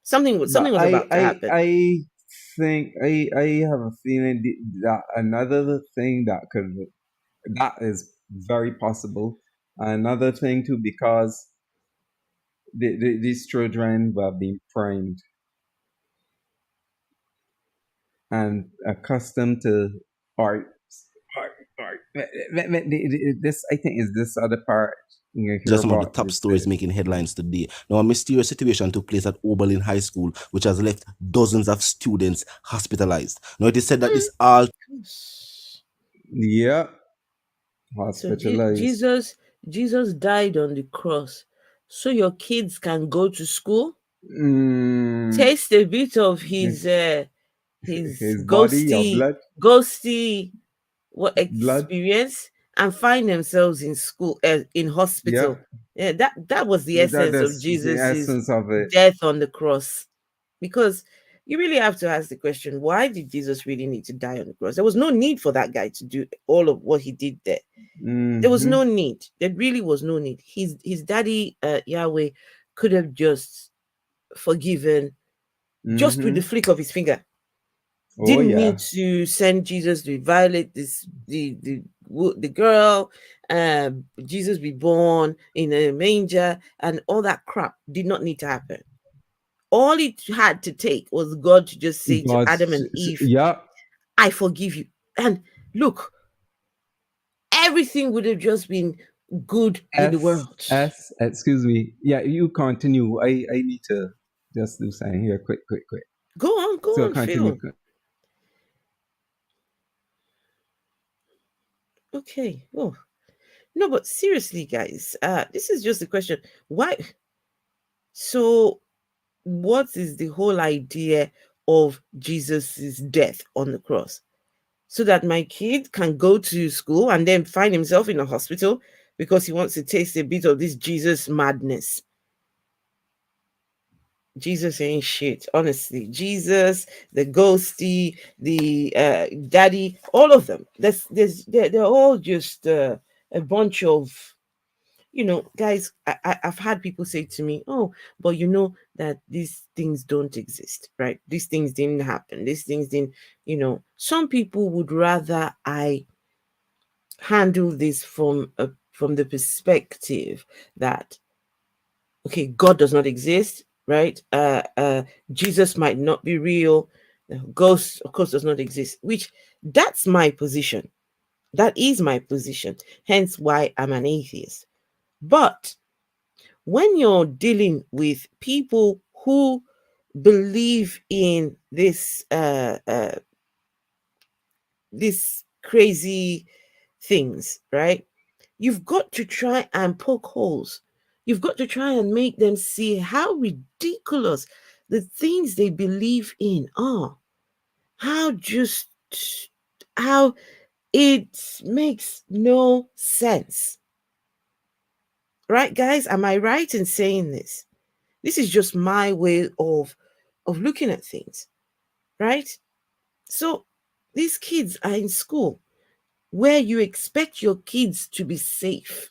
[SPEAKER 2] Something was about to happen.
[SPEAKER 1] I think I have a feeling that another thing that is very possible. Another thing too, because these children were being primed and accustomed to art. This, I think, is this other part.
[SPEAKER 9] Just some of the top stories making headlines today. Now, a mysterious situation took place at Oberlin High School, which has left dozens of students hospitalized. Now, it is said that this all...
[SPEAKER 1] Yeah. Hospitalized.
[SPEAKER 2] So Jesus died on the cross so your kids can go to school, taste a bit of his ghosty experience, and find themselves in school, in hospital. Yeah, that was the essence of Jesus' death on the cross. Because you really have to ask the question, why did Jesus really need to die on the cross? There was no need for that guy to do all of what he did there. There was no need. There really was no need. His daddy, Yahweh, could have just forgiven just with the flick of his finger. Didn't need to send Jesus to violate the girl, Jesus be born in a manger, and all that crap did not need to happen. All it had to take was God to just say to Adam and Eve, I forgive you. And look, everything would have just been good in the world.
[SPEAKER 1] Excuse me. Yeah, you continue. I need to just do something here. Quick.
[SPEAKER 2] Go on,
[SPEAKER 1] continue.
[SPEAKER 2] Phil. Okay. Oh, no, but seriously, guys, this is just a question. Why? So, what is the whole idea of Jesus's death on the cross? So that my kid can go to school and then find himself in a hospital because he wants to taste a bit of this Jesus madness. Jesus ain't shit, honestly. Jesus, the ghosty, the daddy, all of them. They're all just a bunch of, guys. I've had people say to me, "Oh, but you know that these things don't exist, right? These things didn't happen. These things didn't." Some people would rather I handle this from the perspective that, okay, God does not exist, right? Jesus might not be real. Ghost, of course, does not exist. Which that's my position. That is my position. Hence, why I'm an atheist. But when you're dealing with people who believe in this crazy things, right? You've got to try and poke holes. You've got to try and make them see how ridiculous the things they believe in are. How it makes no sense. Right, guys? Am I right in saying this? This is just my way of looking at things, right? So these kids are in school where you expect your kids to be safe.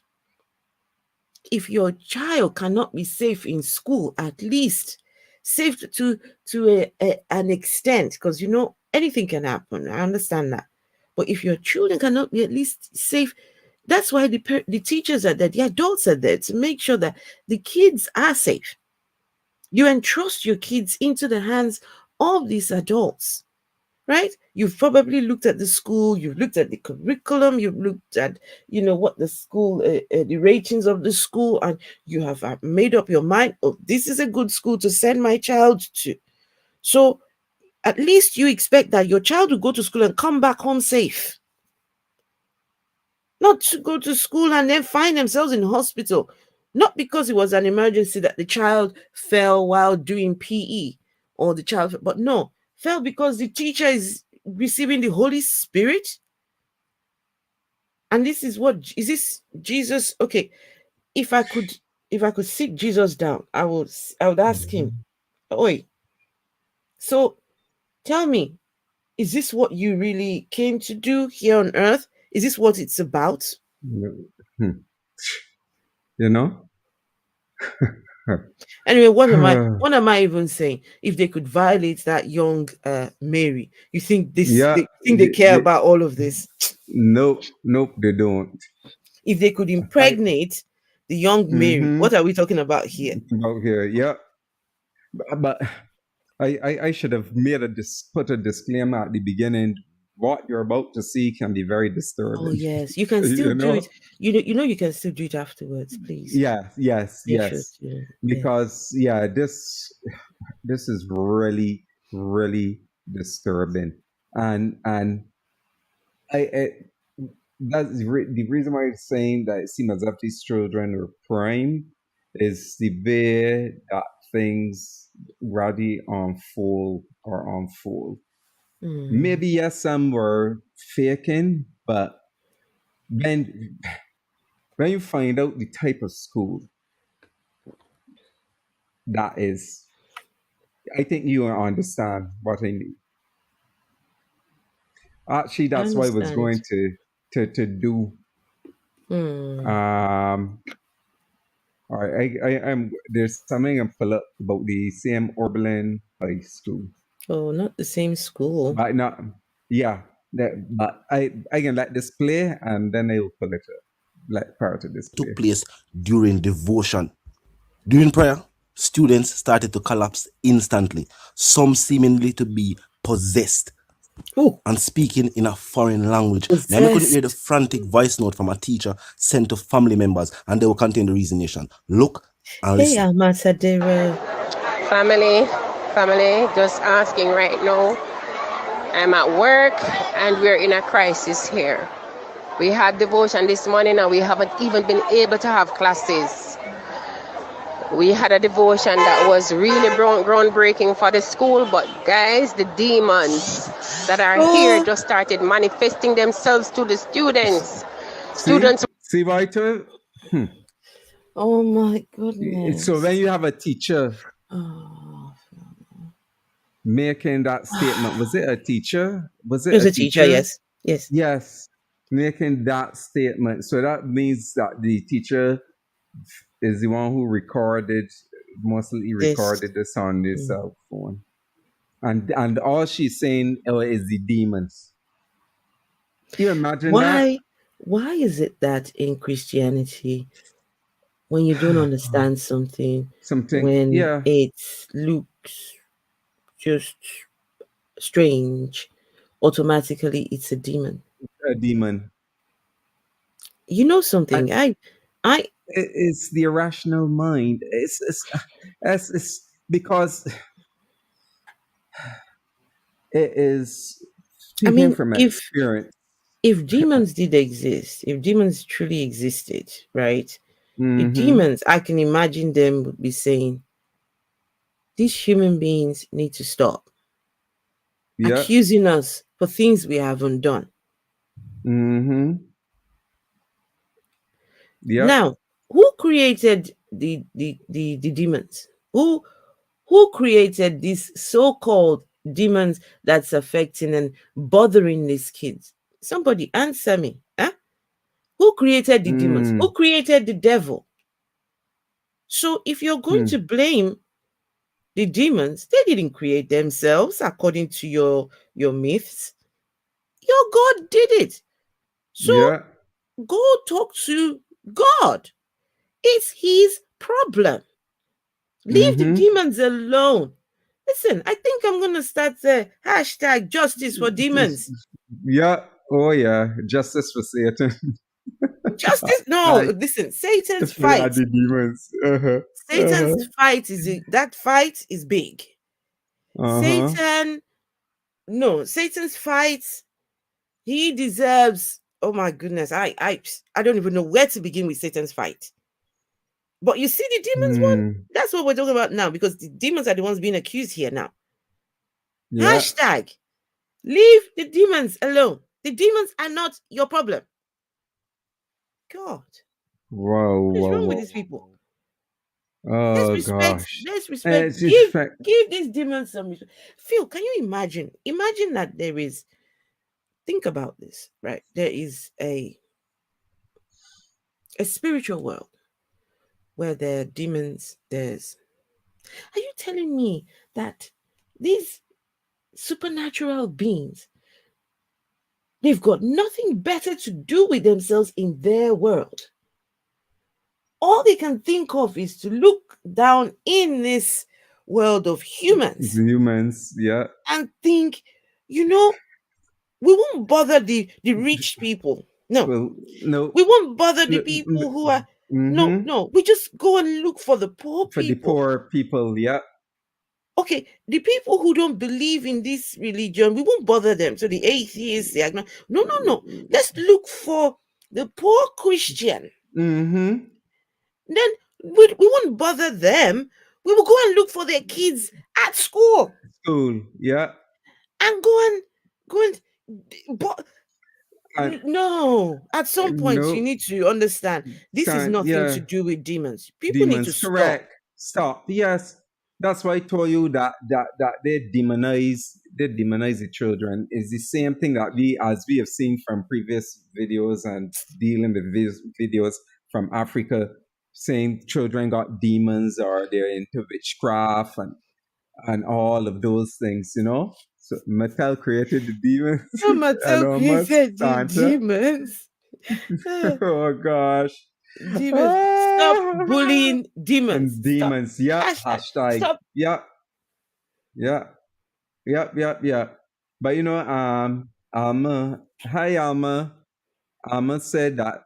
[SPEAKER 2] If your child cannot be safe in school, at least safe to an extent, because anything can happen. I understand that. But if your children cannot be at least safe, that's why the teachers are there, the adults are there to make sure that the kids are safe. You entrust your kids into the hands of these adults, right? You've probably looked at the school, you've looked at the curriculum, you've looked at, what the school, the ratings of the school, and you have made up your mind, oh, this is a good school to send my child to. So at least you expect that your child will go to school and come back home safe. Not to go to school and then find themselves in hospital. Not because it was an emergency that the child fell while doing PE or the child, but no, fell because the teacher is receiving the Holy Spirit. And this is this Jesus? Okay, if I could sit Jesus down, I would ask him, "Oi, so tell me, is this what you really came to do here on earth? Is this what it's about?"
[SPEAKER 1] You know?
[SPEAKER 2] Anyway, what am I even saying? If they could violate that young Mary, you think they care about all of this?
[SPEAKER 1] Nope, they don't.
[SPEAKER 2] If they could impregnate the young Mary, what are we talking about here?
[SPEAKER 1] Yeah. But I should have put a disclaimer at the beginning. What you're about to see can be very disturbing.
[SPEAKER 2] Oh yes, you can still do it. You can still do it afterwards, please.
[SPEAKER 1] Yes. Because this is really, really disturbing, and that's the reason why I'm saying that it seems as if these children are prime is the way that things ready unfold. Maybe yes, some were faking, but when you find out the type of school that is, I think you will understand what I mean. Actually, that's why I was going to do. All right, I'm there's something I'm pull up about the same Oberlin High School.
[SPEAKER 2] Oh, not the same school.
[SPEAKER 1] But not, yeah. But I can let this play and then I will pull it up. Like prior to this
[SPEAKER 9] took place during devotion. During prayer, students started to collapse instantly, some seemingly to be possessed.
[SPEAKER 2] Ooh.
[SPEAKER 9] And speaking in a foreign language. Now, I couldn't hear the frantic voice note from a teacher sent to family members, and they will contain the reason. Look and listen.
[SPEAKER 10] Family, just asking right now. I'm at work, and we're in a crisis here. We had devotion this morning, and we haven't even been able to have classes. We had a devotion that was really groundbreaking for the school, but guys, the demons that are here just started manifesting themselves to the students.
[SPEAKER 1] See, Vital?
[SPEAKER 2] Oh my goodness.
[SPEAKER 1] So when you have a teacher making that statement. Was it a teacher? Was
[SPEAKER 2] It
[SPEAKER 1] it
[SPEAKER 2] was
[SPEAKER 1] a
[SPEAKER 2] a teacher,
[SPEAKER 1] teacher?
[SPEAKER 2] yes. Yes.
[SPEAKER 1] Yes, making that statement. So that means that the teacher is the one who mostly
[SPEAKER 2] This.
[SPEAKER 1] recorded this on the cell phone. And all she's saying is the demons. You imagine that?
[SPEAKER 2] Why is it that in Christianity, when you don't understand something, when
[SPEAKER 1] Yeah,
[SPEAKER 2] it looks just strange, automatically it's a demon?
[SPEAKER 1] a demon.
[SPEAKER 2] You know something?
[SPEAKER 1] And
[SPEAKER 2] I
[SPEAKER 1] it's the irrational mind. It's because it is
[SPEAKER 2] I
[SPEAKER 1] speaking
[SPEAKER 2] mean,
[SPEAKER 1] from experience.
[SPEAKER 2] if demons did exist, if demons truly existed, right? The
[SPEAKER 1] Mm-hmm.
[SPEAKER 2] demons, I can imagine them would be saying, these human beings need to stop accusing us for things we haven't done.
[SPEAKER 1] Mm-hmm. Yeah.
[SPEAKER 2] Now, who created the demons? Who created these so-called demons that's affecting and bothering these kids? Somebody answer me. Huh? Who created the demons? Who created the devil? So if you're going to blame the demons, they didn't create themselves according to your myths. Your God did it. So go talk to God. It's his problem. Leave the demons alone. Listen, I think I'm going to start the hashtag justice for demons.
[SPEAKER 1] Yeah. Oh, yeah. Justice for Satan.
[SPEAKER 2] Justice? No, listen. Satan's fight.
[SPEAKER 1] The demons.
[SPEAKER 2] Satan's fight that fight is big. Satan. No, Satan's fight. He deserves. Oh my goodness! I don't even know where to begin with Satan's fight. But you see the demons one? That's what we're talking about now, because the demons are the ones being accused here now. Yeah. Hashtag leave the demons alone. The demons are not your problem. God.
[SPEAKER 1] Wow.
[SPEAKER 2] What is wrong with these people? Let's respect. Give these demons some respect. Phil, can you imagine? Imagine that there is. Think about this, right? There is a spiritual world where there are demons. Are you telling me that these supernatural beings, they've got nothing better to do with themselves in their world? All they can think of is to look down in this world of humans.
[SPEAKER 1] Yeah.
[SPEAKER 2] And think, we won't bother the rich people. No.
[SPEAKER 1] Well, no.
[SPEAKER 2] We won't bother the people who are no. We just go and look for the poor people.
[SPEAKER 1] For the poor people, yeah.
[SPEAKER 2] Okay, the people who don't believe in this religion, we won't bother them. So the atheists, no. Let's look for the poor Christian. Then we won't bother them. We will go and look for their kids at school.
[SPEAKER 1] Yeah.
[SPEAKER 2] And go and no, at some point you need to understand this is nothing to do with demons. People need to
[SPEAKER 1] stop. Yes, that's why I told you that they demonize the children. Is the same thing that we have seen from previous videos and dealing with videos from Africa, saying children got demons or they're into witchcraft and all of those things, So Mattel created the demons.
[SPEAKER 2] So Mattel created the demons.
[SPEAKER 1] Oh gosh.
[SPEAKER 2] Demons. Stop bullying demons.
[SPEAKER 1] And demons.
[SPEAKER 2] Stop.
[SPEAKER 1] Yeah. Hashtag.
[SPEAKER 2] Stop.
[SPEAKER 1] Yeah. But hi Alma. Alma said that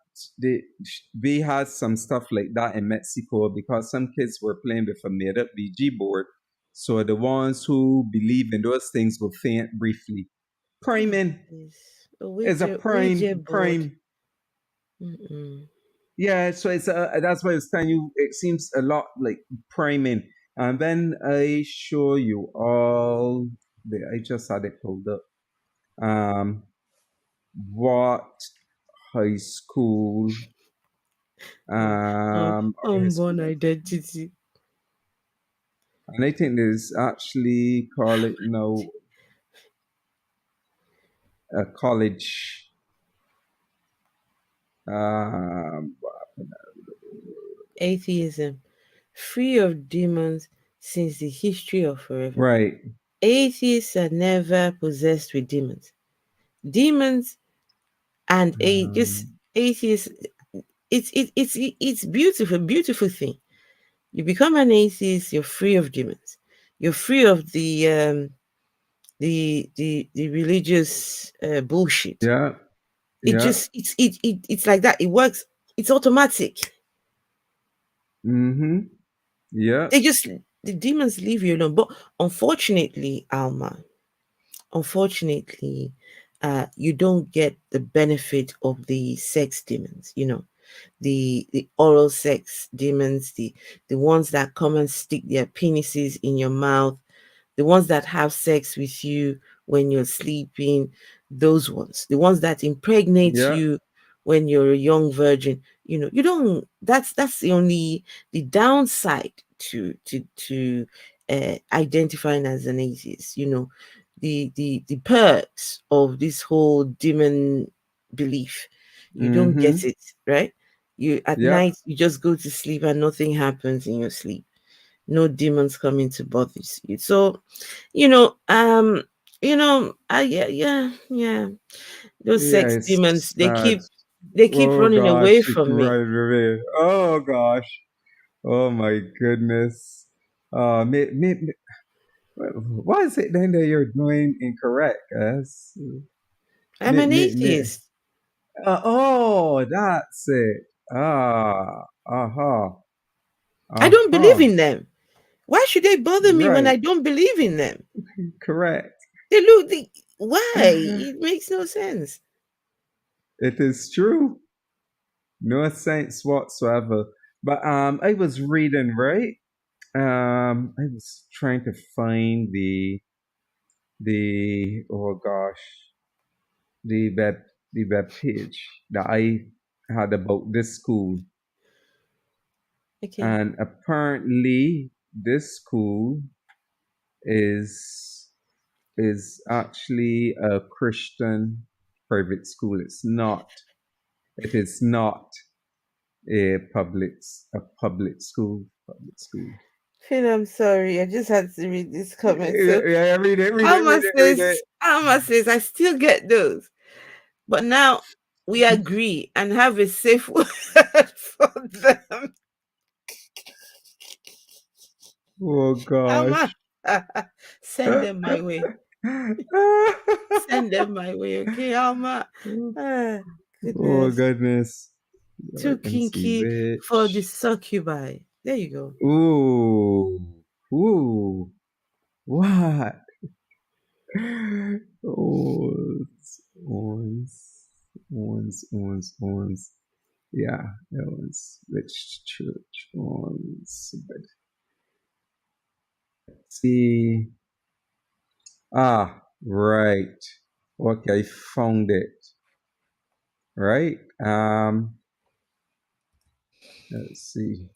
[SPEAKER 1] we had some stuff like that in Mexico because some kids were playing with a made-up Ouija board. So the ones who believe in those things will faint briefly. Priming. It's a prime. Yeah, so it's that's why I was telling you. It seems a lot like priming, and then I show you all. I just had it pulled up. What high school?
[SPEAKER 2] Unborn identity.
[SPEAKER 1] And I think there's actually call it a college. Um,
[SPEAKER 2] Atheism, free of demons since the history of forever.
[SPEAKER 1] right.
[SPEAKER 2] Atheists are never possessed with demons. Demons and just atheists. It's beautiful, beautiful thing. You become an atheist, you're free of demons. You're free of the religious bullshit.
[SPEAKER 1] Yeah.
[SPEAKER 2] It
[SPEAKER 1] Yeah.
[SPEAKER 2] just it's like that. It works. It's automatic.
[SPEAKER 1] Mm-hmm. Yeah.
[SPEAKER 2] The demons leave you alone. But unfortunately, Alma, unfortunately, you don't get the benefit of the sex demons. The oral sex demons, the ones that come and stick their penises in your mouth, the ones that have sex with you when you're sleeping, those ones, the ones that impregnate
[SPEAKER 1] Yeah.
[SPEAKER 2] you when you're a young virgin. You don't. That's the downside to identifying as an atheist. The perks of this whole demon belief. You don't get
[SPEAKER 1] Mm-hmm.
[SPEAKER 2] it, right? You at
[SPEAKER 1] Yeah.
[SPEAKER 2] night you just go to sleep and nothing happens in your sleep. No demons coming to bother you. So, yeah. Those
[SPEAKER 1] Yeah.
[SPEAKER 2] sex
[SPEAKER 1] It's
[SPEAKER 2] demons, they
[SPEAKER 1] sad.
[SPEAKER 2] keep
[SPEAKER 1] Oh
[SPEAKER 2] running away
[SPEAKER 1] gosh, it
[SPEAKER 2] from me.
[SPEAKER 1] right away. Oh gosh. Oh my goodness. What is it then that you're doing incorrect? Yes.
[SPEAKER 2] I'm an atheist.
[SPEAKER 1] Oh, that's it. Uh-huh.
[SPEAKER 2] I don't believe
[SPEAKER 1] Uh-huh.
[SPEAKER 2] in them. Why should they bother me when
[SPEAKER 1] Right.
[SPEAKER 2] I don't believe in them?
[SPEAKER 1] Correct.
[SPEAKER 2] Why? It makes no sense.
[SPEAKER 1] It is true. No sense whatsoever. But I was reading, right? I was trying to find the oh gosh, the web page that I had about this school.
[SPEAKER 2] Okay.
[SPEAKER 1] And apparently this school is actually a Christian private school. It is not a public school. Public school.
[SPEAKER 2] Phil, I'm sorry. I just had to read this comment.
[SPEAKER 1] Yeah,
[SPEAKER 2] So
[SPEAKER 1] yeah, read it, read it.
[SPEAKER 2] Alma says, I still get those. But now we agree and have a safe word for them.
[SPEAKER 1] Oh
[SPEAKER 2] Alma,
[SPEAKER 1] gosh.
[SPEAKER 2] send them my way. Send them my way, okay, Alma? Ah,
[SPEAKER 1] Oh
[SPEAKER 2] goodness.
[SPEAKER 1] goodness.
[SPEAKER 2] Too
[SPEAKER 1] Let me see
[SPEAKER 2] kinky for the
[SPEAKER 1] which.
[SPEAKER 2] succubi. There you go.
[SPEAKER 1] Ooh. Ooh. What? Oh, ons. Yeah, that was which church ons. But let's see. Ah, right. Okay, I found it. Right. Let's see.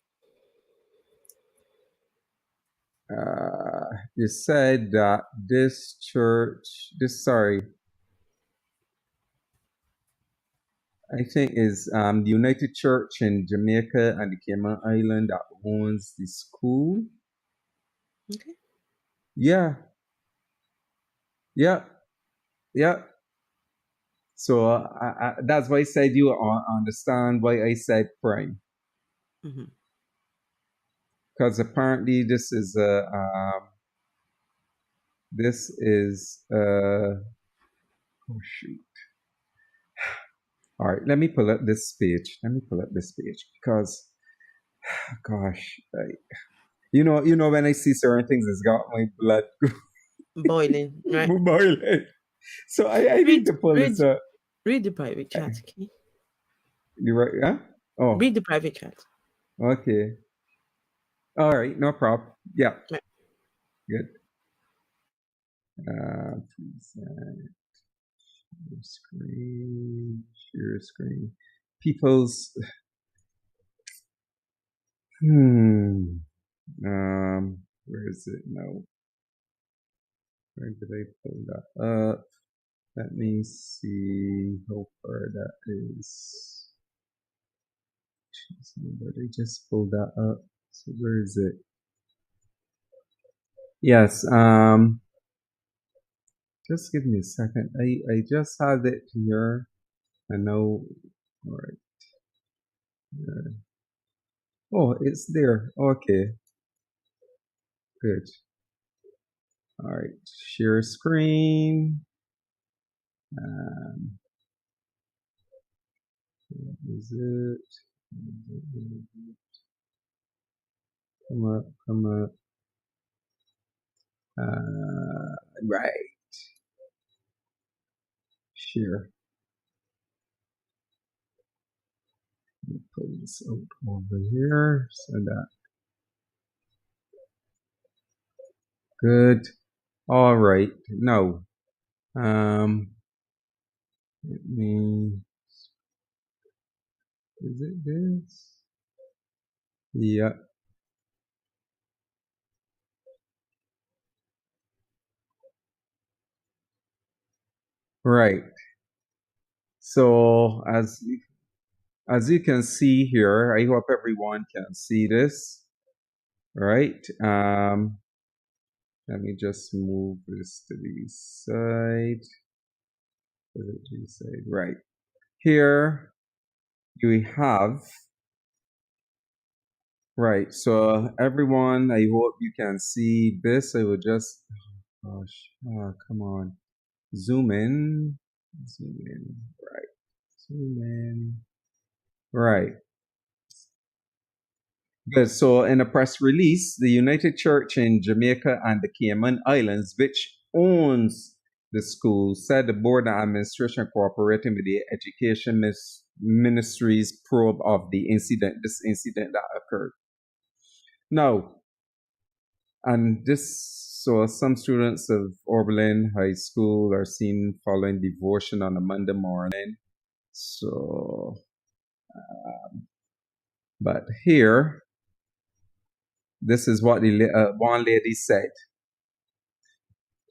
[SPEAKER 1] You said that this church, I think is the United Church in Jamaica and the Cayman Island that owns the school.
[SPEAKER 2] Okay.
[SPEAKER 1] Yeah, yeah, yeah. So that's why I said you understand why I said prime,
[SPEAKER 2] Mm-hmm.
[SPEAKER 1] because apparently oh shoot. All right, let me pull up this page. Because gosh, when I see certain things, it's got my blood
[SPEAKER 2] Boiling, right?
[SPEAKER 1] boiling. So I need
[SPEAKER 2] Read,
[SPEAKER 1] to pull
[SPEAKER 2] read,
[SPEAKER 1] this up.
[SPEAKER 2] read the private chat, okay?
[SPEAKER 1] You right? Yeah. Oh,
[SPEAKER 2] Read the private chat.
[SPEAKER 1] okay. All right, no problem. Yeah,
[SPEAKER 2] Right.
[SPEAKER 1] good. Please share screen. People's. Hmm. Where is it? No. Where did I pull that up? Let me see how far that is. Somebody just pulled that up. So where is it? Yes. Just give me a second. I just had it here. I know. All right. Oh, it's there. Okay. Good. All right. Share screen. Is it? Come up. Come up. Right. Share. Pull this out over here. So that. Good. All right. Now, let me. Is it this? Yeah. Right. So as you can see here, I hope everyone can see this. Right. Let me just move this to the side. Right. Here you have, right. So everyone, I hope you can see this. I will just, come on. Zoom in. Zoom in. Right. Zoom in. Right. Good. So, in a press release, the United Church in Jamaica and the Cayman Islands, which owns the school, said the board and administration cooperating with the education ministry's probe of this incident that occurred. Now, so some students of Oberlin High School are seen following devotion on a Monday morning. So, but here, this is what one lady said.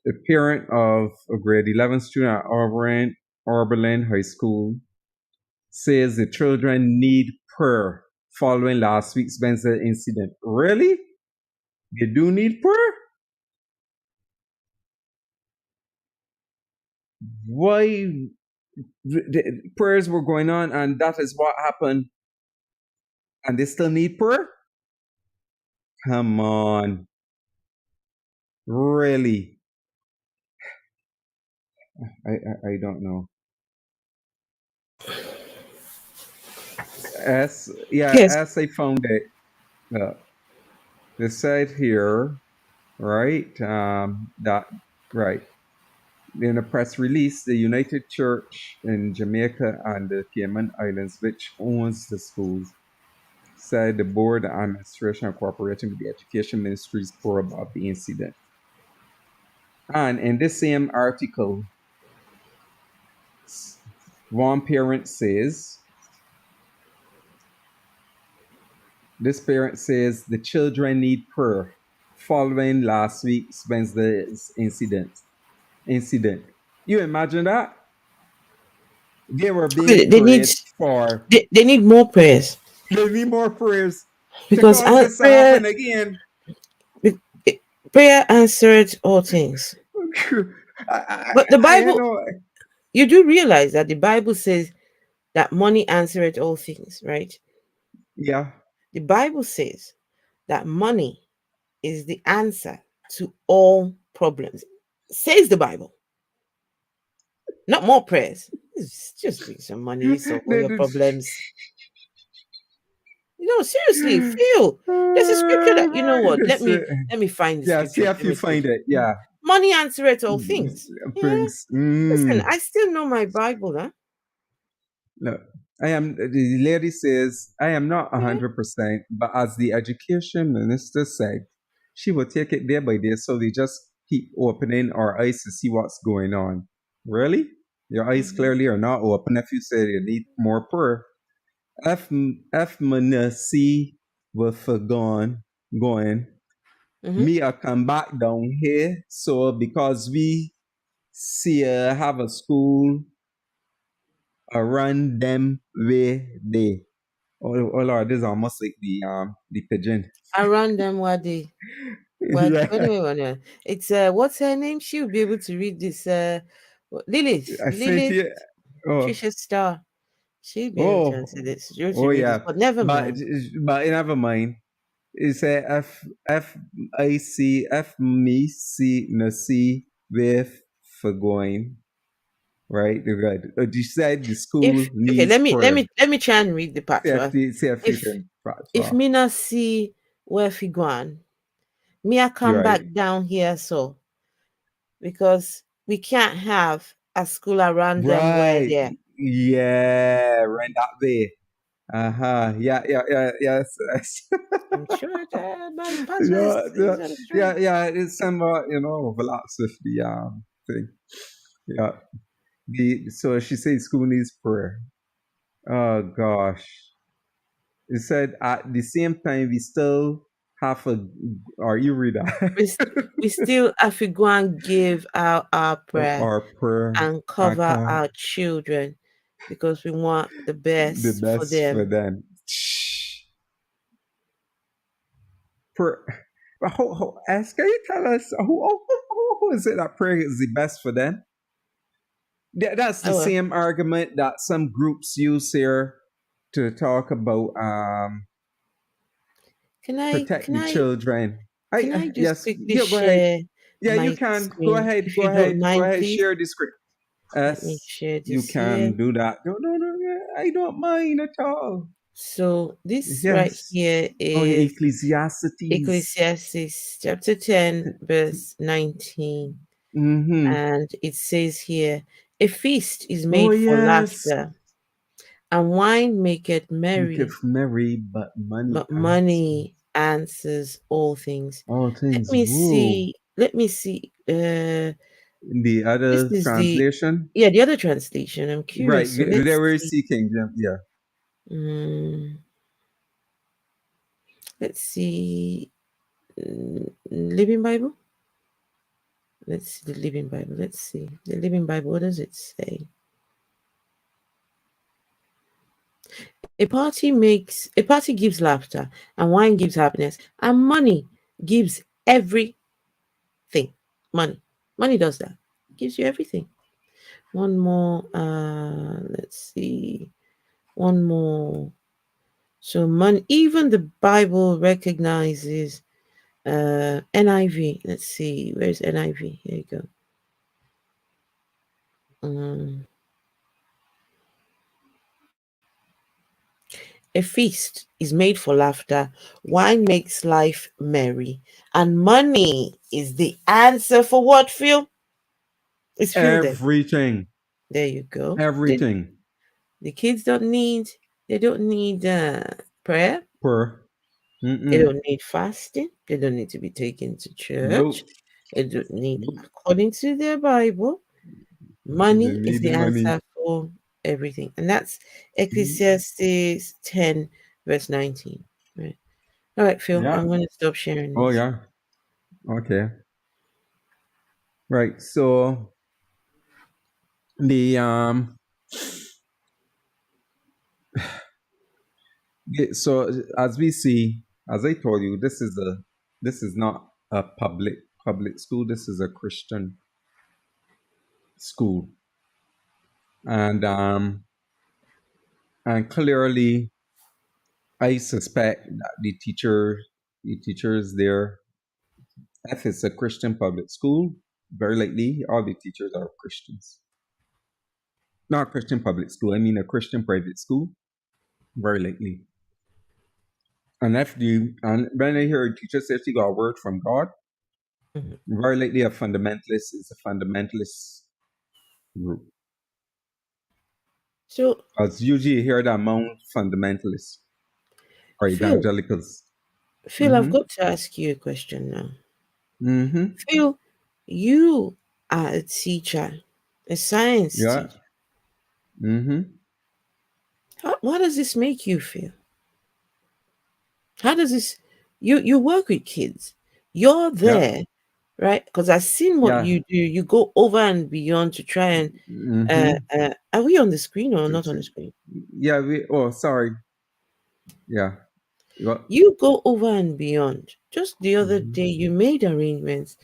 [SPEAKER 1] The parent of a grade 11 student at Oberlin High School says the children need prayer following last week's Wednesday incident. Really? They do need prayer? Why? The prayers were going on, and that is what happened, and they still need prayer? Come on. Really? I don't know.
[SPEAKER 2] Yes.
[SPEAKER 1] I found it. The side here, right? Right. In a press release, the United Church in Jamaica and the Cayman Islands, which owns the schools, said the board and administration are cooperating with the education ministry's probe of the incident. And in this same article, one parent says, the children need prayer following last week's Wednesday's incident. You imagine that? They were being prayed for.
[SPEAKER 2] They need more prayers.
[SPEAKER 1] They need more prayers
[SPEAKER 2] Because
[SPEAKER 1] to cause this to happen again.
[SPEAKER 2] Prayer answered all things. But the Bible, you do realize that the Bible says that money answereth all things, right?
[SPEAKER 1] Yeah.
[SPEAKER 2] The Bible says that money is the answer to all problems. Says the Bible. Not more prayers. Just bring some money, solve all your problems. No, seriously, feel. There's a scripture that, you know what? Let me find the scripture.
[SPEAKER 1] Yeah, if you find it, yeah.
[SPEAKER 2] Money answereth all things. Listen, I still know my Bible, huh?
[SPEAKER 1] No, the lady says, I am not 100%, but as the education minister said, she will take it day by day, so we just keep opening our eyes to see what's going on. Really? Your eyes clearly are not open if you say you need more prayer. F Manasi with going. Me, I come back down here. So because we see have a school around them way they. Oh Lord, this is almost like the pigeon.
[SPEAKER 2] Around them what they anyway, it's what's her name? She'll be able to read this Lilith.
[SPEAKER 1] I say
[SPEAKER 2] Lilith
[SPEAKER 1] here. Oh,
[SPEAKER 2] Trisha Star. She'll be able to answer this. She'll be able to read this,
[SPEAKER 1] yeah.
[SPEAKER 2] but never
[SPEAKER 1] But
[SPEAKER 2] mind.
[SPEAKER 1] never mind. It's a I C F me C no C with for going. Right, good. You said the school needs
[SPEAKER 2] let
[SPEAKER 1] prayer.
[SPEAKER 2] me try and read the part first. If me not see where fi gone, me I come back down here so because we can't have a school around them where there.
[SPEAKER 1] Yeah, right that way. Yeah. Yes.
[SPEAKER 2] I'm sure that my pastor is
[SPEAKER 1] yeah. It's somewhat overlaps with the thing. Yeah. So she says school needs prayer. Oh gosh. It said at the same time we still have a. Are you read that?
[SPEAKER 2] we still have to go and give our prayer,
[SPEAKER 1] our prayer
[SPEAKER 2] and cover our children because we want the best for them.
[SPEAKER 1] Ask, can you tell us who is it that prayer is the best for them? That's the same argument that some groups use here to talk about protect the children.
[SPEAKER 2] Can I just quickly share?
[SPEAKER 1] Yeah, you can.
[SPEAKER 2] Screen,
[SPEAKER 1] go ahead.
[SPEAKER 2] If you don't mind, please.
[SPEAKER 1] Share the screen.
[SPEAKER 2] Let me share this.
[SPEAKER 1] You can do that. No. I don't mind at all.
[SPEAKER 2] So this right here is Ecclesiastes chapter 10, verse 19. And it says here, a feast is made for laughter, and wine maketh merry.
[SPEAKER 1] But
[SPEAKER 2] money answers all things.
[SPEAKER 1] All things.
[SPEAKER 2] Let me see.
[SPEAKER 1] The other translation?
[SPEAKER 2] The other translation. I'm curious.
[SPEAKER 1] Right. They were seeking them. Yeah.
[SPEAKER 2] Let's see. Living Bible. Let's see the Living Bible. Let's see. The Living Bible, what does it say? A party gives laughter, and wine gives happiness, and money gives everything. Money does that. It gives you everything. One more. Let's see. One more. So money. Even the Bible recognizes NIV. Let's see. Where's NIV? Here you go. A feast is made for laughter, wine makes life merry, and money is the answer for what, Phil? It's
[SPEAKER 1] everything.
[SPEAKER 2] There you go.
[SPEAKER 1] Everything.
[SPEAKER 2] The kids don't need prayer. They don't need fasting. They don't need to be taken to church.
[SPEAKER 1] Nope.
[SPEAKER 2] They don't need, according to their Bible, money is the answer for everything. And that's Ecclesiastes 10, verse 19. Right. All right, Phil, I'm going to stop sharing this.
[SPEAKER 1] Oh, yeah. Okay. Right. So the so as we see, as I told you, this is not a public school. This is a Christian school, and clearly, I suspect that the teachers there, if it's a Christian public school, very likely all the teachers are Christians. Not a Christian public school, I mean a Christian private school, very likely. And when I hear a teacher say she got a word from God, very likely a fundamentalist is a fundamentalist group.
[SPEAKER 2] So,
[SPEAKER 1] as usually you hear that among fundamentalists or evangelicals.
[SPEAKER 2] Phil, I've got to ask you a question now. Phil, you are a teacher, a science teacher. What does this make you feel? How does this? You work with kids. You're
[SPEAKER 1] Yeah.
[SPEAKER 2] there, right? Because I've seen what
[SPEAKER 1] Yeah.
[SPEAKER 2] you do. You go over and beyond to try and are we on the screen or not on the screen?
[SPEAKER 1] Yeah, sorry. Yeah.
[SPEAKER 2] You go over and beyond. Just the other day, you made arrangements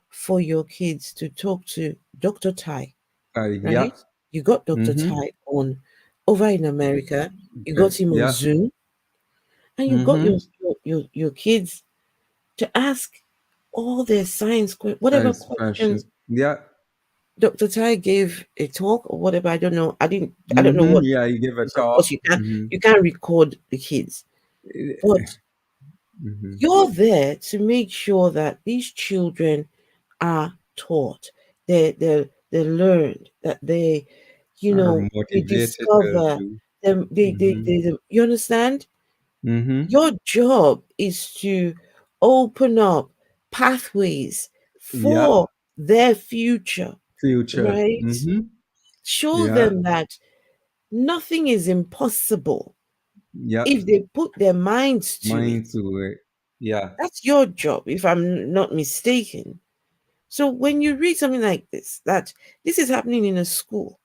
[SPEAKER 2] for your kids to talk to Dr. Tai,
[SPEAKER 1] Yeah.
[SPEAKER 2] right? You got Dr. Tai on over in America. You got him on Zoom, and you got your kids to ask all their whatever
[SPEAKER 1] Science
[SPEAKER 2] questions.
[SPEAKER 1] question. Yeah.
[SPEAKER 2] Dr. Tai gave a talk or whatever. I don't know. I don't know what.
[SPEAKER 1] Yeah, you give a
[SPEAKER 2] Of
[SPEAKER 1] talk.
[SPEAKER 2] course, you can't record the kids, but you're there to make sure that these children are taught. They learned that they,
[SPEAKER 1] Are
[SPEAKER 2] they
[SPEAKER 1] motivated to
[SPEAKER 2] discover
[SPEAKER 1] do.
[SPEAKER 2] them. You understand? Your job is to open up pathways
[SPEAKER 1] Yeah.
[SPEAKER 2] for their future,
[SPEAKER 1] Future.
[SPEAKER 2] right? Show
[SPEAKER 1] Yeah.
[SPEAKER 2] them that nothing is impossible
[SPEAKER 1] Yeah.
[SPEAKER 2] if they put their minds to
[SPEAKER 1] Mind
[SPEAKER 2] it.
[SPEAKER 1] to it. Yeah.
[SPEAKER 2] That's your job, if I'm not mistaken. So when you read something like this, that this is happening in a school,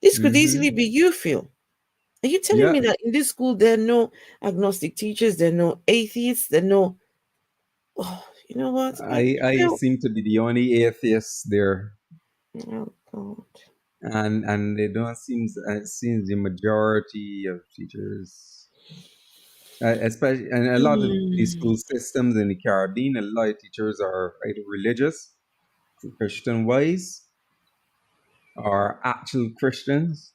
[SPEAKER 2] this could easily be you, Phil. Are you telling me that in this school there are no agnostic teachers, there are no atheists, there are no... Oh, you know what?
[SPEAKER 1] I seem to be the only atheist there.
[SPEAKER 2] Oh God.
[SPEAKER 1] And it don't seems it seems the majority of teachers, especially, and a lot of these school systems in the Caribbean, a lot of teachers are either religious, Christian wise, or actual Christians,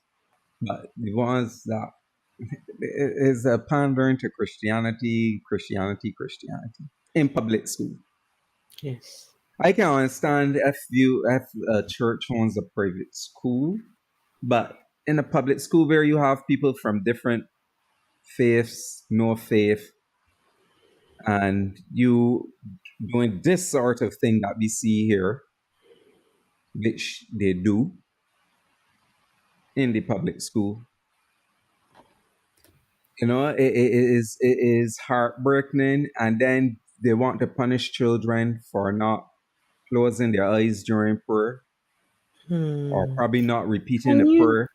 [SPEAKER 1] but the ones that is pandering to Christianity in public school.
[SPEAKER 2] Yes.
[SPEAKER 1] I can understand if a church owns a private school, but in a public school where you have people from different faiths, no faith, and you doing this sort of thing that we see here, which they do in the public school, it is heartbreaking. And then they want to punish children for not closing their eyes during prayer, or probably not repeating the prayer.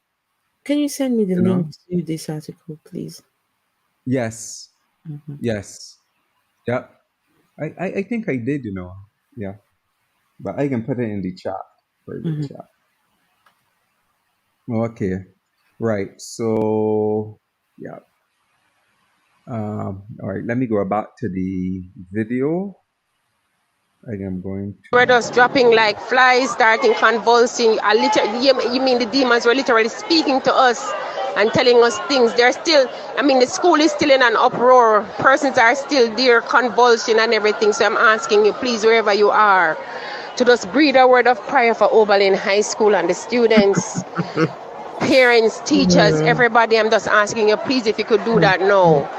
[SPEAKER 2] Can you send me the link to this article, please?
[SPEAKER 1] Yes. Yes. Yep. I think I did, Yeah. But I can put it in the chat. Chat. Okay. Right. So, yeah. All right. Let me go back to the video. I am going to...
[SPEAKER 10] We're just dropping like flies, starting convulsing. You mean the demons were literally speaking to us and telling us things. They're still, the school is still in an uproar. Persons are still there, convulsing and everything. So I'm asking you, please, wherever you are, to just breathe a word of prayer for Oberlin High School and the students, parents, teachers, everybody. I'm just asking you, please, if you could do that now.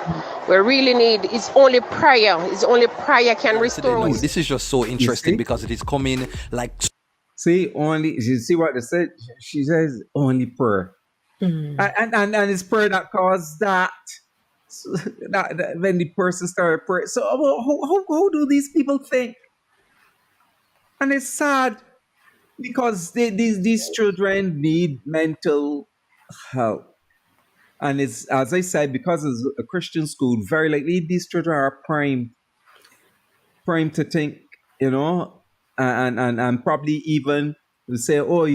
[SPEAKER 10] We really need, it's only prayer. It's only prayer can restore us.
[SPEAKER 11] This is just so interesting because it is coming like...
[SPEAKER 1] See, you see what they said? She says only prayer. And it's prayer that caused that. So that when the person started praying. So how do these people think? And it's sad because these children need mental help. And it's, as I said, because it's a Christian school, very likely these children are primed to think, and probably even say, for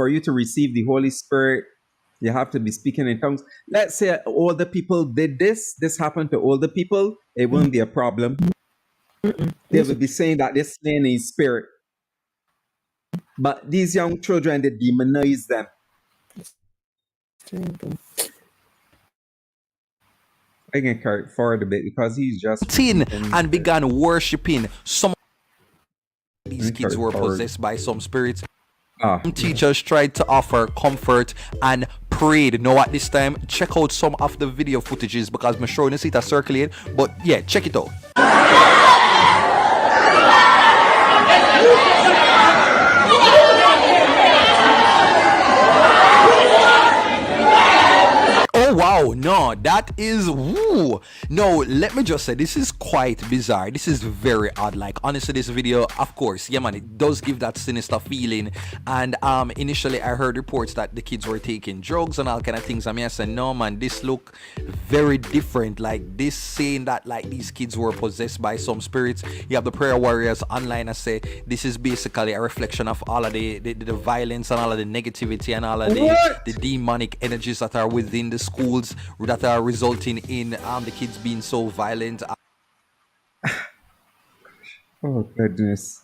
[SPEAKER 1] you to receive the Holy Spirit, you have to be speaking in tongues. Let's say older people did this happened to older people, it wouldn't be a problem. They would be saying that they're slain in spirit. But these young children, they demonize them. I can carry it forward a bit because he's just
[SPEAKER 11] and began worshipping. Some of these kids were possessed by some spirits. Some teachers tried to offer comfort and prayed. Now at this time, check out some of the video footages because I'm sure you see it circulate. But yeah, check it out. Oh wow, Wow, no, that is woo. No, let me just say this is quite bizarre. This is very odd. Like honestly, this video, of course, yeah man, it does give that sinister feeling. And initially I heard reports that the kids were taking drugs and all kind of things. I mean, I said, no man, this look very different. Like this saying that like these kids were possessed by some spirits. You have the prayer warriors online. I say this is basically a reflection of all of the violence and all of the negativity and all of the demonic energies that are within the schools that are resulting in the kids being so violent.
[SPEAKER 1] Oh goodness.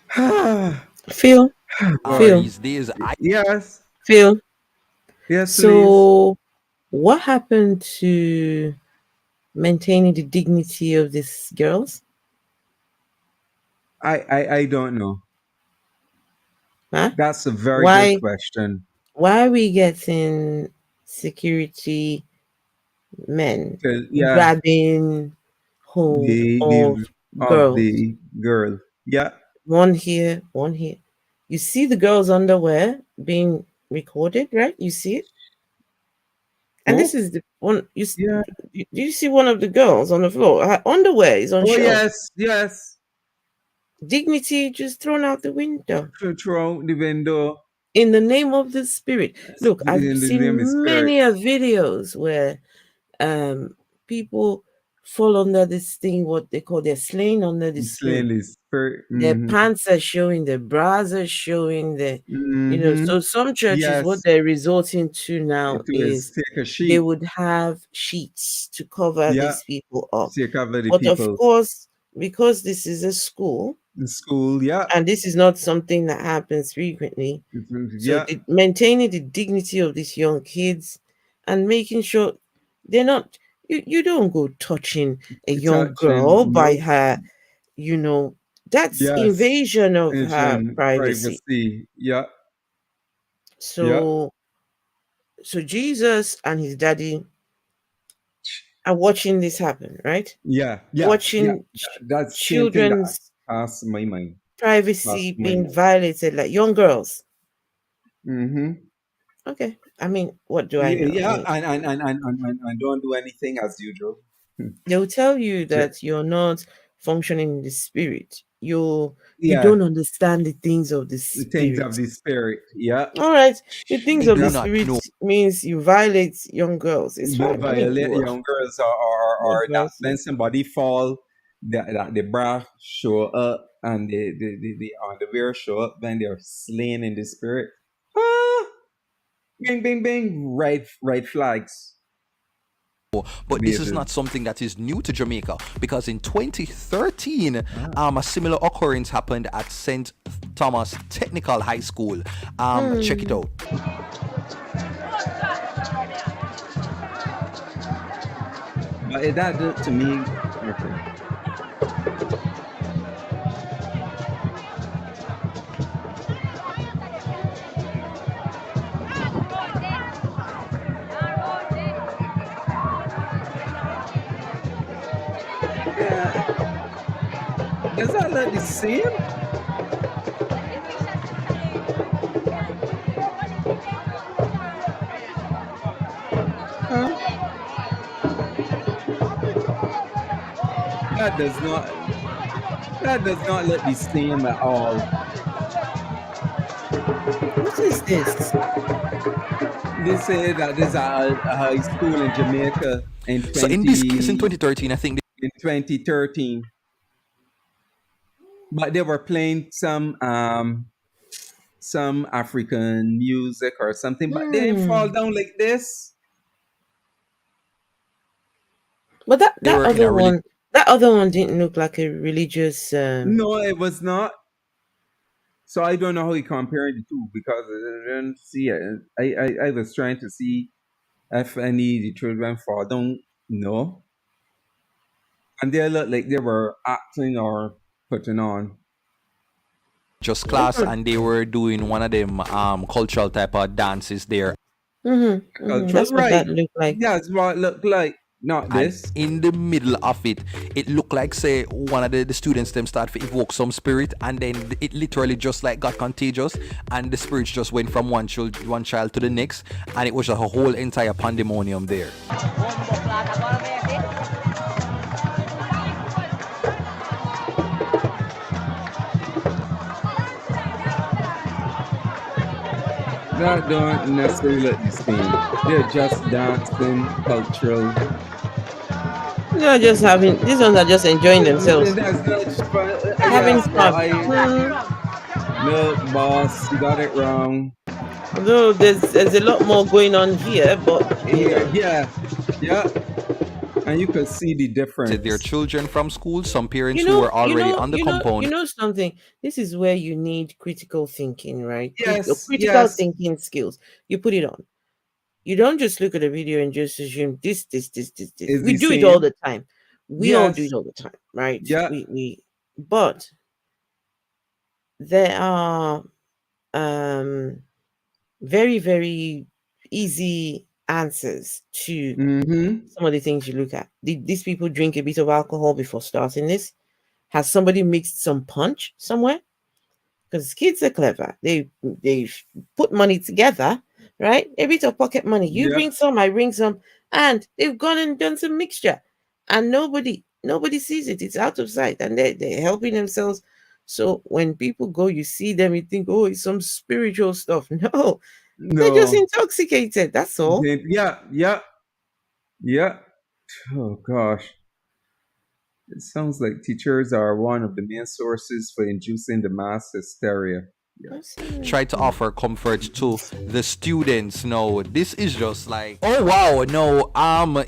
[SPEAKER 2] Phil, Phil,
[SPEAKER 11] These days,
[SPEAKER 1] Yes.
[SPEAKER 2] Phil.
[SPEAKER 1] Yes, please.
[SPEAKER 2] So, what happened to maintaining the dignity of these girls?
[SPEAKER 1] I don't know.
[SPEAKER 2] Huh?
[SPEAKER 1] That's a very good question.
[SPEAKER 2] Why are we getting security men grabbing hold of girls?
[SPEAKER 1] The girl. Yeah.
[SPEAKER 2] One here, one here. You see the girl's underwear being recorded, right? You see it? And this is the one you see. Yeah. Do you see one of the girls on the floor? Her underwear is on show.
[SPEAKER 1] Yes.
[SPEAKER 2] Dignity just thrown out the window.
[SPEAKER 1] Throw out the window.
[SPEAKER 2] In the name of the spirit. Look, I've seen many videos where people fall under this thing, what they call they're slain under the spirit. Their pants are showing, their bras are showing, so some churches, what they're resorting to now is they would have sheets to cover these people up. But of course, because this is a school, and this is not something that happens frequently, so maintaining the dignity of these young kids and making sure they're not, you don't go touching a young girl by her, that's invasion of her privacy.
[SPEAKER 1] Yeah.
[SPEAKER 2] So Jesus and his daddy are watching this happen, right?
[SPEAKER 1] Yeah.
[SPEAKER 2] Watching
[SPEAKER 1] that's
[SPEAKER 2] children's
[SPEAKER 1] past my mind.
[SPEAKER 2] Privacy being violated, like young girls.
[SPEAKER 1] Mm-hmm.
[SPEAKER 2] Okay. I mean, what do I know?
[SPEAKER 1] Yeah, and don't do anything as usual.
[SPEAKER 2] They'll tell you that you're not functioning in the spirit. You don't understand the things of the spirit.
[SPEAKER 1] The things of the spirit, yeah.
[SPEAKER 2] All right. The things of the spirit means you violate young girls. It's fine.
[SPEAKER 1] Violate young girls or that when somebody fall, the bra show up and the underwear show up when they're slain in the spirit. Bing, bing, bing, right flags.
[SPEAKER 11] But this is not something that is new to Jamaica, because in 2013, a similar occurrence happened at St. Thomas Technical High School. Check it out.
[SPEAKER 1] But that to me, okay. Does that look the same? Huh? That does not look the same at all.
[SPEAKER 2] What is this?
[SPEAKER 1] They say that there's a high school in Jamaica
[SPEAKER 11] so in this case in 2013, I think
[SPEAKER 1] in 2013. But they were playing some African music or something, but they didn't fall down like this.
[SPEAKER 2] But that other one didn't look like a religious.
[SPEAKER 1] No, it was not. So I don't know how he compared the two, because I didn't see it. I was trying to see if any of the children fall down. No. And they looked like they were acting or putting on
[SPEAKER 11] just class, and they were doing one of them cultural type of dances there.
[SPEAKER 2] That's what that looked like.
[SPEAKER 1] That's what it looked like. Not
[SPEAKER 11] And
[SPEAKER 1] this.
[SPEAKER 11] in the middle of it, it looked like, say, one of the students them start to evoke some spirit, and then it literally just like got contagious, and the spirits just went from one child to the next, and it was just a whole entire pandemonium there.
[SPEAKER 1] That don't necessarily look the same. They're just dancing, cultural.
[SPEAKER 2] They're just having, these ones are just enjoying themselves. Having fun.
[SPEAKER 1] No, boss, you got it wrong.
[SPEAKER 2] Although there's a lot more going on here, but
[SPEAKER 1] yeah. And you can see the difference.
[SPEAKER 11] Their children from school, some parents who were already on the compound.
[SPEAKER 2] You know something? This is where you need critical thinking, right?
[SPEAKER 1] Yes.
[SPEAKER 2] Critical thinking skills. You put it on. You don't just look at a video and just assume this. We do it all the time. We all do it all the time, right?
[SPEAKER 1] Yeah.
[SPEAKER 2] But there are very, very easy answers to some of the things you look at. Did these people drink a bit of alcohol before starting this? Has somebody mixed some punch somewhere? Because kids are clever. They put money together, right? A bit of pocket money. You bring some, I bring some, and they've gone and done some mixture, and nobody sees it. It's out of sight, and they're helping themselves. So when people go, you see them, you think, oh, it's some spiritual stuff. No. They're just intoxicated. That's all.
[SPEAKER 1] Yeah. Oh gosh. It sounds like teachers are one of the main sources for inducing the mass hysteria.
[SPEAKER 11] Try to offer comfort to the students. No, this is just like, oh wow, no,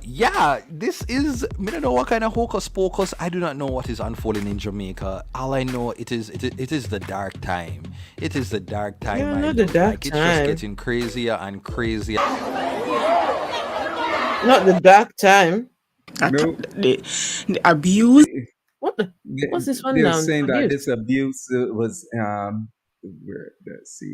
[SPEAKER 11] yeah, this is, I don't know what kind of hocus pocus. I do not know what is unfolding in Jamaica. All I know, it is the dark time. It is the dark time.
[SPEAKER 2] Yeah, not the dark
[SPEAKER 11] time. It's just getting crazier and crazier.
[SPEAKER 2] Not the dark time.
[SPEAKER 12] The abuse.
[SPEAKER 2] What's this one
[SPEAKER 1] they're
[SPEAKER 2] now?
[SPEAKER 1] They're saying that this abuse was let's see.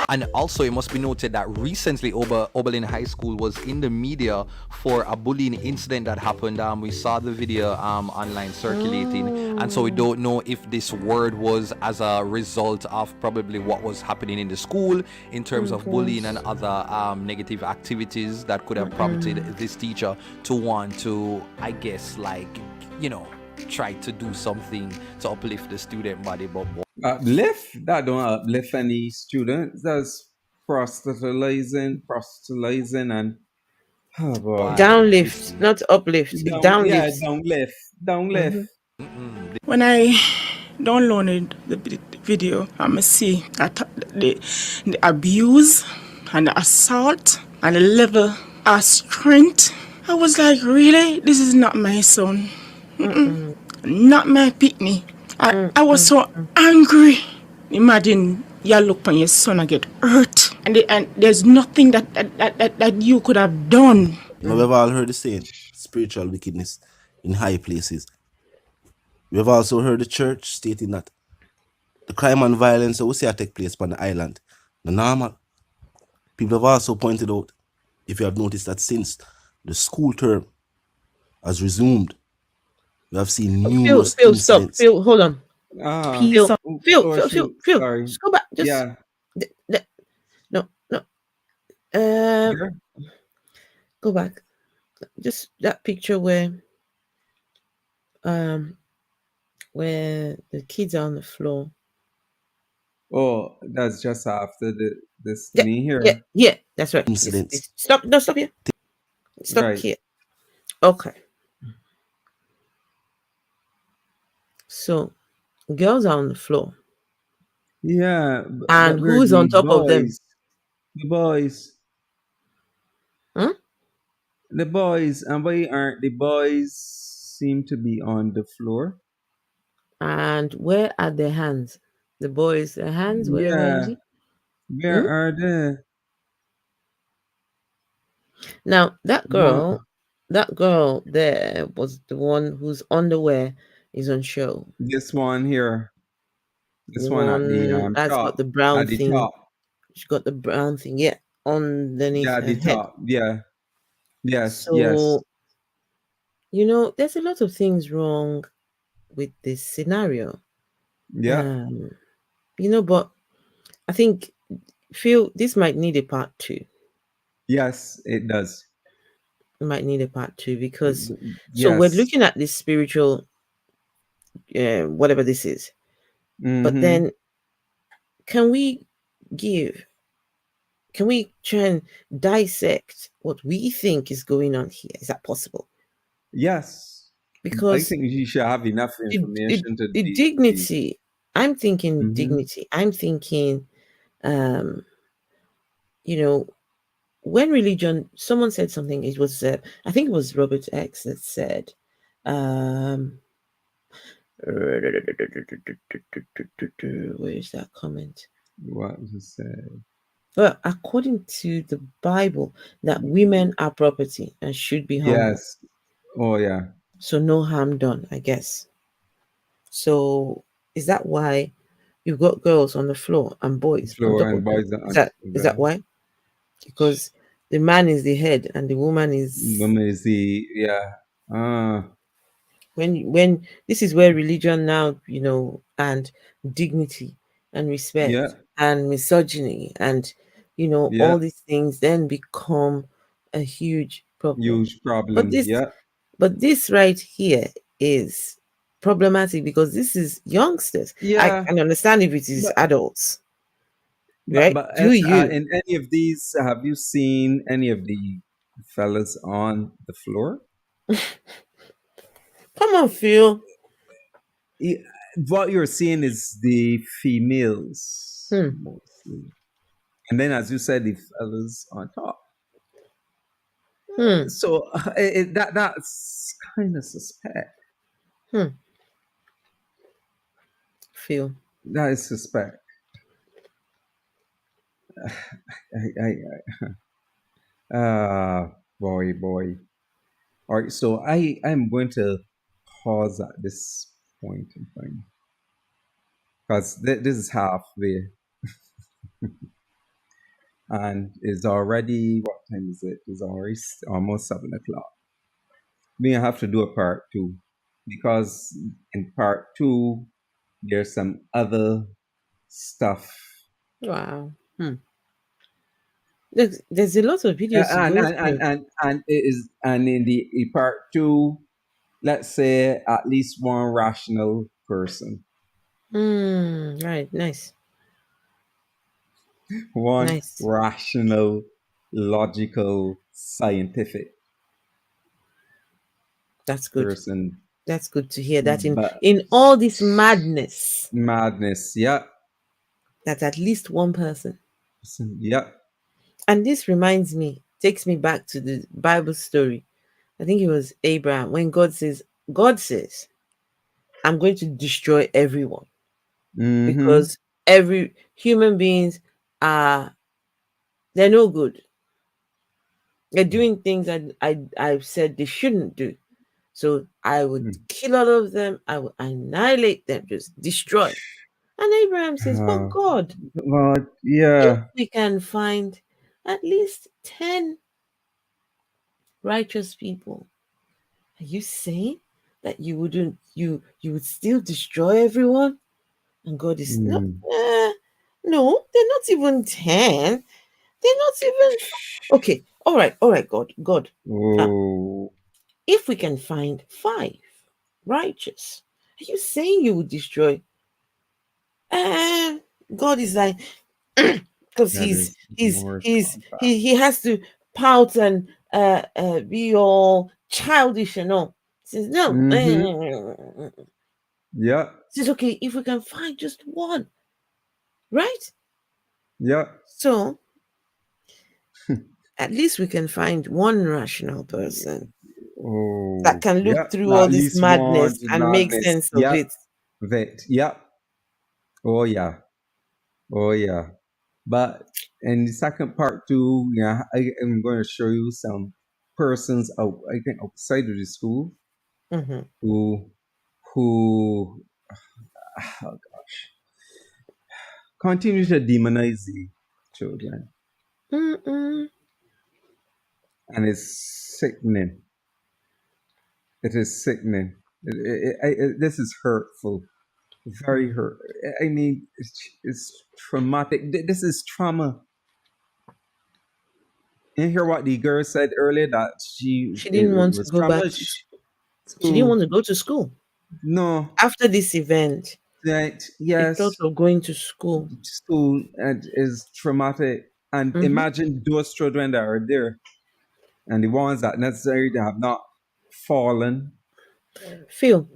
[SPEAKER 11] And also, it must be noted that recently Oberlin High School was in the media for a bullying incident that happened. We saw the video online circulating, and so we don't know if this word was as a result of probably what was happening in the school in terms of bullying and other negative activities that could have prompted this teacher to want to, I guess, try to do something to uplift the student body. But
[SPEAKER 1] uplift? That don't uplift any students. That's proselytizing and
[SPEAKER 2] downlift, not uplift. Downlift.
[SPEAKER 1] Yeah, downlift.
[SPEAKER 12] When I downloaded the video, I see that the abuse and the assault and the level of strength. I was like, really? This is not my son. Not my pitney. I was so angry. Imagine you look on your son and get hurt, and there's nothing that you could have done.
[SPEAKER 9] We've all heard the saying, spiritual wickedness in high places. We've also heard the church stating that the crime and violence that we see take place on the island, the normal. People have also pointed out, if you have noticed, that since the school term has resumed, we have seen numerous
[SPEAKER 2] Phil, stop. Phil, hold on. Phil,
[SPEAKER 1] sorry.
[SPEAKER 2] Just go back. Just, no. Go back. Just that picture where the kids are on the floor.
[SPEAKER 1] Oh, that's just after this thing here.
[SPEAKER 2] Yeah, that's right.
[SPEAKER 9] Incidents.
[SPEAKER 2] Stop here. Stop here. Okay. So, girls are on the floor.
[SPEAKER 1] Yeah.
[SPEAKER 2] And who's on top of them?
[SPEAKER 1] The boys. The boys. And why aren't the boys seem to be on the floor?
[SPEAKER 2] And where are their hands? The boys' hands? Where
[SPEAKER 1] are they?
[SPEAKER 2] Now, that girl there was the one whose underwear is on show.
[SPEAKER 1] This one here. This one at the
[SPEAKER 2] that's
[SPEAKER 1] top.
[SPEAKER 2] got the brown
[SPEAKER 1] at the
[SPEAKER 2] thing.
[SPEAKER 1] top.
[SPEAKER 2] She got the brown thing, yeah, underneath
[SPEAKER 1] Yeah,
[SPEAKER 2] her
[SPEAKER 1] the
[SPEAKER 2] head.
[SPEAKER 1] top. Yeah. Yes, yes.
[SPEAKER 2] So, you know, there's a lot of things wrong with this scenario.
[SPEAKER 1] Yeah.
[SPEAKER 2] You know, but I think, Phil, this might need a part 2.
[SPEAKER 1] Yes, it does.
[SPEAKER 2] It might need a part 2 because, so we're
[SPEAKER 1] Yes.
[SPEAKER 2] looking at this spiritual, whatever this is. But then, can we try and dissect what we think is going on here? Is that possible?
[SPEAKER 1] Yes. I
[SPEAKER 2] Because
[SPEAKER 1] think you should have enough information to
[SPEAKER 2] the dignity, I'm thinking dignity. I'm thinking, you know, when religion, someone said something, it was, I think it was Robert X that said, where is that comment?
[SPEAKER 1] What was it said?
[SPEAKER 2] Well, according to the Bible, that women are property and should be humble.
[SPEAKER 1] Yes. Oh, yeah.
[SPEAKER 2] So no harm done, I guess. So is that why you've got girls on the floor and boys on top of them? Is that why? Because the man is the head and the woman is
[SPEAKER 1] the
[SPEAKER 2] when this is where religion now, you know, and dignity and respect and misogyny and, you know, all these things then become a huge problem.
[SPEAKER 1] Huge problem.
[SPEAKER 2] But this right here is problematic because this is youngsters. I can understand if it is adults. Right?
[SPEAKER 1] But
[SPEAKER 2] Do you?
[SPEAKER 1] In any of these, have you seen any of the fellas on the floor?
[SPEAKER 2] Come on, Phil.
[SPEAKER 1] What you're seeing is the females mostly, and then, as you said, the fellas on top. So that's kind of suspect.
[SPEAKER 2] Phil,
[SPEAKER 1] that is suspect. Boy. All right, so I'm going to pause at this point in time because this is halfway, and it's already, what time is it? It's already almost 7:00. We have to do a part 2 because in part 2 there's some other stuff.
[SPEAKER 2] Wow. There's a lot of videos to go through.
[SPEAKER 1] And it is, and in the part 2, let's say at least one rational person.
[SPEAKER 2] Right, nice.
[SPEAKER 1] One rational, logical, scientific.
[SPEAKER 2] That's good.
[SPEAKER 1] Person.
[SPEAKER 2] That's good to hear that in all this madness.
[SPEAKER 1] Yeah.
[SPEAKER 2] That's at least one person.
[SPEAKER 1] Yeah.
[SPEAKER 2] And this takes me back to the Bible story. I think it was Abraham when God says, I'm going to destroy everyone. Because every human beings they're no good. They're doing things that I've said they shouldn't do. So I would kill all of them. I would annihilate them, just destroy. And Abraham says, but God, if we can find at least 10 righteous people, are you saying that you wouldn't, you would still destroy everyone? And God is no, they're not even 10. They're not even okay. All right, God. If we can find 5 righteous, are you saying you would destroy? God is like, because he has to pout and be all childish and all. Says no.
[SPEAKER 1] Yeah.
[SPEAKER 2] Says okay, if we can find just one, right?
[SPEAKER 1] Yeah.
[SPEAKER 2] So at least we can find one rational person that can look through all this madness and make sense of it.
[SPEAKER 1] Yeah. Oh yeah. But in the second part 2, I'm going to show you some persons out, I think, outside of the school who oh gosh, continue to demonize children.
[SPEAKER 2] Mm-mm.
[SPEAKER 1] And it's sickening. It is sickening. This is hurtful. Very hurt. I mean, it's traumatic. This is trauma. You hear what the girl said earlier, that
[SPEAKER 2] She didn't want
[SPEAKER 1] it
[SPEAKER 2] to
[SPEAKER 1] was
[SPEAKER 2] go back
[SPEAKER 1] trauma.
[SPEAKER 2] she didn't want to go to school.
[SPEAKER 1] No.
[SPEAKER 2] After this event,
[SPEAKER 1] That,
[SPEAKER 2] she thought
[SPEAKER 1] yes,
[SPEAKER 2] of going to school.
[SPEAKER 1] school and is traumatic. And imagine those children that are there and the ones that necessarily have not fallen.
[SPEAKER 2] Phil,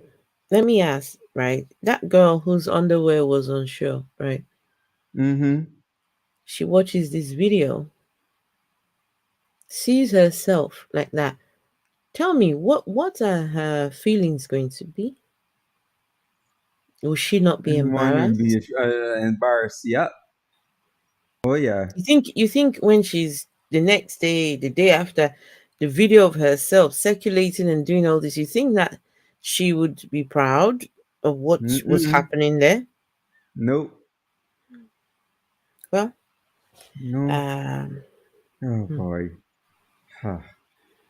[SPEAKER 2] let me ask, right? That girl whose underwear was on show, right?
[SPEAKER 1] Mm-hmm.
[SPEAKER 2] She watches this video, sees herself like that. Tell me, what are her feelings going to be? Will she not be
[SPEAKER 1] One will be
[SPEAKER 2] embarrassed?
[SPEAKER 1] embarrassed. Yeah. Oh yeah.
[SPEAKER 2] You think when she's the next day, the day after, the video of herself circulating and doing all this, you think that she would be proud of what was
[SPEAKER 1] Mm-mm.
[SPEAKER 2] happening there?
[SPEAKER 1] Nope.
[SPEAKER 2] Well,
[SPEAKER 1] No. Oh boy. Huh.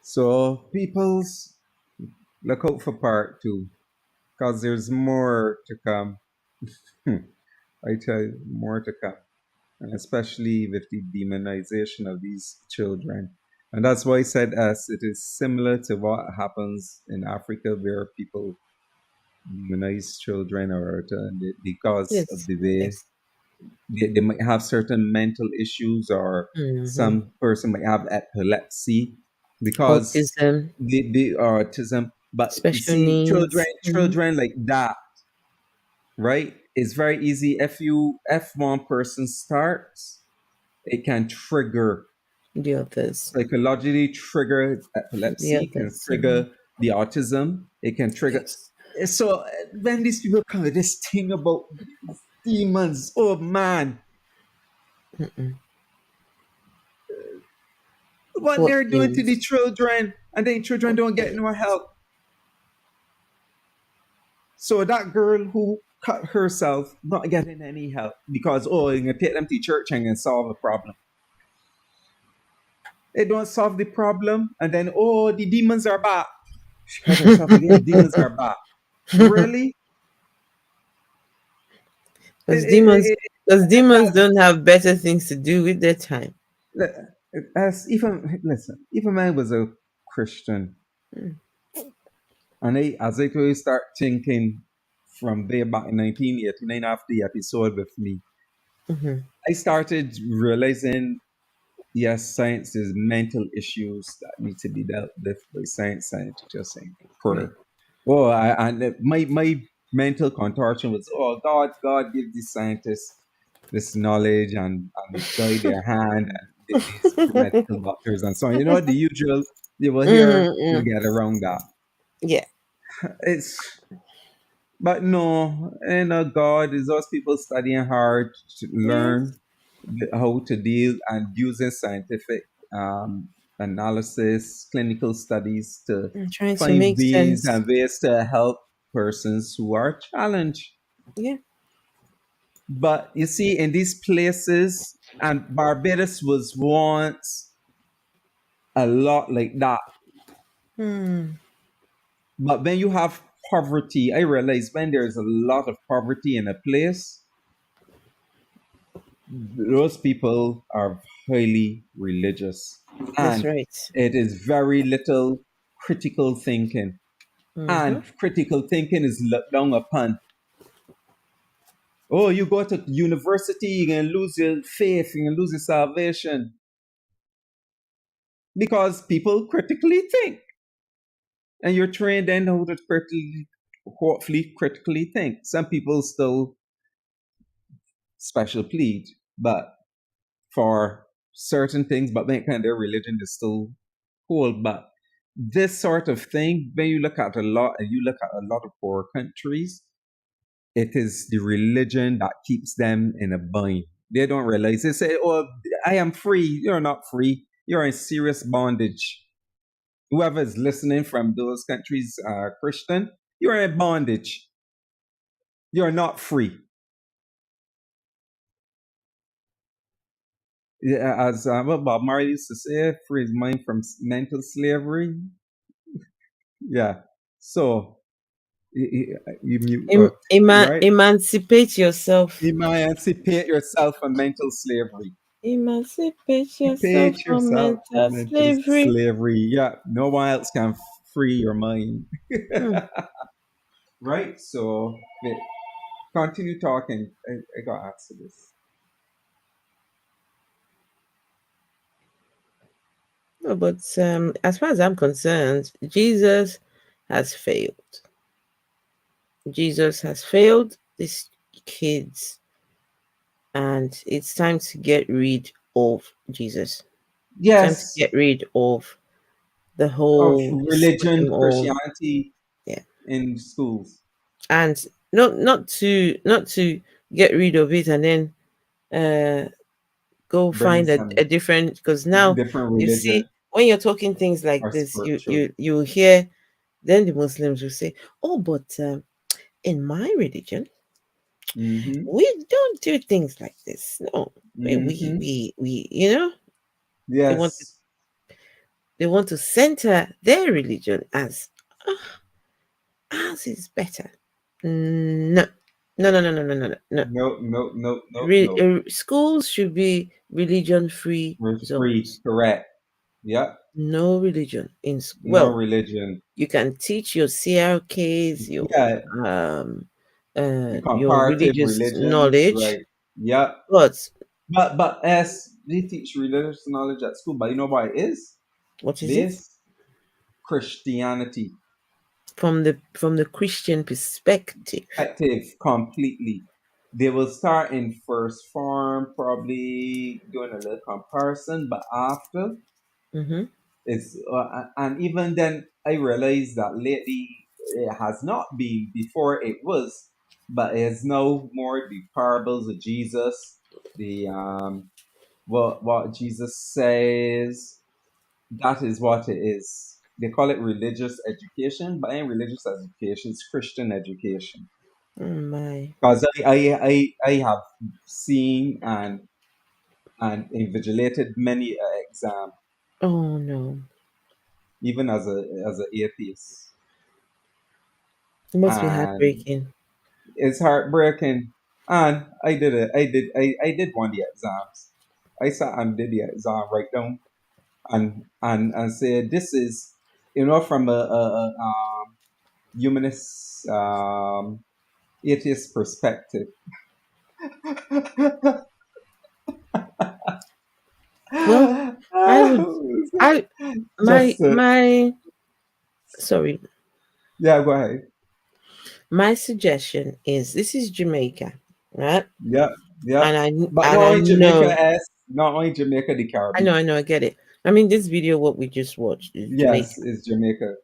[SPEAKER 1] So peoples, look out for part 2, because there's more to come. I tell you, more to come. And especially with the demonization of these children. And that's why I said it is similar to what happens in Africa, where people demonize children or because of
[SPEAKER 2] yes,
[SPEAKER 1] the way
[SPEAKER 2] yes.
[SPEAKER 1] they might have certain mental issues, or some person might have epilepsy because
[SPEAKER 2] Autism,
[SPEAKER 1] they are autism. But you
[SPEAKER 2] special
[SPEAKER 1] see,
[SPEAKER 2] needs.
[SPEAKER 1] children like that, right? It's very easy. If one person starts, it can trigger,
[SPEAKER 2] The others.
[SPEAKER 1] psychologically trigger
[SPEAKER 2] The
[SPEAKER 1] epilepsy, can
[SPEAKER 2] others.
[SPEAKER 1] trigger the autism, it can trigger.
[SPEAKER 2] Yes.
[SPEAKER 1] So when these people come with this thing about demons, oh man, what
[SPEAKER 2] What
[SPEAKER 1] they're doing to
[SPEAKER 2] demons?
[SPEAKER 1] the children, and then children don't get no help. So that girl who cut herself not getting any help because, oh, you're gonna take them to church and solve the problem. They don't solve the problem, and then, oh, the demons are back. She cut herself again. The demons are back. Really?
[SPEAKER 2] Because
[SPEAKER 1] It, it, it,
[SPEAKER 2] demons don't have better things to do with their time.
[SPEAKER 1] as even I was a Christian, and as I told you, start thinking from there back in 1989 after the episode with me, I started realizing, yes, science is mental issues that need to be dealt with by science. Science just saying prayer. Oh, my mental contortion was, oh, God give these scientists this knowledge and guide their hand, and these medical doctors and so on. You know, the usual, you will hear, you'll get around that.
[SPEAKER 2] Yeah.
[SPEAKER 1] But no, God is those people studying hard to learn how to deal and using scientific analysis, clinical studies to
[SPEAKER 2] I'm trying to
[SPEAKER 1] find
[SPEAKER 2] make
[SPEAKER 1] ways
[SPEAKER 2] sense.
[SPEAKER 1] and ways to help persons who are challenged.
[SPEAKER 2] Yeah.
[SPEAKER 1] But you see, in these places, and Barbados was once a lot like that. But when you have poverty, I realize when there's a lot of poverty in a place, those people are highly religious.
[SPEAKER 2] That's
[SPEAKER 1] And
[SPEAKER 2] right.
[SPEAKER 1] it is very little critical thinking. And critical thinking is looked down upon. Oh, you go to university, you're going to lose your faith, you're going to lose your salvation. Because people critically think. And you're trained then how to hopefully critically think. Some people still special plead, but for certain things, but when kind of their religion is still cool. But this sort of thing, when you look at a lot of poor countries, it is the religion that keeps them in a bind. They don't realize. They say, oh, I am free. You're not free. You're in serious bondage. Whoever is listening from those countries are Christian, you're in bondage. You're not free. Yeah, as what Bob Marley used to say, free his mind from mental slavery. Yeah. So you mute, right?
[SPEAKER 2] Emancipate yourself.
[SPEAKER 1] Emancipate yourself from mental slavery.
[SPEAKER 2] Emancipate yourself
[SPEAKER 1] Emancipate
[SPEAKER 2] from
[SPEAKER 1] yourself from
[SPEAKER 2] mental
[SPEAKER 1] mental
[SPEAKER 2] slavery.
[SPEAKER 1] slavery. Yeah. No one else can free your mind. Right? So wait, continue talking. I got to answer this.
[SPEAKER 2] No, but as far as I'm concerned, Jesus has failed. Jesus has failed these kids, and it's time to get rid of Jesus. Time to
[SPEAKER 1] Yes.
[SPEAKER 2] get rid of the
[SPEAKER 1] Of
[SPEAKER 2] whole
[SPEAKER 1] religion,
[SPEAKER 2] system of,
[SPEAKER 1] Christianity
[SPEAKER 2] yeah,
[SPEAKER 1] in schools.
[SPEAKER 2] and not to get rid of it and then go
[SPEAKER 1] Bring
[SPEAKER 2] find
[SPEAKER 1] some
[SPEAKER 2] a different, because now
[SPEAKER 1] different
[SPEAKER 2] you
[SPEAKER 1] religion
[SPEAKER 2] see when you're talking things like
[SPEAKER 1] or
[SPEAKER 2] this,
[SPEAKER 1] spiritual.
[SPEAKER 2] you hear then the Muslims will say, oh, but in my religion we don't do things like this. No, we they want to,
[SPEAKER 1] Yes.
[SPEAKER 2] they want to center their religion as ours is better. No, no, no, no, no, no, no, no.
[SPEAKER 1] No.
[SPEAKER 2] Schools should be religion free
[SPEAKER 1] Free,
[SPEAKER 2] zones.
[SPEAKER 1] correct. Yep.
[SPEAKER 2] No religion in
[SPEAKER 1] No
[SPEAKER 2] well,
[SPEAKER 1] religion.
[SPEAKER 2] you can teach your CRKs,
[SPEAKER 1] Yeah. The
[SPEAKER 2] your
[SPEAKER 1] comparative
[SPEAKER 2] religious
[SPEAKER 1] religions,
[SPEAKER 2] knowledge,
[SPEAKER 1] right? Yep.
[SPEAKER 2] but
[SPEAKER 1] But as they teach religious knowledge at school, but you know what it is?
[SPEAKER 2] what is it?
[SPEAKER 1] This Christianity.
[SPEAKER 2] From the Christian perspective.
[SPEAKER 1] Completely. They will start in first form, probably doing a little comparison, but after it's and even then I realized that lately it has not been. Before it was, but it's now more the parables of Jesus, the what Jesus says. That is what it is. They call it religious education, but in religious education, it's Christian education.
[SPEAKER 2] Oh my.
[SPEAKER 1] Because I have seen and invigilated many exam,
[SPEAKER 2] Oh no.
[SPEAKER 1] even as an atheist,
[SPEAKER 2] It must be
[SPEAKER 1] and
[SPEAKER 2] heartbreaking.
[SPEAKER 1] it's heartbreaking. And I did one of the exams. I sat and did the exam right down and said this is from a humanist atheist perspective.
[SPEAKER 2] Well, I would
[SPEAKER 1] Just
[SPEAKER 2] my sorry.
[SPEAKER 1] Yeah, go ahead.
[SPEAKER 2] My suggestion is, this is Jamaica, right?
[SPEAKER 1] Yeah. But
[SPEAKER 2] and
[SPEAKER 1] not
[SPEAKER 2] I
[SPEAKER 1] only
[SPEAKER 2] know
[SPEAKER 1] Jamaica, not only Jamaica, the Caribbean.
[SPEAKER 2] I know, I get it. I mean, this video, what we just watched, is Jamaica.
[SPEAKER 1] Yes, it's Jamaica.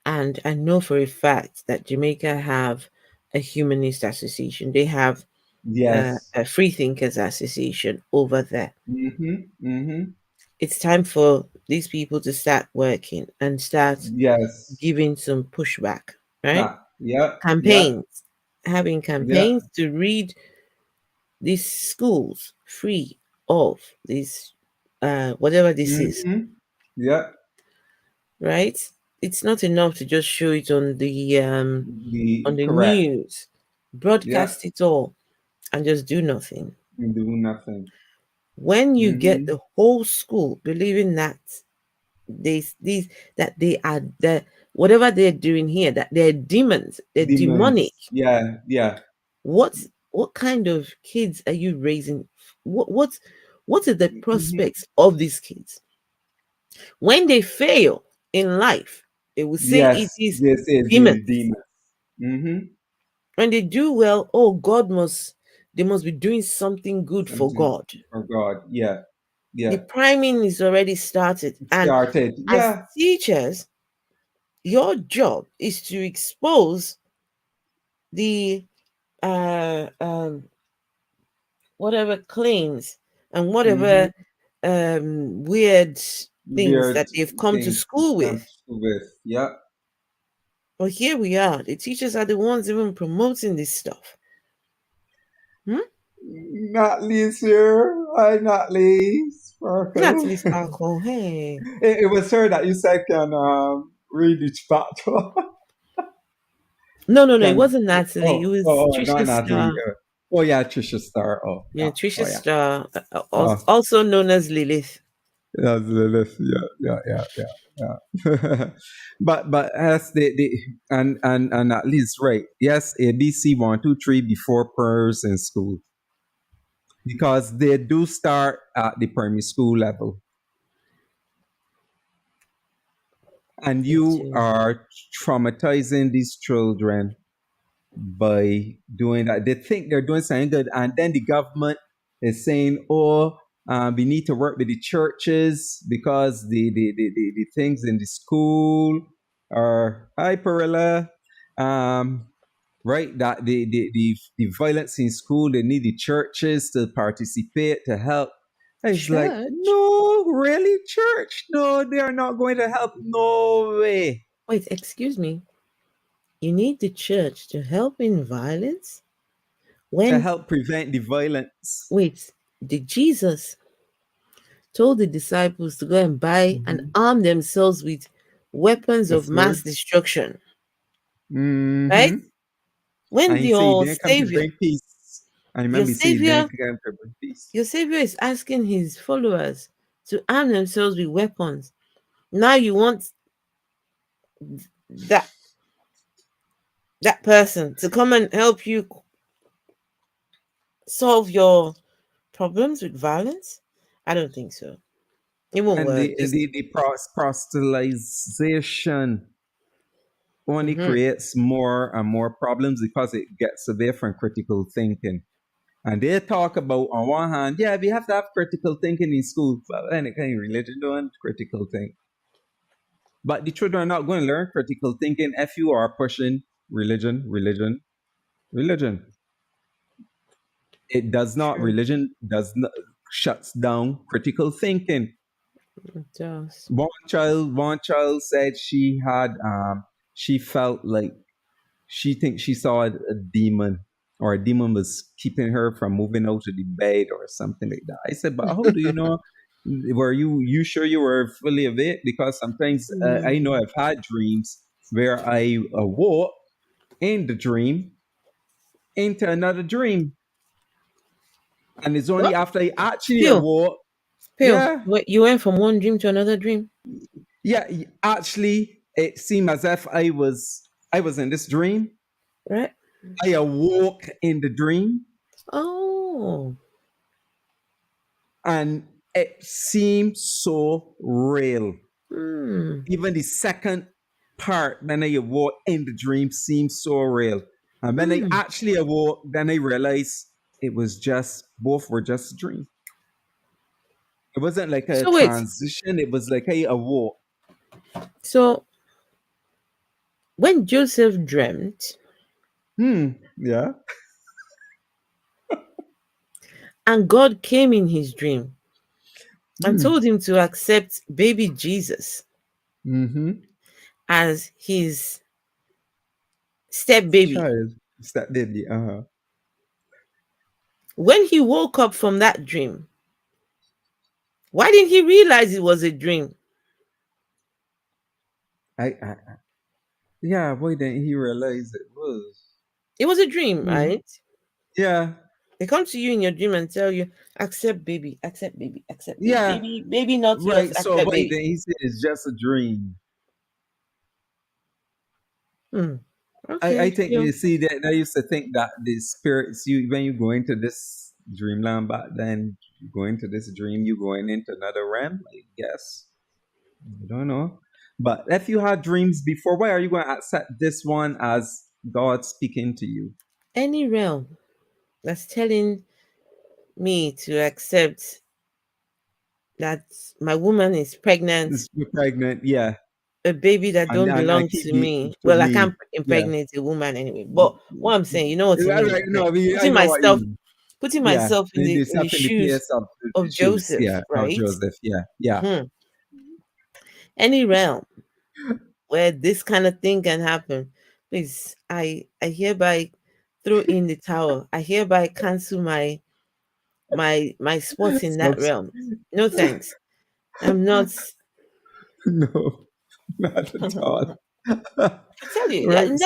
[SPEAKER 2] And I know for a fact that Jamaica have a humanist association. They have
[SPEAKER 1] Yes.
[SPEAKER 2] a free thinkers association over there.
[SPEAKER 1] Mm-hmm.
[SPEAKER 2] It's time for these people to start working and start giving some pushback, right? Campaigns, having campaigns to read these schools free of this whatever this is.
[SPEAKER 1] Yeah.
[SPEAKER 2] Right? It's not enough to just show it on the
[SPEAKER 1] correct.
[SPEAKER 2] news, broadcast it all, and just do nothing.
[SPEAKER 1] Do nothing.
[SPEAKER 2] When you get the whole school believing that that they are the whatever they're doing here, that they're demons, they're demonic.
[SPEAKER 1] Yeah.
[SPEAKER 2] What kind of kids are you raising? What are the prospects of these kids? When they fail in life, they will say it is demons. When they do well, oh, they must be doing something good for God.
[SPEAKER 1] For God, yeah.
[SPEAKER 2] The priming is already started. And as teachers, your job is to expose the whatever claims and whatever weird things that they've come to school with.
[SPEAKER 1] Yeah.
[SPEAKER 2] Well, here we are. The teachers are the ones even promoting this stuff.
[SPEAKER 1] Not least here. Hi, Natalie Sparkle.
[SPEAKER 2] Natalie Sparkle, hey.
[SPEAKER 1] It was her that you said can read each battle.
[SPEAKER 2] No, it wasn't Natalie. It was
[SPEAKER 1] not
[SPEAKER 2] Trisha
[SPEAKER 1] Natalie.
[SPEAKER 2] Star.
[SPEAKER 1] Oh, yeah, Trisha Star. Oh,
[SPEAKER 2] Yeah, Trisha
[SPEAKER 1] yeah.
[SPEAKER 2] Star, also known as Lilith.
[SPEAKER 1] That's Lilith. Yeah. but as the and at least right. Yes, ABC 1, 2, 3 before prayers in school, because they do start at the primary school level. And you are traumatizing these children by doing that. They think they're doing something good, and then the government is saying, "Oh, we need to work with the churches because the things in the school are hyperilla." Right, that the violence in school, they need the churches to participate to help. And it's like, no, really, church? No, they are not going to help. No way.
[SPEAKER 2] Wait, excuse me. You need the church to help in violence?
[SPEAKER 1] To help prevent the violence.
[SPEAKER 2] Wait, did Jesus told the disciples to go and buy and arm themselves with weapons of mass destruction? Right? When your savior,
[SPEAKER 1] I remember
[SPEAKER 2] your savior is asking his followers to arm themselves with weapons. Now you want that person to come and help you solve your problems with violence? I don't think so. It won't work.
[SPEAKER 1] The proselytization only creates more and more problems because it gets away from critical thinking. And they talk about, on one hand, yeah, we have to have critical thinking in school. Well, any kind of religion doing critical thinking. But the children are not going to learn critical thinking if you are pushing religion. It does not. Religion does not shuts down critical thinking.
[SPEAKER 2] It does.
[SPEAKER 1] One child said she had she felt like she saw a demon, or a demon was keeping her from moving out of the bed or something like that. I said, but how do you know? Were you sure you were fully awake? Because sometimes I know I've had dreams where I awoke in the dream into another dream, and it's only after I actually awoke.
[SPEAKER 2] Yeah, you went from one dream to another dream.
[SPEAKER 1] Yeah, actually, it seemed as if I was in this dream.
[SPEAKER 2] Right.
[SPEAKER 1] I awoke in the dream.
[SPEAKER 2] Oh.
[SPEAKER 1] And it seemed so real. Even the second part, when I awoke in the dream, seemed so real. And when I actually awoke, then I realized it was both were just a dream. It wasn't like a transition. It was like I awoke.
[SPEAKER 2] So, when Joseph dreamt,
[SPEAKER 1] yeah,
[SPEAKER 2] and God came in his dream and told him to accept baby Jesus as his step baby. When he woke up from that dream, why didn't he realize it was a dream?
[SPEAKER 1] Yeah, why didn't he realize it was?
[SPEAKER 2] It was a dream, right?
[SPEAKER 1] Yeah.
[SPEAKER 2] They come to you in your dream and tell you, accept baby, accept baby, accept baby. Yeah. Baby not
[SPEAKER 1] right.
[SPEAKER 2] yours,
[SPEAKER 1] So why didn't he say it's just a dream?
[SPEAKER 2] Okay,
[SPEAKER 1] I think you see that I used to think that the spirits, when you go into this dreamland back then, you go into this dream, you going into another realm, I guess. I don't know. But if you had dreams before, why are you going to accept this one as God speaking to you?
[SPEAKER 2] Any realm that's telling me to accept that my woman is pregnant.
[SPEAKER 1] Yeah.
[SPEAKER 2] A baby that don't belong to me. Well, I can't impregnate a woman anyway. But what I'm saying, you know what I mean?
[SPEAKER 1] No,
[SPEAKER 2] putting myself in the shoes of Joseph, right?
[SPEAKER 1] Of Joseph, yeah.
[SPEAKER 2] Any realm where this kind of thing can happen, please, I hereby throw in the towel. I hereby cancel my my spot in that realm. No thanks. I'm not.
[SPEAKER 1] No, not at all.
[SPEAKER 2] I tell you,
[SPEAKER 1] Right?
[SPEAKER 2] and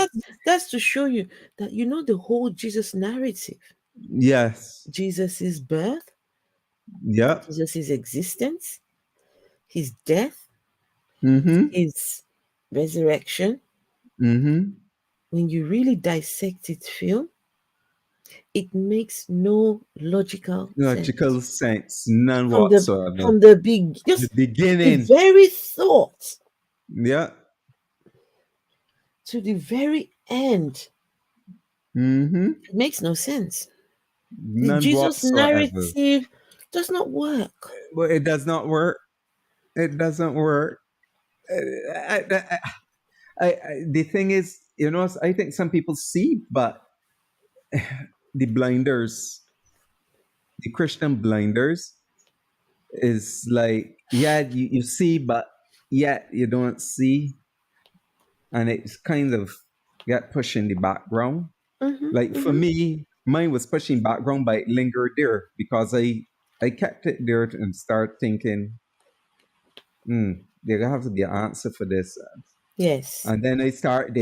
[SPEAKER 2] that's to show you that the whole Jesus narrative,
[SPEAKER 1] Yes.
[SPEAKER 2] Jesus' birth,
[SPEAKER 1] Yeah.
[SPEAKER 2] Jesus' existence, his death,
[SPEAKER 1] Mm-hmm.
[SPEAKER 2] his resurrection.
[SPEAKER 1] Mm-hmm.
[SPEAKER 2] When you really dissect it, Phil, it makes no logical
[SPEAKER 1] Logical
[SPEAKER 2] sense
[SPEAKER 1] sense, none
[SPEAKER 2] from the
[SPEAKER 1] whatsoever.
[SPEAKER 2] from the big,
[SPEAKER 1] The
[SPEAKER 2] just the
[SPEAKER 1] beginning.
[SPEAKER 2] very thought
[SPEAKER 1] Yeah.
[SPEAKER 2] to the very end.
[SPEAKER 1] Mm-hmm.
[SPEAKER 2] It makes no sense. The
[SPEAKER 1] None
[SPEAKER 2] Jesus
[SPEAKER 1] whatsoever.
[SPEAKER 2] narrative does not work.
[SPEAKER 1] Well, it does not work. It doesn't work. The thing is, I think some people see, but the blinders, the Christian blinders, is like, yeah, you see, but yet you don't see, and it's kind of get pushed in the background. Like for me, mine was pushing background, but it lingered there because I kept it there and start thinking, there have to be an answer for this.
[SPEAKER 2] Yes.
[SPEAKER 1] And then they start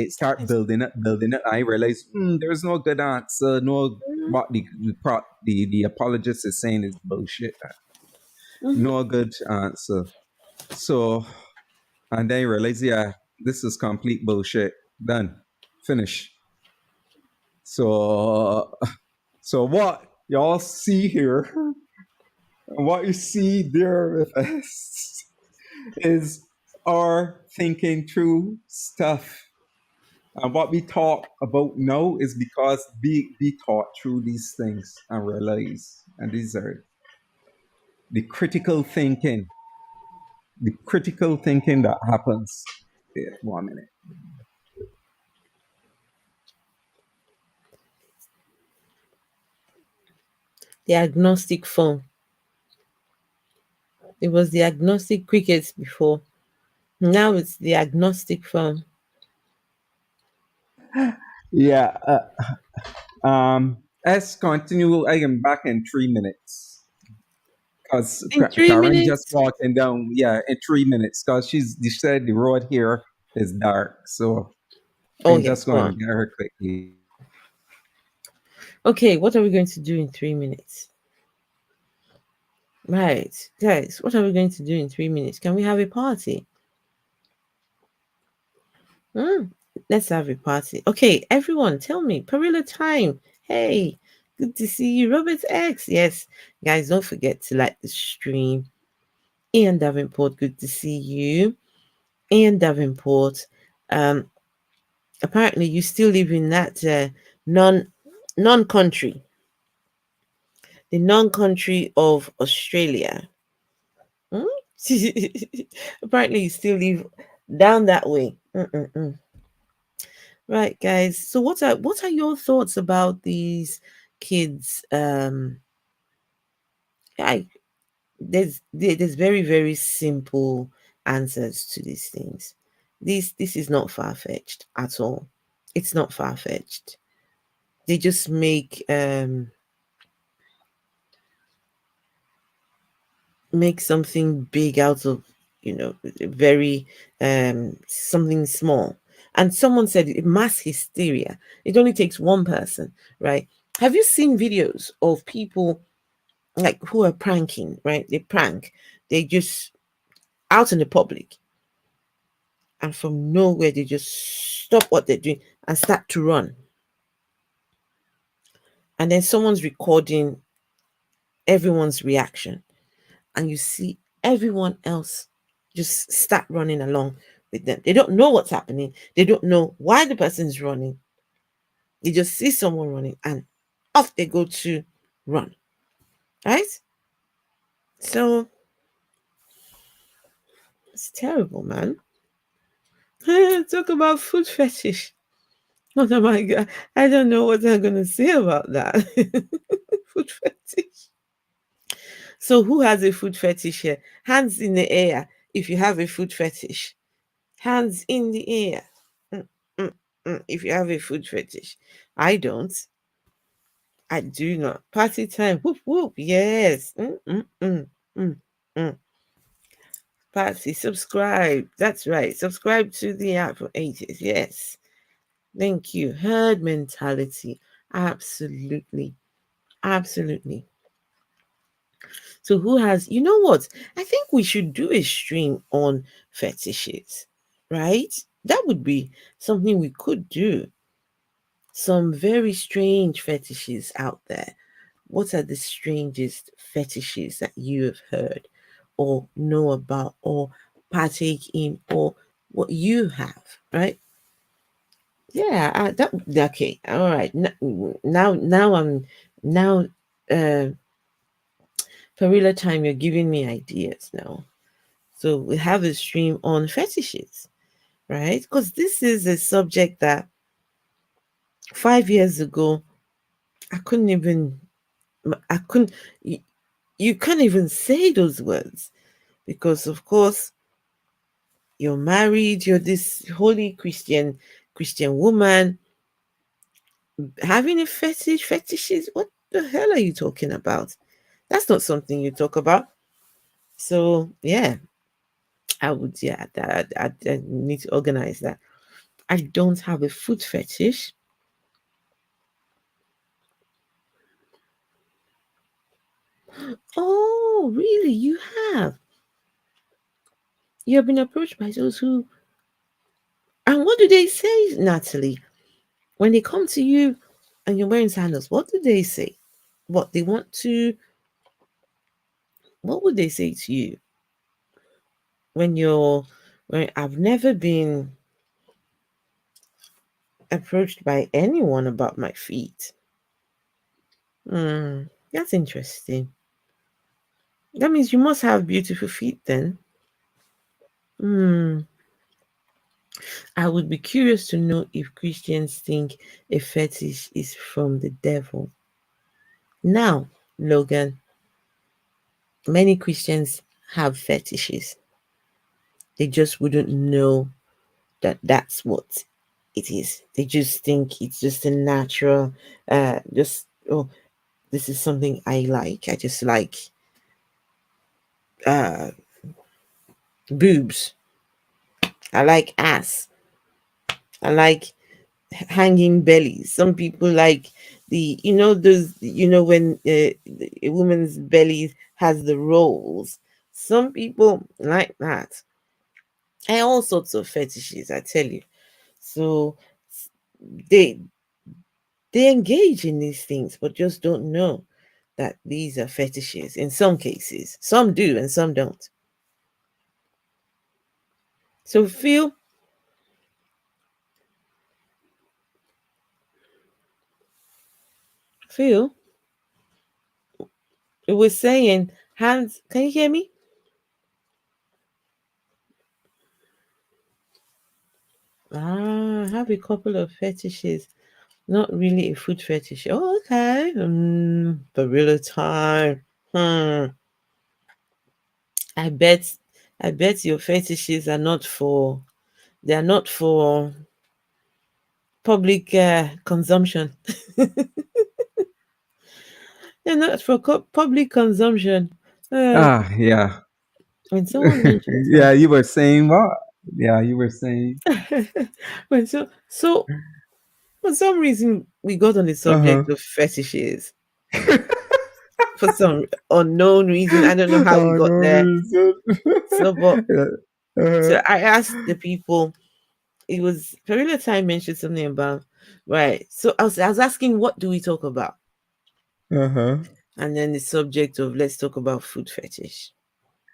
[SPEAKER 1] building it. I realize there's no good answer. No, what the apologist is saying is bullshit. No good answer. So, and then I realize, yeah, this is complete bullshit. Done, finish. So, so what y'all see here, and what you see there with us, is our thinking through stuff. And what we talk about now is because we thought through these things and realize, and these are the critical thinking that happens. Yeah, 1 minute.
[SPEAKER 2] The agnostic phone. It was the agnostic crickets before. Now it's the agnostic phone.
[SPEAKER 1] Yeah. Let's continue. I am back in 3 minutes. Because
[SPEAKER 2] In 3 minutes?
[SPEAKER 1] Karen just walking down, in 3 minutes. Because she said the road here is dark. So I'm just going to get her quickly.
[SPEAKER 2] Okay, what are we going to do in 3 minutes? Right, guys, what are we going to do in 3 minutes? Can we have a party? Let's have a party. Okay, everyone, tell me. Perilla time. Hey, good to see you. Robert X. Yes, guys, don't forget to like the stream. Ian Davenport, good to see you. Ian Davenport. Apparently you still live in that non-country. The non-country of Australia. Apparently you still live down that way. Right, guys. So what are your thoughts about these kids? There's very, very simple answers to these things. This is not far-fetched at all. It's not far-fetched. They just make something big out of very something small. And someone said mass hysteria. It only takes one person, right? Have you seen videos of people like who are pranking, right? They prank. They just out in the public. And from nowhere, they just stop what they're doing and start to run. And then someone's recording everyone's reaction. And you see everyone else just start running along with them. They don't know what's happening. They don't know why the person's running. They just see someone running and off they go to run. Right? So it's terrible, man. Talk about food fetish. Oh my God. I don't know what I'm going to say about that. Food fetish. So who has a food fetish here? Hands in the air if you have a food fetish. Hands in the air. If you have a food fetish. I don't. I do not. Party time. Whoop whoop. Yes. Party. Subscribe. That's right. Subscribe to the Afro Atheist. Yes. Thank you. Herd mentality. Absolutely. Absolutely. So who has, you know what? I think we should do a stream on fetishes, right? That would be something we could do. Some very strange fetishes out there. What are the strangest fetishes that you have heard or know about or partake in or what you have, right? Yeah, that okay. All right. Now for real time you're giving me ideas now. So we have a stream on fetishes, right? Because this is a subject that 5 years ago I couldn't even I couldn't you can't even say those words because of course you're married, you're this holy Christian woman having a fetishes. What the hell are you talking about? That's not something you talk about. So yeah, I would I need to organize that. I don't have a foot fetish. Oh, really? You have? You have been approached by those who. And what do they say, Natalie? When they come to you and you're wearing sandals, what do they say? What they want to. What would they say to you when you're. When I've never been approached by anyone about my feet. That's interesting. That means you must have beautiful feet then. I would be curious to know if Christians think a fetish is from the devil. Now, Logan, many Christians have fetishes. They just wouldn't know that that's what it is. They just think it's just a natural, oh, this is something I like. I just like boobs. I like ass. I like hanging bellies. Some people like those, when a woman's belly has the rolls. Some people like that. And all sorts of fetishes, I tell you. So they engage in these things, but just don't know that these are fetishes in some cases. Some do and some don't. So Phil, it was saying, hands, can you hear me? I have a couple of fetishes. Not really a food fetish. Oh, okay. The real time. I bet your fetishes are not for. They are not for public consumption. They're not for public consumption.
[SPEAKER 1] Yeah.
[SPEAKER 2] When someone mentions
[SPEAKER 1] Yeah, you were saying what? Yeah, you were saying.
[SPEAKER 2] so for some reason we got on the subject of fetishes. For some unknown reason, I don't know how we got there. So, but so I asked the people. It was Perilla Time mentioned something about right. So I was asking, what do we talk about? And then the subject of let's talk about food fetish.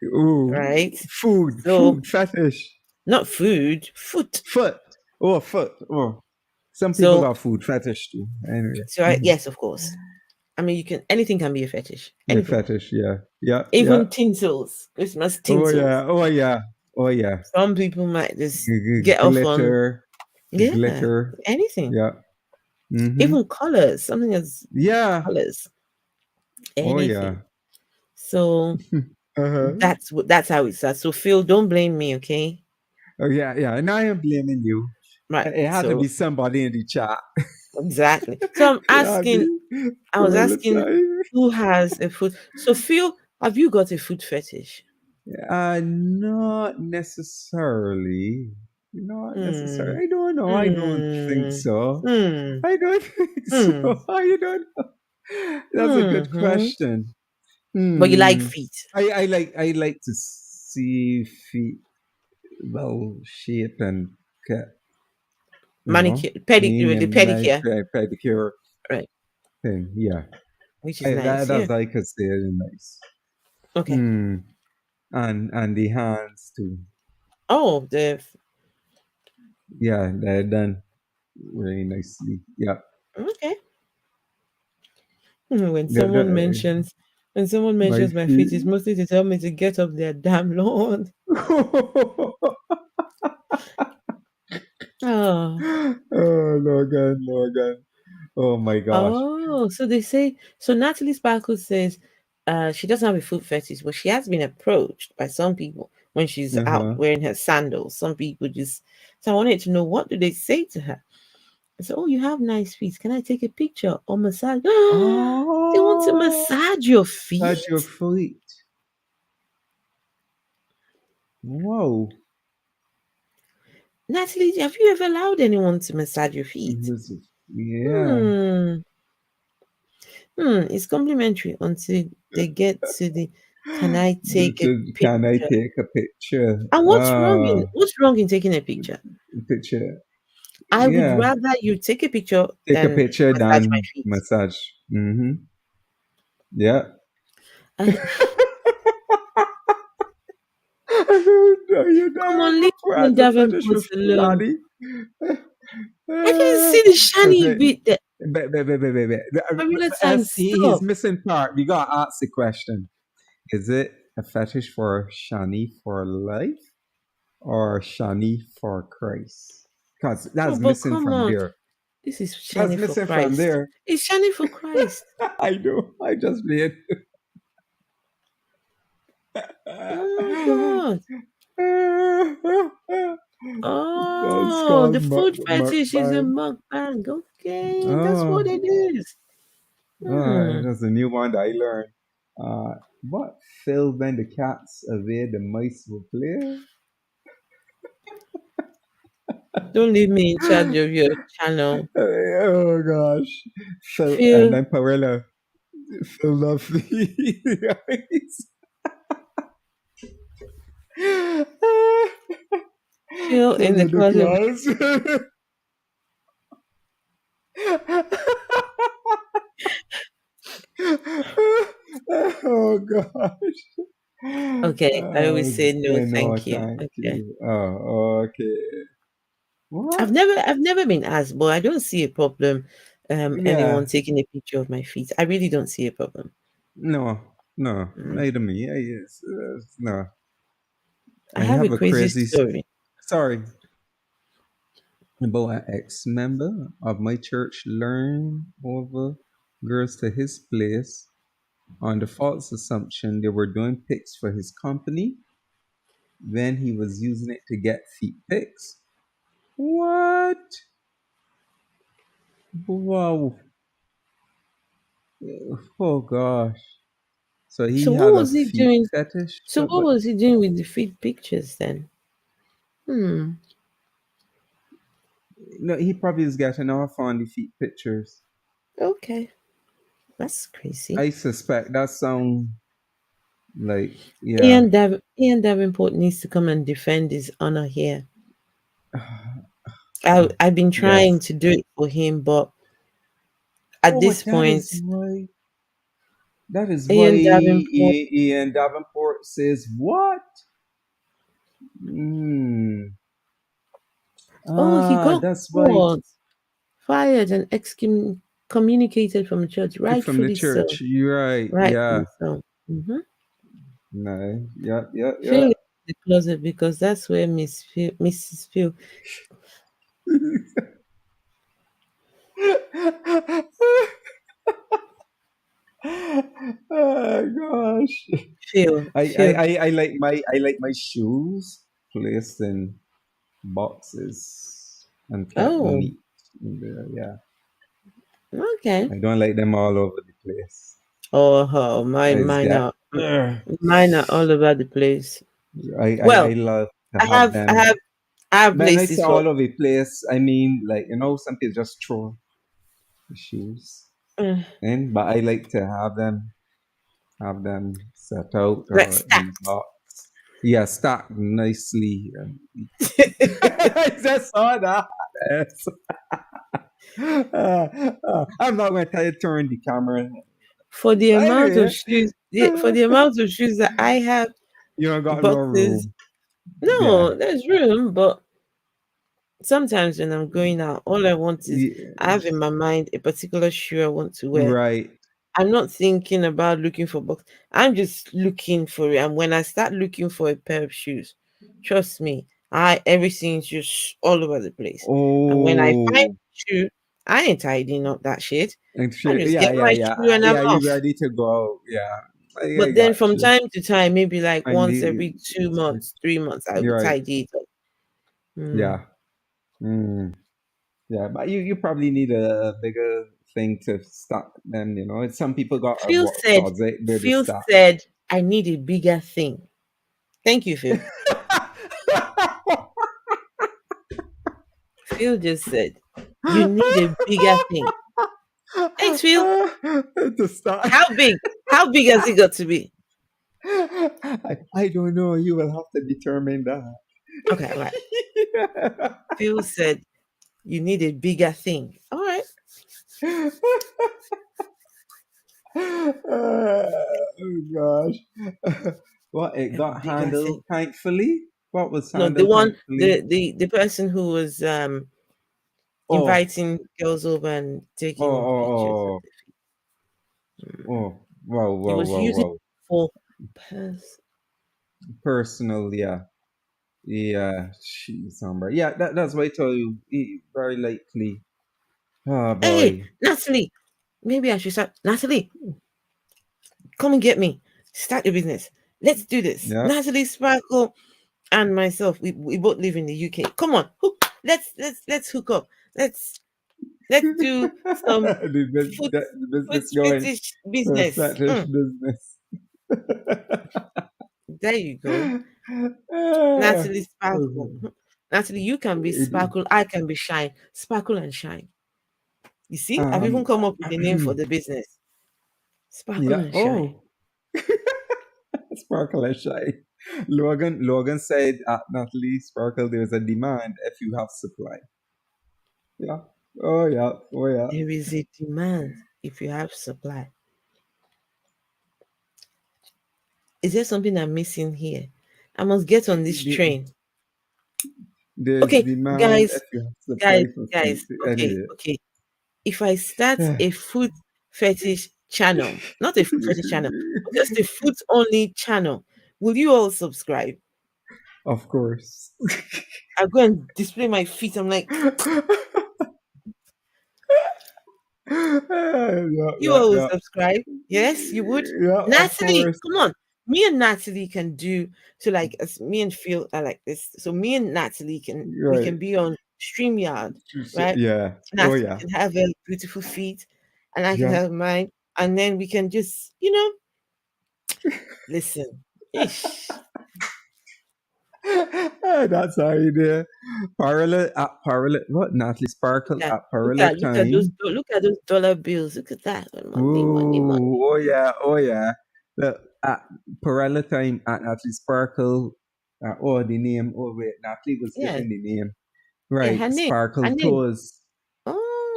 [SPEAKER 1] Ooh,
[SPEAKER 2] right?
[SPEAKER 1] Food fetish.
[SPEAKER 2] Not food, foot.
[SPEAKER 1] Foot. Oh, foot. Oh. Some people got food fetish too. Anyway.
[SPEAKER 2] So yes, of course. I mean, anything can be a fetish.
[SPEAKER 1] A fetish, yeah.
[SPEAKER 2] Even tinsels, Christmas tinsels.
[SPEAKER 1] Oh yeah.
[SPEAKER 2] Some people might just get off on
[SPEAKER 1] glitter,
[SPEAKER 2] anything.
[SPEAKER 1] Yeah.
[SPEAKER 2] Even colors, something as colors. Anything.
[SPEAKER 1] Oh yeah.
[SPEAKER 2] So that's how it starts. So Phil, don't blame me, okay?
[SPEAKER 1] Oh yeah. And I am blaming you.
[SPEAKER 2] Right.
[SPEAKER 1] It had to be somebody in the chat.
[SPEAKER 2] Exactly. So I'm asking, I was
[SPEAKER 1] all the
[SPEAKER 2] asking
[SPEAKER 1] time.
[SPEAKER 2] who has a foot. So Phil, have you got a foot fetish?
[SPEAKER 1] Not necessarily. Not necessarily.
[SPEAKER 2] Hmm.
[SPEAKER 1] I don't know. I don't think
[SPEAKER 2] Hmm.
[SPEAKER 1] so.
[SPEAKER 2] Hmm.
[SPEAKER 1] I don't think
[SPEAKER 2] Hmm.
[SPEAKER 1] so. I don't know. That's a good
[SPEAKER 2] Hmm.
[SPEAKER 1] question.
[SPEAKER 2] But you like
[SPEAKER 1] Hmm.
[SPEAKER 2] feet.
[SPEAKER 1] I like to see feet well shaped and kept,
[SPEAKER 2] Manicure,
[SPEAKER 1] clean
[SPEAKER 2] the
[SPEAKER 1] and nice
[SPEAKER 2] pedicure,
[SPEAKER 1] pedicure
[SPEAKER 2] right?
[SPEAKER 1] thing. Yeah.
[SPEAKER 2] Which is nice. Yeah.
[SPEAKER 1] That's I could say is nice.
[SPEAKER 2] Okay.
[SPEAKER 1] Hmm. And the hands too.
[SPEAKER 2] Oh, the
[SPEAKER 1] Yeah, they're done very nicely. Yeah.
[SPEAKER 2] okay. When
[SPEAKER 1] The,
[SPEAKER 2] someone
[SPEAKER 1] the,
[SPEAKER 2] mentions
[SPEAKER 1] my
[SPEAKER 2] my feet, it's
[SPEAKER 1] feet.
[SPEAKER 2] mostly to tell me to get up their damn lawn. Oh.
[SPEAKER 1] Oh, Logan, Logan. Oh my gosh.
[SPEAKER 2] Oh, so they say so Natalie Sparkle says she doesn't have a foot fetish, but she has been approached by some people when she's out
[SPEAKER 1] Uh-huh.
[SPEAKER 2] wearing her sandals. Some people just so I wanted to know what do they say to her? I said, oh, you have nice feet. Can I take a picture or massage? They want to
[SPEAKER 1] Oh,
[SPEAKER 2] massage your feet?
[SPEAKER 1] touch your feet. Whoa.
[SPEAKER 2] Natalie, have you ever allowed anyone to massage your feet?
[SPEAKER 1] Yeah.
[SPEAKER 2] It's complimentary until they get to the can I take a
[SPEAKER 1] Can I
[SPEAKER 2] picture?
[SPEAKER 1] take a picture?
[SPEAKER 2] And what's wrong in taking a picture?
[SPEAKER 1] Picture.
[SPEAKER 2] I would
[SPEAKER 1] Yeah.
[SPEAKER 2] rather you take a picture
[SPEAKER 1] Take a
[SPEAKER 2] than
[SPEAKER 1] picture,
[SPEAKER 2] massage my
[SPEAKER 1] then
[SPEAKER 2] feet.
[SPEAKER 1] massage. Mm-hmm. Yeah.
[SPEAKER 2] I,
[SPEAKER 1] You
[SPEAKER 2] come
[SPEAKER 1] never
[SPEAKER 2] on, leave me in
[SPEAKER 1] had the fetish
[SPEAKER 2] Davenport
[SPEAKER 1] for
[SPEAKER 2] alone.
[SPEAKER 1] shoddy.
[SPEAKER 2] I didn't see the shiny bit there. Marina time,
[SPEAKER 1] He's
[SPEAKER 2] stop.
[SPEAKER 1] missing part. We gotta ask the question. Is it a fetish for Shani for life or Shani for Christ? Because
[SPEAKER 2] Oh,
[SPEAKER 1] that's
[SPEAKER 2] but
[SPEAKER 1] missing
[SPEAKER 2] come
[SPEAKER 1] from
[SPEAKER 2] on.
[SPEAKER 1] there.
[SPEAKER 2] This is
[SPEAKER 1] That's
[SPEAKER 2] shiny for
[SPEAKER 1] missing from
[SPEAKER 2] Christ.
[SPEAKER 1] there.
[SPEAKER 2] It's shiny for Christ.
[SPEAKER 1] I know. I just made.
[SPEAKER 2] Oh my God.
[SPEAKER 1] That's
[SPEAKER 2] Oh,
[SPEAKER 1] called
[SPEAKER 2] the food fetish is a
[SPEAKER 1] mukbang.
[SPEAKER 2] mukbang. Okay, that's what
[SPEAKER 1] Oh,
[SPEAKER 2] it is.
[SPEAKER 1] that's a new one that I learned. What? Phil when the cats away, the mice will play?
[SPEAKER 2] Don't leave me in charge of your channel.
[SPEAKER 1] Oh gosh. Phil and
[SPEAKER 2] Phil,
[SPEAKER 1] then Parella. Phil love me.
[SPEAKER 2] Phil in the
[SPEAKER 1] Santa
[SPEAKER 2] closet.
[SPEAKER 1] Claus. Oh gosh.
[SPEAKER 2] Okay, I always say no,
[SPEAKER 1] Say no,
[SPEAKER 2] thank you.
[SPEAKER 1] thank
[SPEAKER 2] Okay.
[SPEAKER 1] you. Oh, okay. What?
[SPEAKER 2] I've never been asked, but I don't see a problem. Anyone
[SPEAKER 1] Yeah.
[SPEAKER 2] taking a picture of my feet. I really don't see a problem.
[SPEAKER 1] No, no,
[SPEAKER 2] Mm.
[SPEAKER 1] neither me. No.
[SPEAKER 2] I
[SPEAKER 1] I
[SPEAKER 2] have a
[SPEAKER 1] have a
[SPEAKER 2] crazy
[SPEAKER 1] crazy,
[SPEAKER 2] story.
[SPEAKER 1] sorry, about an ex-member of my church luring over girls to his place on the false assumption they were doing pics for his company. Then he was using it to get feet pics. What? Wow. Oh gosh. So
[SPEAKER 2] So
[SPEAKER 1] he
[SPEAKER 2] what
[SPEAKER 1] had a
[SPEAKER 2] was he
[SPEAKER 1] feet
[SPEAKER 2] doing?
[SPEAKER 1] fetish.
[SPEAKER 2] So what was he doing with the feet pictures then?
[SPEAKER 1] No, he probably is getting off on the feet pictures.
[SPEAKER 2] Okay. That's crazy.
[SPEAKER 1] I suspect that sound like, yeah.
[SPEAKER 2] Ian Davenport needs to come and defend his honor here. I've been
[SPEAKER 1] Yes.
[SPEAKER 2] trying to do it for him, but at this point,
[SPEAKER 1] that is why
[SPEAKER 2] Ian Davenport.
[SPEAKER 1] Ian Davenport says what?
[SPEAKER 2] Oh, he got
[SPEAKER 1] That's why
[SPEAKER 2] caught, fired, and excommunicated from the church.
[SPEAKER 1] from the
[SPEAKER 2] Rightfully so.
[SPEAKER 1] church. You're right. Yeah.
[SPEAKER 2] Rightfully so.
[SPEAKER 1] No. Yeah.
[SPEAKER 2] Phil is in the closet because that's where Mrs. Phil.
[SPEAKER 1] Oh gosh.
[SPEAKER 2] Phil.
[SPEAKER 1] I like my shoes placed in boxes and kept
[SPEAKER 2] Oh,
[SPEAKER 1] neat in there. Yeah.
[SPEAKER 2] Okay.
[SPEAKER 1] I don't like them all over the place.
[SPEAKER 2] Oh, mine are all over the place.
[SPEAKER 1] I
[SPEAKER 2] Well,
[SPEAKER 1] love to
[SPEAKER 2] I
[SPEAKER 1] have
[SPEAKER 2] have I
[SPEAKER 1] them.
[SPEAKER 2] have I have
[SPEAKER 1] When I
[SPEAKER 2] places
[SPEAKER 1] say
[SPEAKER 2] for.
[SPEAKER 1] all over the place, I mean, like, some people just throw the shoes in, but I like to have them set out
[SPEAKER 2] Like
[SPEAKER 1] or in
[SPEAKER 2] stacked.
[SPEAKER 1] box. Yeah, stacked nicely. I just saw that. Yes. I'm not going to tell you to turn the camera.
[SPEAKER 2] For the amount of
[SPEAKER 1] Anyway,
[SPEAKER 2] shoes, for the amount of shoes that I have,
[SPEAKER 1] you don't got no
[SPEAKER 2] boxes.
[SPEAKER 1] room.
[SPEAKER 2] No,
[SPEAKER 1] Yeah.
[SPEAKER 2] there's room, but sometimes when I'm going out, all I want is I have in my mind a particular shoe I want to wear.
[SPEAKER 1] Right.
[SPEAKER 2] I'm not thinking about looking for box. I'm just looking for it. And when I start looking for a pair of shoes, trust me, everything's just all over the place. And when I find
[SPEAKER 1] Oh.
[SPEAKER 2] a shoe, I ain't tidying up that shit. I
[SPEAKER 1] Actually,
[SPEAKER 2] just
[SPEAKER 1] yeah,
[SPEAKER 2] get
[SPEAKER 1] yeah,
[SPEAKER 2] my
[SPEAKER 1] yeah.
[SPEAKER 2] shoe and I'm
[SPEAKER 1] Yeah, you
[SPEAKER 2] off.
[SPEAKER 1] ready to go out. Yeah. I
[SPEAKER 2] But then
[SPEAKER 1] got
[SPEAKER 2] from
[SPEAKER 1] you.
[SPEAKER 2] time to time, maybe like
[SPEAKER 1] Find
[SPEAKER 2] once
[SPEAKER 1] the,
[SPEAKER 2] every 2 months, 3 months, I
[SPEAKER 1] you're
[SPEAKER 2] would
[SPEAKER 1] right.
[SPEAKER 2] tidy it up.
[SPEAKER 1] Yeah. Mm. Yeah, but you probably need a bigger thing to stock them, Some people got a
[SPEAKER 2] Phil said,
[SPEAKER 1] closet where they
[SPEAKER 2] Phil
[SPEAKER 1] stock.
[SPEAKER 2] said, I need a bigger thing. Thank you, Phil. Phil just said, you need a bigger thing. Thanks, Phil.
[SPEAKER 1] To stock.
[SPEAKER 2] How big? How big has it got to be?
[SPEAKER 1] I don't know. You will have to determine that.
[SPEAKER 2] Okay, all right. Phil said, you need a bigger thing. All right.
[SPEAKER 1] Oh gosh. What it
[SPEAKER 2] A
[SPEAKER 1] got
[SPEAKER 2] bigger
[SPEAKER 1] handled
[SPEAKER 2] thing.
[SPEAKER 1] thankfully? What was
[SPEAKER 2] No, the
[SPEAKER 1] handled
[SPEAKER 2] one,
[SPEAKER 1] thankfully?
[SPEAKER 2] the person who was
[SPEAKER 1] Oh,
[SPEAKER 2] inviting girls over and
[SPEAKER 1] oh,
[SPEAKER 2] taking pictures of
[SPEAKER 1] oh,
[SPEAKER 2] the feet.
[SPEAKER 1] oh, oh. Wow,
[SPEAKER 2] He
[SPEAKER 1] wow,
[SPEAKER 2] was
[SPEAKER 1] wow,
[SPEAKER 2] using
[SPEAKER 1] wow.
[SPEAKER 2] for pers-
[SPEAKER 1] Personal, yeah. Yeah, jeez, Amber. Yeah, that's why I tell you, very likely. Oh
[SPEAKER 2] Hey,
[SPEAKER 1] boy.
[SPEAKER 2] Natalie, maybe I should start. Natalie, come and get me. Start your business. Let's do this.
[SPEAKER 1] Yeah.
[SPEAKER 2] Natalie Sparkle and myself, we both live in the UK. Come on, let's hook up. Let's do some food
[SPEAKER 1] The
[SPEAKER 2] food
[SPEAKER 1] business going.
[SPEAKER 2] fetish
[SPEAKER 1] The
[SPEAKER 2] business.
[SPEAKER 1] fetish business.
[SPEAKER 2] There you go.
[SPEAKER 1] Ah,
[SPEAKER 2] Natalie Sparkle. Natalie, you can be sparkle, I can be shine. Sparkle and shine. You see, I've even
[SPEAKER 1] um,
[SPEAKER 2] come up with a name for the business. Sparkle
[SPEAKER 1] yeah.
[SPEAKER 2] and shine.
[SPEAKER 1] Oh, Sparkle and shine. Logan said at Natalie Sparkle, there's a demand if you have supply. Yeah. Oh yeah. Oh yeah.
[SPEAKER 2] There is a demand if you have supply. Is there something I'm missing here? I must get on this train.
[SPEAKER 1] There's
[SPEAKER 2] Okay,
[SPEAKER 1] demand
[SPEAKER 2] guys,
[SPEAKER 1] if you have supply for food.
[SPEAKER 2] okay,
[SPEAKER 1] Anyway.
[SPEAKER 2] okay. If I start a food fetish channel, not a food fetish channel, but just a food only channel, will you all subscribe?
[SPEAKER 1] Of course.
[SPEAKER 2] I go and display my feet. I'm like, you all will
[SPEAKER 1] Yeah.
[SPEAKER 2] subscribe. Yes, you would.
[SPEAKER 1] Yeah, of
[SPEAKER 2] Natalie,
[SPEAKER 1] course.
[SPEAKER 2] come on. Me and Natalie can do so. Like as me and Phil are like this. So me and Natalie we
[SPEAKER 1] Right.
[SPEAKER 2] can be on StreamYard, right?
[SPEAKER 1] Yeah. Oh
[SPEAKER 2] Natalie
[SPEAKER 1] yeah.
[SPEAKER 2] can have her beautiful feet, and I can
[SPEAKER 1] Yeah.
[SPEAKER 2] have mine, and then we can just listen. Ish.
[SPEAKER 1] That's the idea. Parallel. What? Natalie Sparkle
[SPEAKER 2] Yeah.
[SPEAKER 1] at parallel time.
[SPEAKER 2] Look at those dollar bills. Look at that. Money, money, money.
[SPEAKER 1] Ooh. Oh yeah. Oh yeah. The at parallel time at Natalie Sparkle. Oh, the name. Oh wait, Natalie was
[SPEAKER 2] Yeah.
[SPEAKER 1] given the name.
[SPEAKER 2] Yeah,
[SPEAKER 1] Right.
[SPEAKER 2] her name.
[SPEAKER 1] Sparkle
[SPEAKER 2] Her name.
[SPEAKER 1] Toes.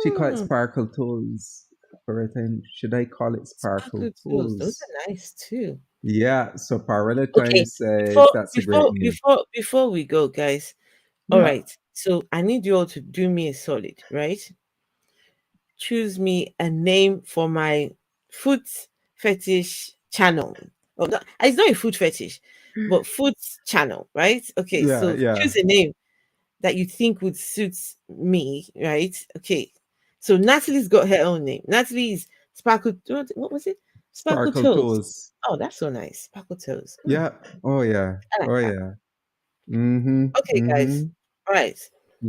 [SPEAKER 1] She called it
[SPEAKER 2] Oh,
[SPEAKER 1] Sparkle Toes. Parallel time. Should I call it Sparkle
[SPEAKER 2] sparkle tools. Those
[SPEAKER 1] Toes?
[SPEAKER 2] are nice too.
[SPEAKER 1] Yeah. So parallel time
[SPEAKER 2] Okay.
[SPEAKER 1] says that's a great name.
[SPEAKER 2] Before we go, guys. All
[SPEAKER 1] Yeah.
[SPEAKER 2] right. So I need you all to do me a solid, right? Choose me a name for my foot fetish channel. Oh, no, it's not a food fetish, but food channel, right? Okay,
[SPEAKER 1] Yeah.
[SPEAKER 2] so
[SPEAKER 1] Yeah.
[SPEAKER 2] choose a name that you think would suit me, right? Okay. So Natalie's got her own name. Natalie is Sparkle. What was it? Sparkle
[SPEAKER 1] Sparkle
[SPEAKER 2] Toes.
[SPEAKER 1] Toes.
[SPEAKER 2] Oh, that's so nice. Sparkle Toes.
[SPEAKER 1] Yeah. Oh yeah.
[SPEAKER 2] I like
[SPEAKER 1] Oh
[SPEAKER 2] that.
[SPEAKER 1] yeah. Mm-hmm.
[SPEAKER 2] Okay, guys.
[SPEAKER 1] Mm-hmm.
[SPEAKER 2] All right.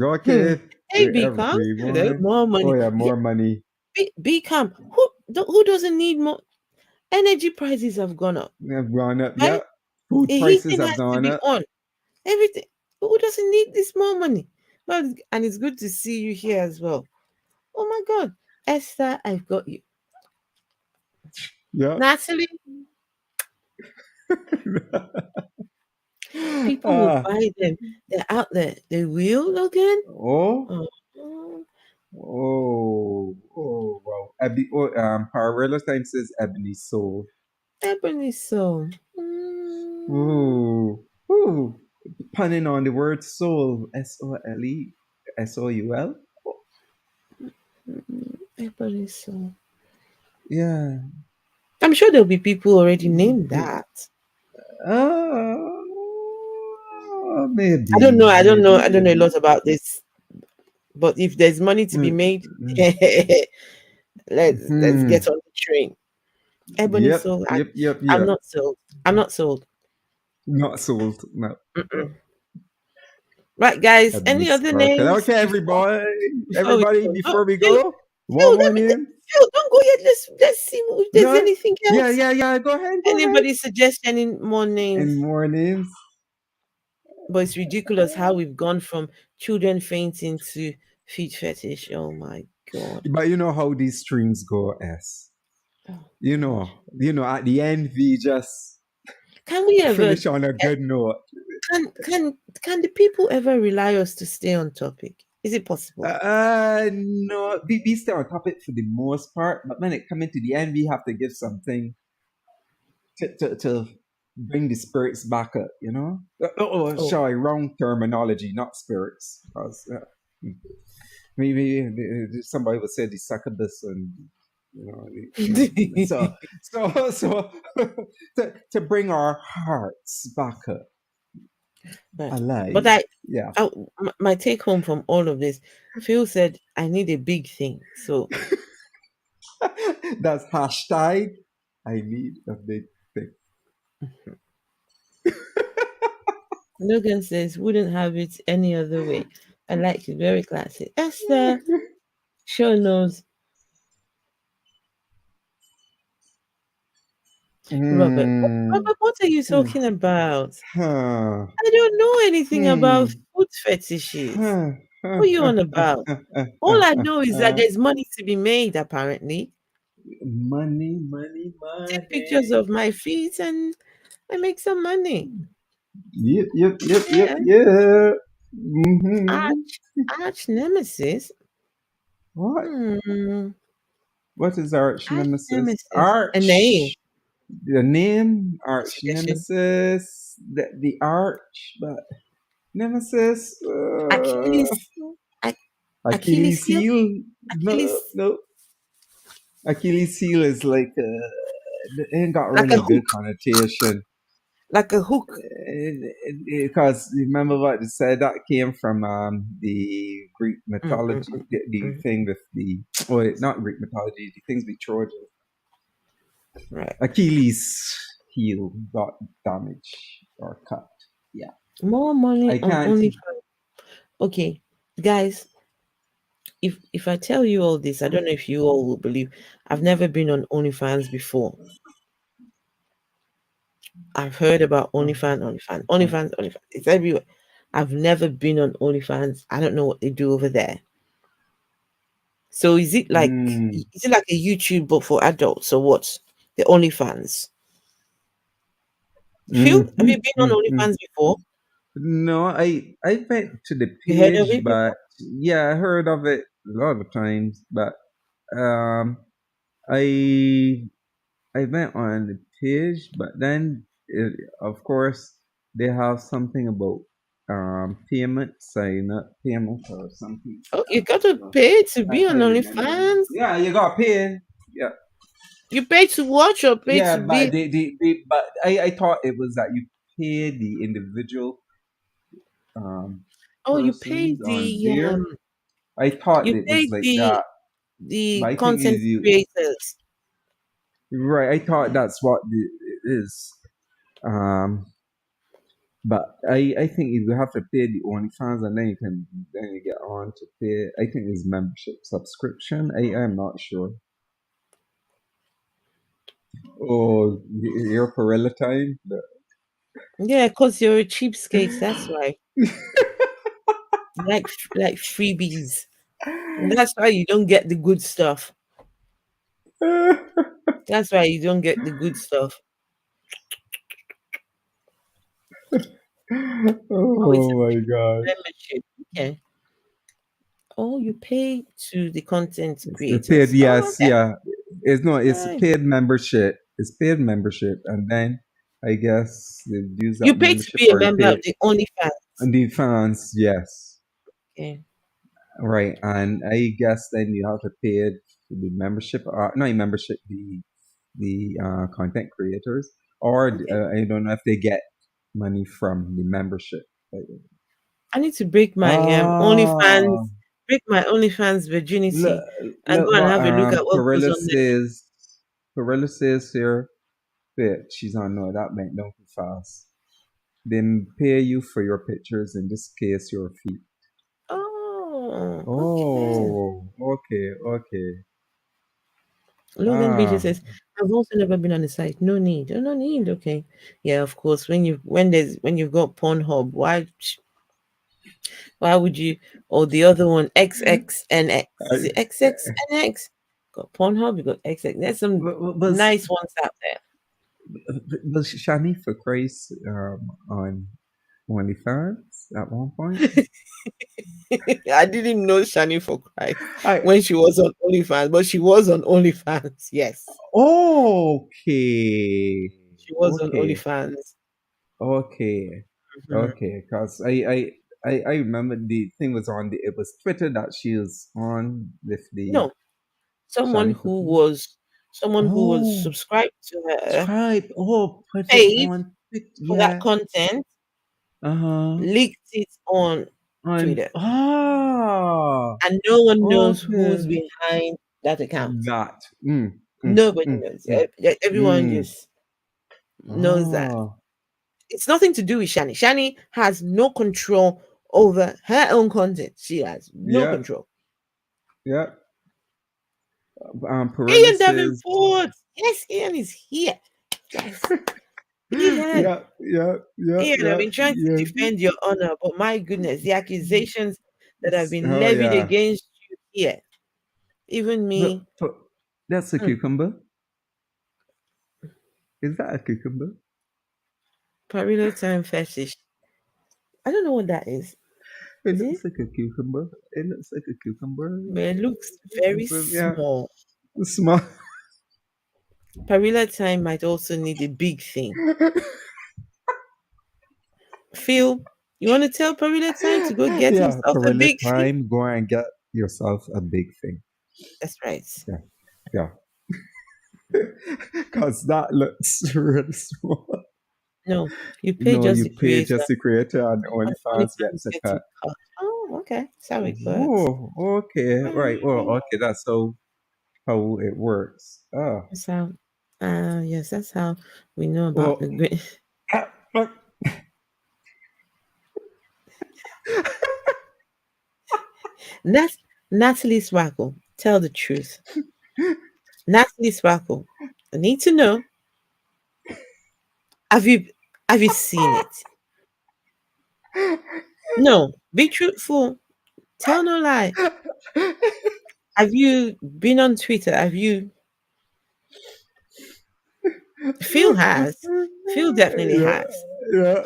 [SPEAKER 1] Okay.
[SPEAKER 2] Hey, Beacon. Hello,
[SPEAKER 1] Everyone.
[SPEAKER 2] more
[SPEAKER 1] Oh
[SPEAKER 2] money.
[SPEAKER 1] yeah,
[SPEAKER 2] Yeah,
[SPEAKER 1] more money.
[SPEAKER 2] Be calm. Who doesn't need more? Energy prices have gone up.
[SPEAKER 1] They've gone up.
[SPEAKER 2] Right?
[SPEAKER 1] Yeah. Food
[SPEAKER 2] The
[SPEAKER 1] prices
[SPEAKER 2] heating
[SPEAKER 1] have
[SPEAKER 2] has to
[SPEAKER 1] gone
[SPEAKER 2] be
[SPEAKER 1] up.
[SPEAKER 2] on. Everything. Who doesn't need this more money? Well, and it's good to see you here as well. Oh my God, Esther, I've got you.
[SPEAKER 1] Yeah.
[SPEAKER 2] Natalie, people will buy them. They're out there. They will, Logan.
[SPEAKER 1] Oh. Oh. Wow. Parallel time says Ebony Soul.
[SPEAKER 2] Ebony Soul.
[SPEAKER 1] Ooh. Ooh. Punning on the word soul. SOLE. SOUL.
[SPEAKER 2] Ebony Soul.
[SPEAKER 1] Yeah.
[SPEAKER 2] I'm sure there'll be people already named that.
[SPEAKER 1] Maybe.
[SPEAKER 2] I don't know. I don't know a lot about this. But if there's money to be made, let's get on the train. Ebony Soul.
[SPEAKER 1] Yep.
[SPEAKER 2] I'm not sold. I'm not sold.
[SPEAKER 1] Not sold. No.
[SPEAKER 2] Right, guys.
[SPEAKER 1] Ebony
[SPEAKER 2] Any other
[SPEAKER 1] Sparkle.
[SPEAKER 2] names?
[SPEAKER 1] Okay, everybody. Before we
[SPEAKER 2] Phil,
[SPEAKER 1] go, one more name.
[SPEAKER 2] Phil, don't go yet. Let's see if there's anything else.
[SPEAKER 1] Yeah. Go ahead.
[SPEAKER 2] Anybody suggest any more names?
[SPEAKER 1] Any more names?
[SPEAKER 2] But it's ridiculous how we've gone from children fainting to feet fetish. Oh my God.
[SPEAKER 1] But you know how these streams go, S. You know, at the end we just
[SPEAKER 2] can we ever
[SPEAKER 1] finish on a good note.
[SPEAKER 2] Can the people ever rely us to stay on topic? Is it possible?
[SPEAKER 1] No, we stay on topic for the most part, but when it comes to the end, we have to give something to bring the spirits back up, you know? Sorry, wrong terminology, not spirits. Because maybe somebody would say the succubus and so to bring our hearts back up. Alive.
[SPEAKER 2] But
[SPEAKER 1] yeah.
[SPEAKER 2] My take home from all of this, Phil said, I need a big thing. So
[SPEAKER 1] that's hashtag I need a big thing.
[SPEAKER 2] Logan says, wouldn't have it any other way. I like it, very classy. Esther sure knows. Robert, what are you talking about? I don't know anything about food fetishes. What are you on about? All I know is that there's money to be made, apparently.
[SPEAKER 1] Money.
[SPEAKER 2] Take pictures of my feet and I make some money.
[SPEAKER 1] Yep. Mm-hmm.
[SPEAKER 2] Arch nemesis?
[SPEAKER 1] What? What is arch nemesis? Arch.
[SPEAKER 2] A name.
[SPEAKER 1] The name, arch nemesis. The arch, but nemesis. Achilles heel. No. Achilles heel is like it ain't got really good connotation.
[SPEAKER 2] Like a hook.
[SPEAKER 1] Because remember what they said, that came from the Greek mythology, the thing with not Greek mythology, the things with Trojan.
[SPEAKER 2] Right.
[SPEAKER 1] Achilles heel got damaged or cut. Yeah.
[SPEAKER 2] More money on OnlyFans. Okay, guys. If I tell you all this, I don't know if you all will believe. I've never been on OnlyFans before. I've heard about OnlyFans. It's everywhere. I've never been on OnlyFans. I don't know what they do over there. So is it like a YouTube but for adults or what? The OnlyFans. Phil, have you been on OnlyFans before?
[SPEAKER 1] No, I went to the page, but yeah, I heard of it a lot of times, but I went on the page, but then of course they have something about payment, sign up payment or something.
[SPEAKER 2] Oh, you got to pay to be on OnlyFans?
[SPEAKER 1] Yeah, you got to pay. Yeah.
[SPEAKER 2] You pay to watch or pay to
[SPEAKER 1] but
[SPEAKER 2] be?
[SPEAKER 1] but I thought it was that you pay the individual.
[SPEAKER 2] You pay the
[SPEAKER 1] I thought it was like that.
[SPEAKER 2] The content creators.
[SPEAKER 1] Right, I thought that's what it is. But I think you have to pay the OnlyFans and then you get on to pay. I think it's membership subscription. I'm not sure. Oh, your Perilla time?
[SPEAKER 2] Yeah, because you're a cheapskate. That's why. like freebies. And that's why you don't get the good stuff. That's why you don't get the good stuff.
[SPEAKER 1] Oh my god.
[SPEAKER 2] Membership. Okay. Oh, you pay to the content
[SPEAKER 1] It's the paid,
[SPEAKER 2] creators. Oh,
[SPEAKER 1] yes,
[SPEAKER 2] okay.
[SPEAKER 1] yeah. It's
[SPEAKER 2] Right.
[SPEAKER 1] paid membership. It's paid membership, and then I guess they use
[SPEAKER 2] You
[SPEAKER 1] that
[SPEAKER 2] pay to
[SPEAKER 1] membership
[SPEAKER 2] be a
[SPEAKER 1] or they
[SPEAKER 2] member
[SPEAKER 1] pay
[SPEAKER 2] of the OnlyFans.
[SPEAKER 1] and the fans, yes.
[SPEAKER 2] Okay.
[SPEAKER 1] Right, and I guess then you have to pay it for the membership, not membership, the content creators, or
[SPEAKER 2] Okay.
[SPEAKER 1] I don't know if they get money from the membership.
[SPEAKER 2] I need to break my OnlyFans, break my OnlyFans virginity, and go and
[SPEAKER 1] What
[SPEAKER 2] have a look at what goes on there.
[SPEAKER 1] Perilla says here that she's on no, that went down too fast. Then pay you for your pictures, in this case your feet.
[SPEAKER 2] Oh,
[SPEAKER 1] Okay.
[SPEAKER 2] Logan Beach says, I've also never been on the site. No need. Oh, no need. Okay. Yeah, of course. When you've got Pornhub, why would you, or the other one, XXNX? Is it XXNX? Got Pornhub, you got XX. There's some nice ones out there.
[SPEAKER 1] Was Shani for Christ on OnlyFans at one point?
[SPEAKER 2] I didn't know Shani for Christ when she was on OnlyFans, but she was on OnlyFans. Yes.
[SPEAKER 1] Okay.
[SPEAKER 2] She was on OnlyFans.
[SPEAKER 1] Okay. Okay. Because I remember the thing was on it was Twitter that she was on with the
[SPEAKER 2] No. Someone who was subscribed to her paid for that content, leaked it on Twitter. And no one knows who's behind that account. Nobody knows. Everyone just knows that. It's nothing to do with Shani. Shani has no control over her own content. She has no control.
[SPEAKER 1] Yeah.
[SPEAKER 2] Ian Davenport. Yes, Ian is here. Yes. Ian. Ian, I've been trying to defend your honor, but my goodness, the accusations that have been levied against you here. Even me.
[SPEAKER 1] That's a cucumber. Is that a cucumber?
[SPEAKER 2] Parilo time fetish. I don't know what that is.
[SPEAKER 1] It looks like a cucumber. It looks like a cucumber.
[SPEAKER 2] But it looks very small.
[SPEAKER 1] Small.
[SPEAKER 2] Parila time might also need a big thing. Phil, you want to tell Parila time to go get himself a big thing?
[SPEAKER 1] Go and get yourself a big thing.
[SPEAKER 2] That's right.
[SPEAKER 1] Yeah. Because that looks really small.
[SPEAKER 2] No, you pay just
[SPEAKER 1] the creator and OnlyFans gets a cut.
[SPEAKER 2] Oh, okay. That's how it works.
[SPEAKER 1] Oh, okay. Right. Well, okay. That's how it works. Oh.
[SPEAKER 2] That's how. Yes, that's how we know about the great. Natalie Swackle, tell the truth. Natalie Swackle, I need to know. Have you seen it? No, be truthful. Tell no lie. Have you been on Twitter? Have you? Phil has. Phil definitely has.
[SPEAKER 1] Yeah.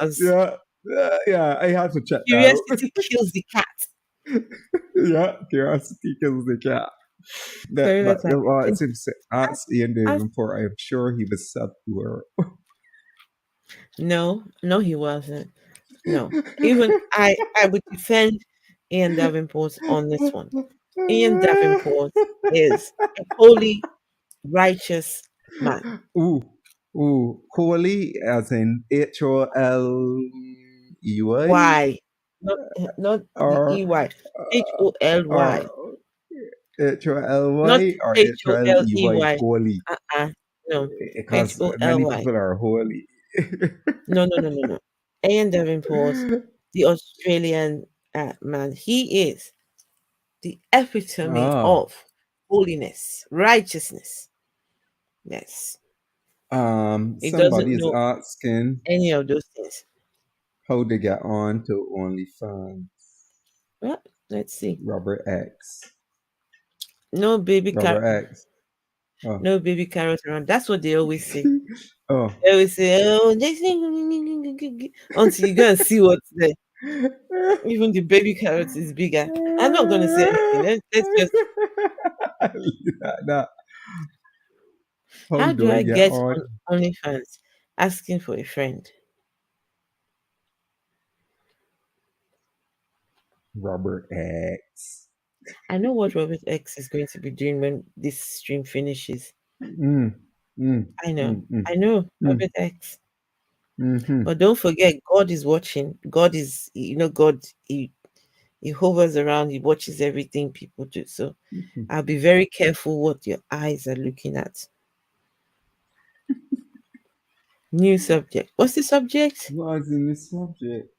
[SPEAKER 1] I have to check.
[SPEAKER 2] Curiosity kills the cat.
[SPEAKER 1] Yeah, curiosity kills the cat. It seems to ask Ian Davenport. I'm sure he was sub to her.
[SPEAKER 2] No, he wasn't. No, even I would defend Ian Davenport on this one. Ian Davenport is a holy, righteous man.
[SPEAKER 1] Ooh, holy as in HOLEY.
[SPEAKER 2] Why? Not the EY. HOLY.
[SPEAKER 1] HOLY or HOLEY. Holy.
[SPEAKER 2] No.
[SPEAKER 1] Because many people are holy.
[SPEAKER 2] No. Ian Davenport, the Australian man, he is the epitome of holiness, righteousness. Yes. He doesn't
[SPEAKER 1] Somebody's
[SPEAKER 2] know
[SPEAKER 1] asking
[SPEAKER 2] any of those things.
[SPEAKER 1] how they get on to OnlyFans.
[SPEAKER 2] Well, let's see.
[SPEAKER 1] Robert X.
[SPEAKER 2] No baby
[SPEAKER 1] Robert
[SPEAKER 2] carrot.
[SPEAKER 1] X. Oh.
[SPEAKER 2] No baby carrot around. That's what they always say.
[SPEAKER 1] Oh.
[SPEAKER 2] They always say, oh, this thing, until you go and see what's there. Even the baby carrot is bigger. I'm not going to say anything. Let's just. How do I get on OnlyFans? Asking for a friend.
[SPEAKER 1] Robert X.
[SPEAKER 2] I know what Robert X is going to be doing when this stream finishes. I know. I know, Robert X. But don't forget, God is watching. God is, God, he hovers around, he watches everything people do. So I'll be very careful what your eyes are looking at. New subject. What's the subject?
[SPEAKER 1] What's in the subject?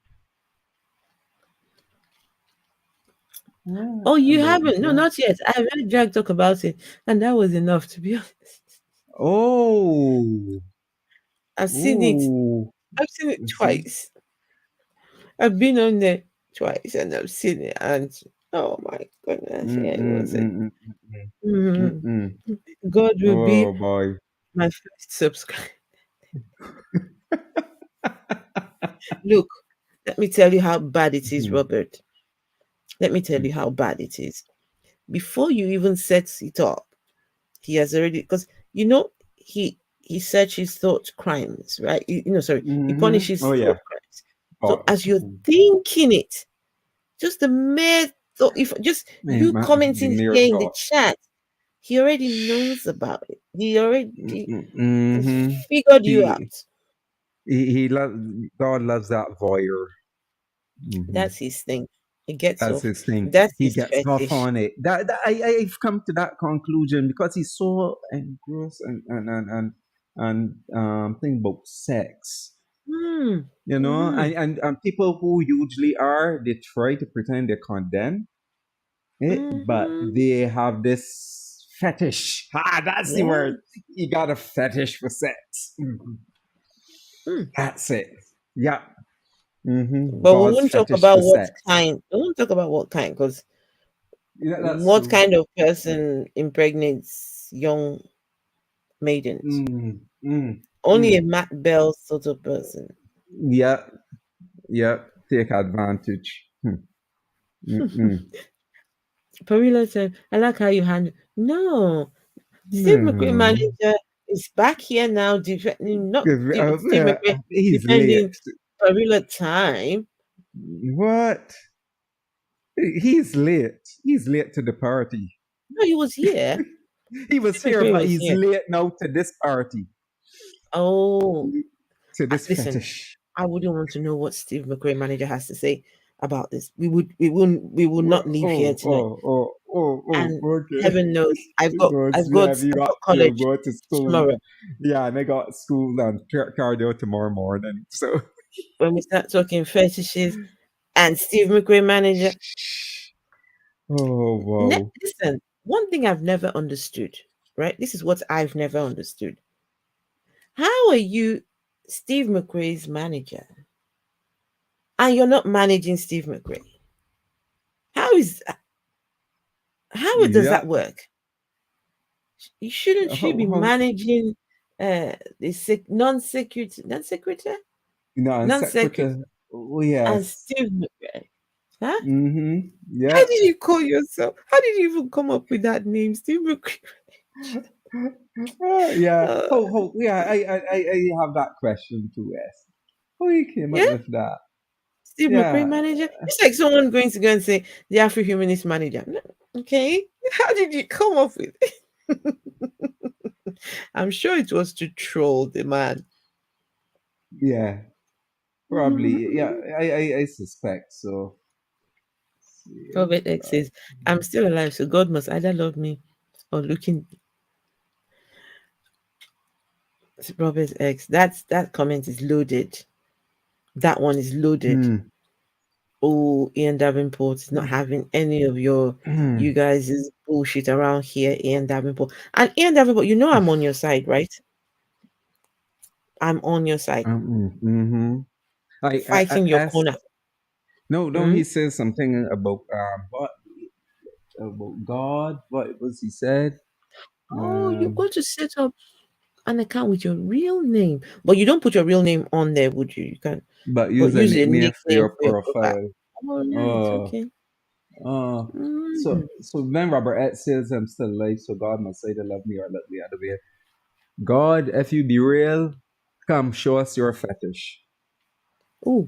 [SPEAKER 2] Oh, you haven't? No, not yet. I heard Jack talk about it, and that was enough, to be honest.
[SPEAKER 1] Oh.
[SPEAKER 2] I've seen it. I've seen it twice. I've been on there twice, and I've seen it, and oh my goodness! God will be my first subscriber. Look, let me tell you how bad it is, Robert. Let me tell you how bad it is. Before you even set it up, he has already, because he searches thought crimes, right? He punishes thought crimes. So as you're thinking it, just the mere thought, if just you commenting here in the chat, he already knows about it. He already figured you out.
[SPEAKER 1] He loves, God loves that voyeur.
[SPEAKER 2] That's his thing. He gets
[SPEAKER 1] That's
[SPEAKER 2] off.
[SPEAKER 1] his thing.
[SPEAKER 2] That's
[SPEAKER 1] he
[SPEAKER 2] his
[SPEAKER 1] gets
[SPEAKER 2] fetish.
[SPEAKER 1] off on it. I've come to that conclusion because he's so engrossed and think about sex. And people who usually are, they try to pretend they condemn it, but they have this fetish. That's the word. You got a fetish for sex. That's it. Yeah.
[SPEAKER 2] But we won't talk about what kind. We won't talk about what kind, because what kind of person impregnates young maidens? Only a Matt Bell sort of person.
[SPEAKER 1] Yeah. Take advantage.
[SPEAKER 2] Pamela said, I like how you handle. No. Steve McQueen manager is back here now, defending Steve McQueen defending Pamela time.
[SPEAKER 1] What? He's late. He's late to the party.
[SPEAKER 2] No, he was here.
[SPEAKER 1] He was here, but he's late now to this party.
[SPEAKER 2] Oh.
[SPEAKER 1] To this
[SPEAKER 2] listen,
[SPEAKER 1] fetish.
[SPEAKER 2] I wouldn't want to know what Steve McQueen manager has to say about this. We will not leave here tonight. And
[SPEAKER 1] okay.
[SPEAKER 2] Heaven knows I've got college
[SPEAKER 1] go to school
[SPEAKER 2] tomorrow.
[SPEAKER 1] Yeah, and I got school and cardio tomorrow morning. So
[SPEAKER 2] when we start talking fetishes and Steve McQueen manager.
[SPEAKER 1] Oh wow.
[SPEAKER 2] Listen, one thing I've never understood, right? This is what I've never understood. How are you Steve McQueen's manager and you're not managing Steve McQueen? How does that work? Shouldn't you be managing the non-secretary?
[SPEAKER 1] Oh yes.
[SPEAKER 2] And Steve McQueen. Huh?
[SPEAKER 1] Yeah.
[SPEAKER 2] How did you call yourself? How did you even come up with that name, Steve McQueen?
[SPEAKER 1] Yeah. Yeah. I have that question too. Yes. How you came up with that?
[SPEAKER 2] Steve McQueen manager. It's like someone going to go and say the Afro humanist manager. Okay. How did you come up with it? I'm sure it was to troll the man.
[SPEAKER 1] Yeah. Probably. Yeah. I suspect so.
[SPEAKER 2] Robert X says, I'm still alive, so God must either love me or looking. Robert X, that comment is loaded. That one is loaded. Oh, Ian Davenport is not having any of you guys' bullshit around here, Ian Davenport. And Ian Davenport, I'm on your side, right? I'm on your side. Fighting your corner.
[SPEAKER 1] No, he says something about what about God. What was he said?
[SPEAKER 2] You're going to set up an account with your real name, but you don't put your real name on there, would you? You can,
[SPEAKER 1] but use a nickname for your profile.
[SPEAKER 2] Oh, right, okay.
[SPEAKER 1] So then Robert Ed says, I'm still alive, so God must either love me or let me out of the way. God, if you be real, come show us your fetish.
[SPEAKER 2] Oh.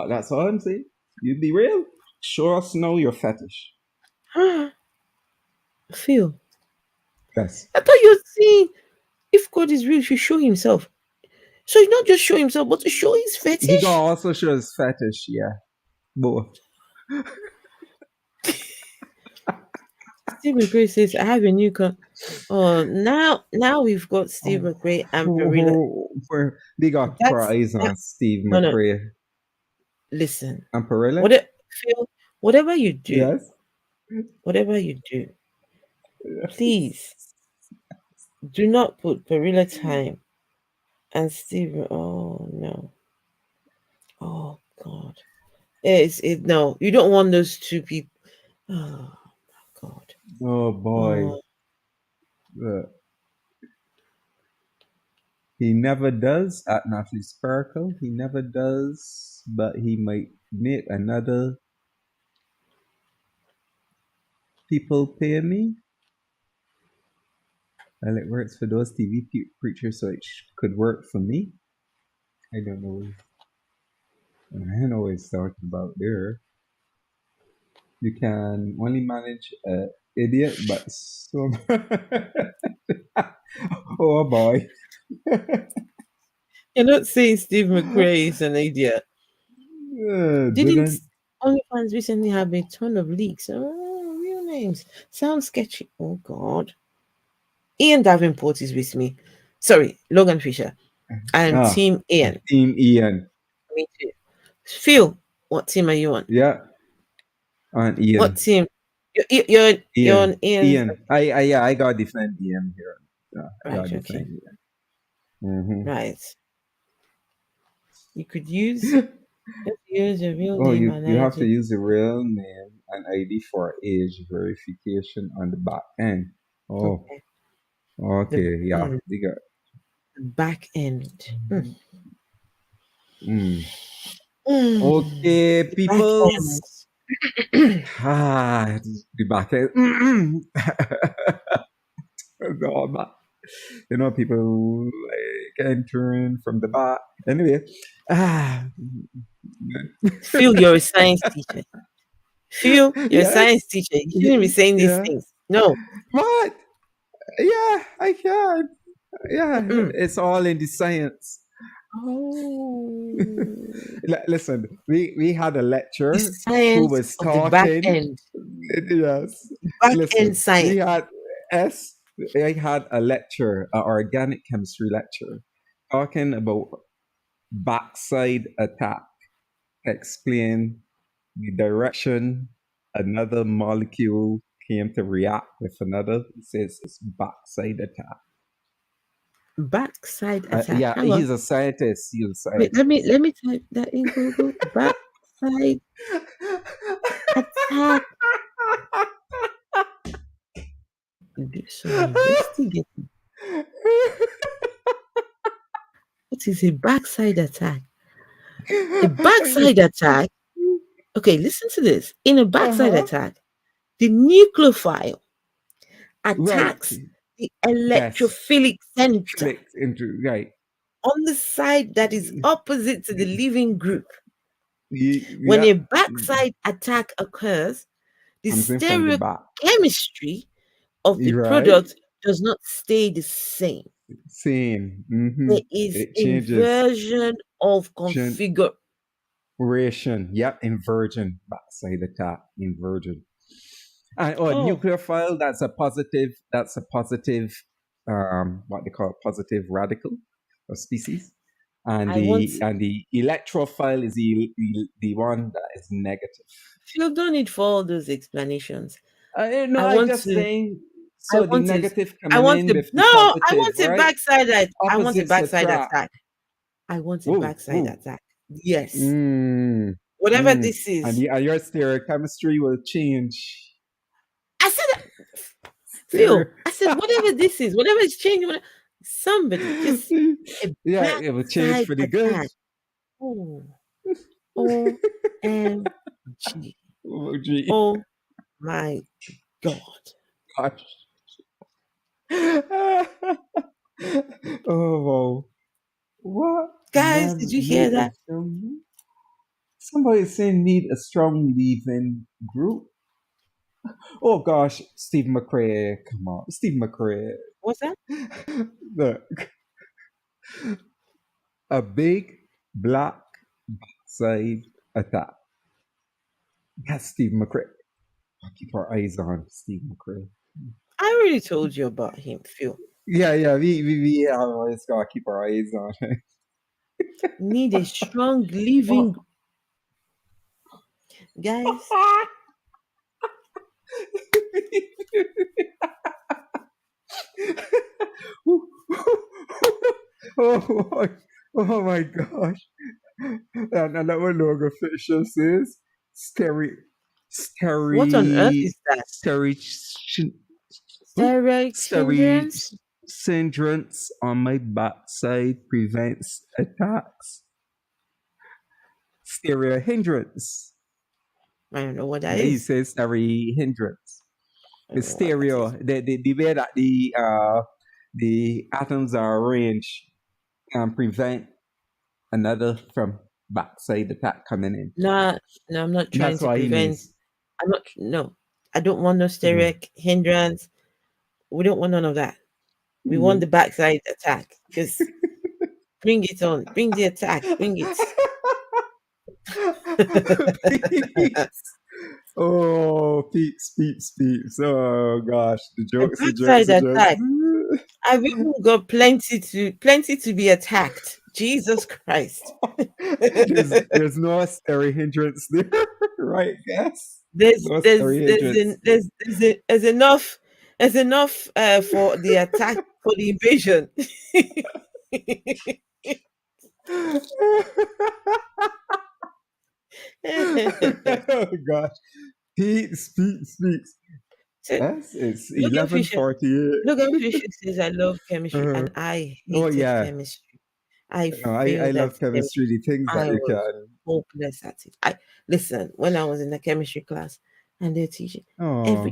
[SPEAKER 1] That's all I'm saying. You be real, show us now your fetish.
[SPEAKER 2] Phil.
[SPEAKER 1] Yes.
[SPEAKER 2] I thought you were saying if God is real, he should show himself. So he not just show himself, but to show his fetish.
[SPEAKER 1] He gonna also show his fetish, yeah. Both.
[SPEAKER 2] Steve McRae says, I have a new now we've got Steve McRae and Perilla.
[SPEAKER 1] They got prize on Steve McRae.
[SPEAKER 2] No. Listen.
[SPEAKER 1] And Perilla?
[SPEAKER 2] Phil, whatever you do,
[SPEAKER 1] yes.
[SPEAKER 2] Please do not put Perilla time and Steve. Oh no. Oh God. No, you don't want those two people. Oh my God.
[SPEAKER 1] Oh boy. He never does at Natalie Sparkle. He never does, but he might make another people pay me. Well, it works for those TV preachers, so it could work for me. I don't know. I don't know what he's talking about there. You can only manage an idiot, but so. Oh boy.
[SPEAKER 2] You're not saying Steve McRae is an idiot. Didn't OnlyFans recently have a ton of leaks? Oh, real names. Sounds sketchy. Oh God. Ian Davenport is with me. Sorry, Logan Fisher. I'm Team Ian.
[SPEAKER 1] Team Ian.
[SPEAKER 2] Me too. Phil, what team are you on?
[SPEAKER 1] Yeah. On Ian.
[SPEAKER 2] What team? You're on Ian.
[SPEAKER 1] I gotta defend Ian here. Yeah,
[SPEAKER 2] right, okay. Ian. Right. You could use a real name.
[SPEAKER 1] You have to use the real name and ID for age verification on the back end. Oh. Okay, yeah. You got
[SPEAKER 2] back end.
[SPEAKER 1] Okay, people. The back end. People like entering from the back. Anyway.
[SPEAKER 2] Phil, you're a science teacher. Phil, you're a science teacher. You shouldn't be saying these things. No.
[SPEAKER 1] What? Yeah, I can. Yeah, it's all in the science.
[SPEAKER 2] Oh.
[SPEAKER 1] Listen, we had a lecturer
[SPEAKER 2] who
[SPEAKER 1] was
[SPEAKER 2] talking. The back end.
[SPEAKER 1] Yes.
[SPEAKER 2] Back end science.
[SPEAKER 1] I had a lecturer, an organic chemistry lecturer, talking about backside attack. Explain the direction another molecule came to react with another. It says it's backside attack.
[SPEAKER 2] Backside attack.
[SPEAKER 1] Yeah, he's a scientist.
[SPEAKER 2] Wait, let me type that in Google. Backside attack. What is a backside attack? A backside attack. Okay, listen to this. In a backside attack, the nucleophile attacks the electrophilic center on the side that is opposite to the living group. When a backside attack occurs, the stereochemistry of the product does not stay the same. There is inversion of configuration.
[SPEAKER 1] Yep, inversion. Backside attack, inversion. And nucleophile, that's a positive, what they call a positive radical or species. and the electrophile is the one that is negative.
[SPEAKER 2] You don't need for all those explanations.
[SPEAKER 1] No, I'm just saying. So the negative
[SPEAKER 2] I want
[SPEAKER 1] coming in with the
[SPEAKER 2] I
[SPEAKER 1] positive,
[SPEAKER 2] want a
[SPEAKER 1] right?
[SPEAKER 2] backside. I want a
[SPEAKER 1] Opposites
[SPEAKER 2] backside
[SPEAKER 1] attract.
[SPEAKER 2] attack. I want a backside attack. Yes. Whatever this is.
[SPEAKER 1] And your stereochemistry will change.
[SPEAKER 2] I said, Phil, I said, whatever this is, whatever is changing, somebody just
[SPEAKER 1] it will change for the good.
[SPEAKER 2] OMG. Oh my God.
[SPEAKER 1] Gosh. Oh wow. What?
[SPEAKER 2] Guys, did you hear that?
[SPEAKER 1] Somebody saying need a strong leaving group. Oh gosh, Steve McCrae, come on, Steve McCrae.
[SPEAKER 2] What's that?
[SPEAKER 1] Look, a big black backside attack. That's Steve McCrae. I'll keep our eyes on Steve McCrae.
[SPEAKER 2] I already told you about him, Phil.
[SPEAKER 1] Yeah, we always gotta keep our eyes on him.
[SPEAKER 2] Need a strong living, guys.
[SPEAKER 1] Oh my gosh. And that one logo official says
[SPEAKER 2] what on earth is that?
[SPEAKER 1] Hindrance on my backside prevents attacks. Stereo hindrance.
[SPEAKER 2] I don't know what that is.
[SPEAKER 1] He says stereo hindrance. The stereo, the way that the atoms are arranged can prevent another from backside attack coming in.
[SPEAKER 2] No, I'm not trying
[SPEAKER 1] That's
[SPEAKER 2] to
[SPEAKER 1] what
[SPEAKER 2] prevent. I don't want no steric hindrance. We don't want none of that. We want the backside attack. Just bring it on. Bring the attack. Bring it.
[SPEAKER 1] Oh, peeps. Oh gosh, the jokes.
[SPEAKER 2] Attack. I've even got plenty to be attacked. Jesus Christ.
[SPEAKER 1] there's no stereo hindrance there, right? Yes.
[SPEAKER 2] There's enough for the attack, for the invasion.
[SPEAKER 1] Oh gosh. Peeps. Yes, it's 11:48.
[SPEAKER 2] Logan Fisher says I love chemistry and I hated chemistry. I
[SPEAKER 1] love chemistry. The things that you can.
[SPEAKER 2] Hopeless at it. Listen, when I was in the chemistry class and they're teaching,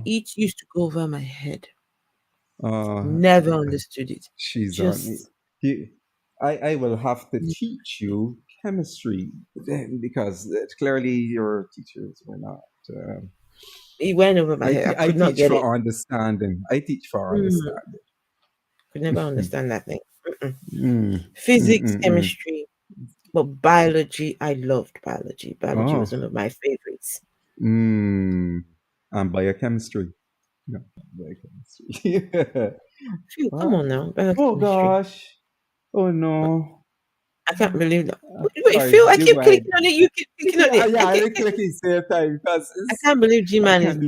[SPEAKER 2] each used to go over my head. Never understood it.
[SPEAKER 1] She's on it. I will have to teach you chemistry then, because clearly your teachers were not.
[SPEAKER 2] He went over my head. I could not get it.
[SPEAKER 1] Understanding. I teach for understanding.
[SPEAKER 2] Could never understand that thing. Physics, chemistry, but biology. I loved biology. Biology was one of my favorites.
[SPEAKER 1] And biochemistry. No, biochemistry.
[SPEAKER 2] Phil, come on now.
[SPEAKER 1] Oh gosh. Oh no.
[SPEAKER 2] I can't believe that. Wait, Phil, I keep clicking on it. You keep clicking on it.
[SPEAKER 1] Yeah, I click it same time because
[SPEAKER 2] I can't believe G-Man is.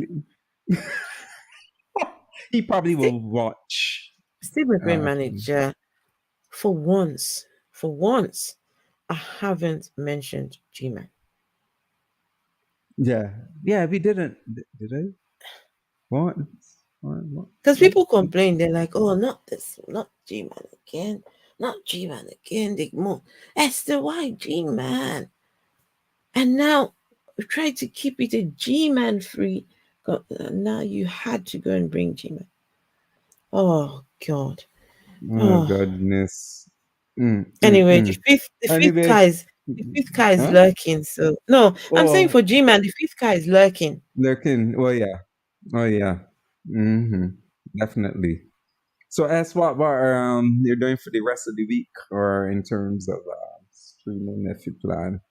[SPEAKER 1] He probably will watch.
[SPEAKER 2] Steve McCrae manager. For once, I haven't mentioned G-Man.
[SPEAKER 1] Yeah, we didn't. Did I? What?
[SPEAKER 2] Because people complain, they're like, "Oh, not this, not G-Man again, not G-Man again." They more Esther, why G-Man? And now we tried to keep it a G-Man free. Now you had to go and bring G-Man. Oh God.
[SPEAKER 1] Oh goodness.
[SPEAKER 2] Anyway, the fifth car is lurking. So no, I'm saying for G-Man, the fifth car is lurking.
[SPEAKER 1] Oh yeah. Definitely. So ask what you're doing for the rest of the week, or in terms of streaming, if you plan.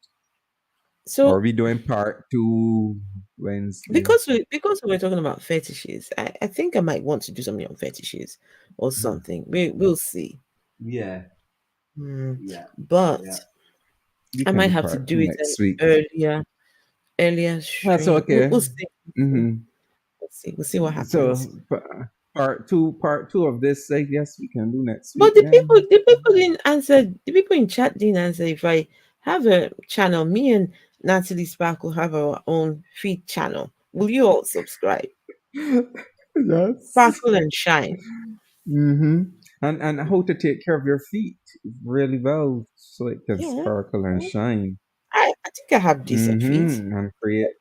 [SPEAKER 1] So are we doing part 2 Wednesday?
[SPEAKER 2] Because we're talking about fetishes, I think I might want to do something on fetishes or something. We'll see.
[SPEAKER 1] Yeah.
[SPEAKER 2] But
[SPEAKER 1] We
[SPEAKER 2] I
[SPEAKER 1] can
[SPEAKER 2] might
[SPEAKER 1] do
[SPEAKER 2] have to
[SPEAKER 1] part
[SPEAKER 2] do it
[SPEAKER 1] next week.
[SPEAKER 2] earlier
[SPEAKER 1] That's
[SPEAKER 2] stream.
[SPEAKER 1] okay.
[SPEAKER 2] We'll see. We'll see what happens.
[SPEAKER 1] So part two of this, I guess we can do next week.
[SPEAKER 2] But the people didn't answer. The people in chat didn't answer. If I have a channel, me and Natalie Sparkle have our own feed channel. Will you all subscribe?
[SPEAKER 1] Yes.
[SPEAKER 2] Sparkle and shine.
[SPEAKER 1] And how to take care of your feet really well so it can sparkle and shine.
[SPEAKER 2] I think I have decent feet.
[SPEAKER 1] And create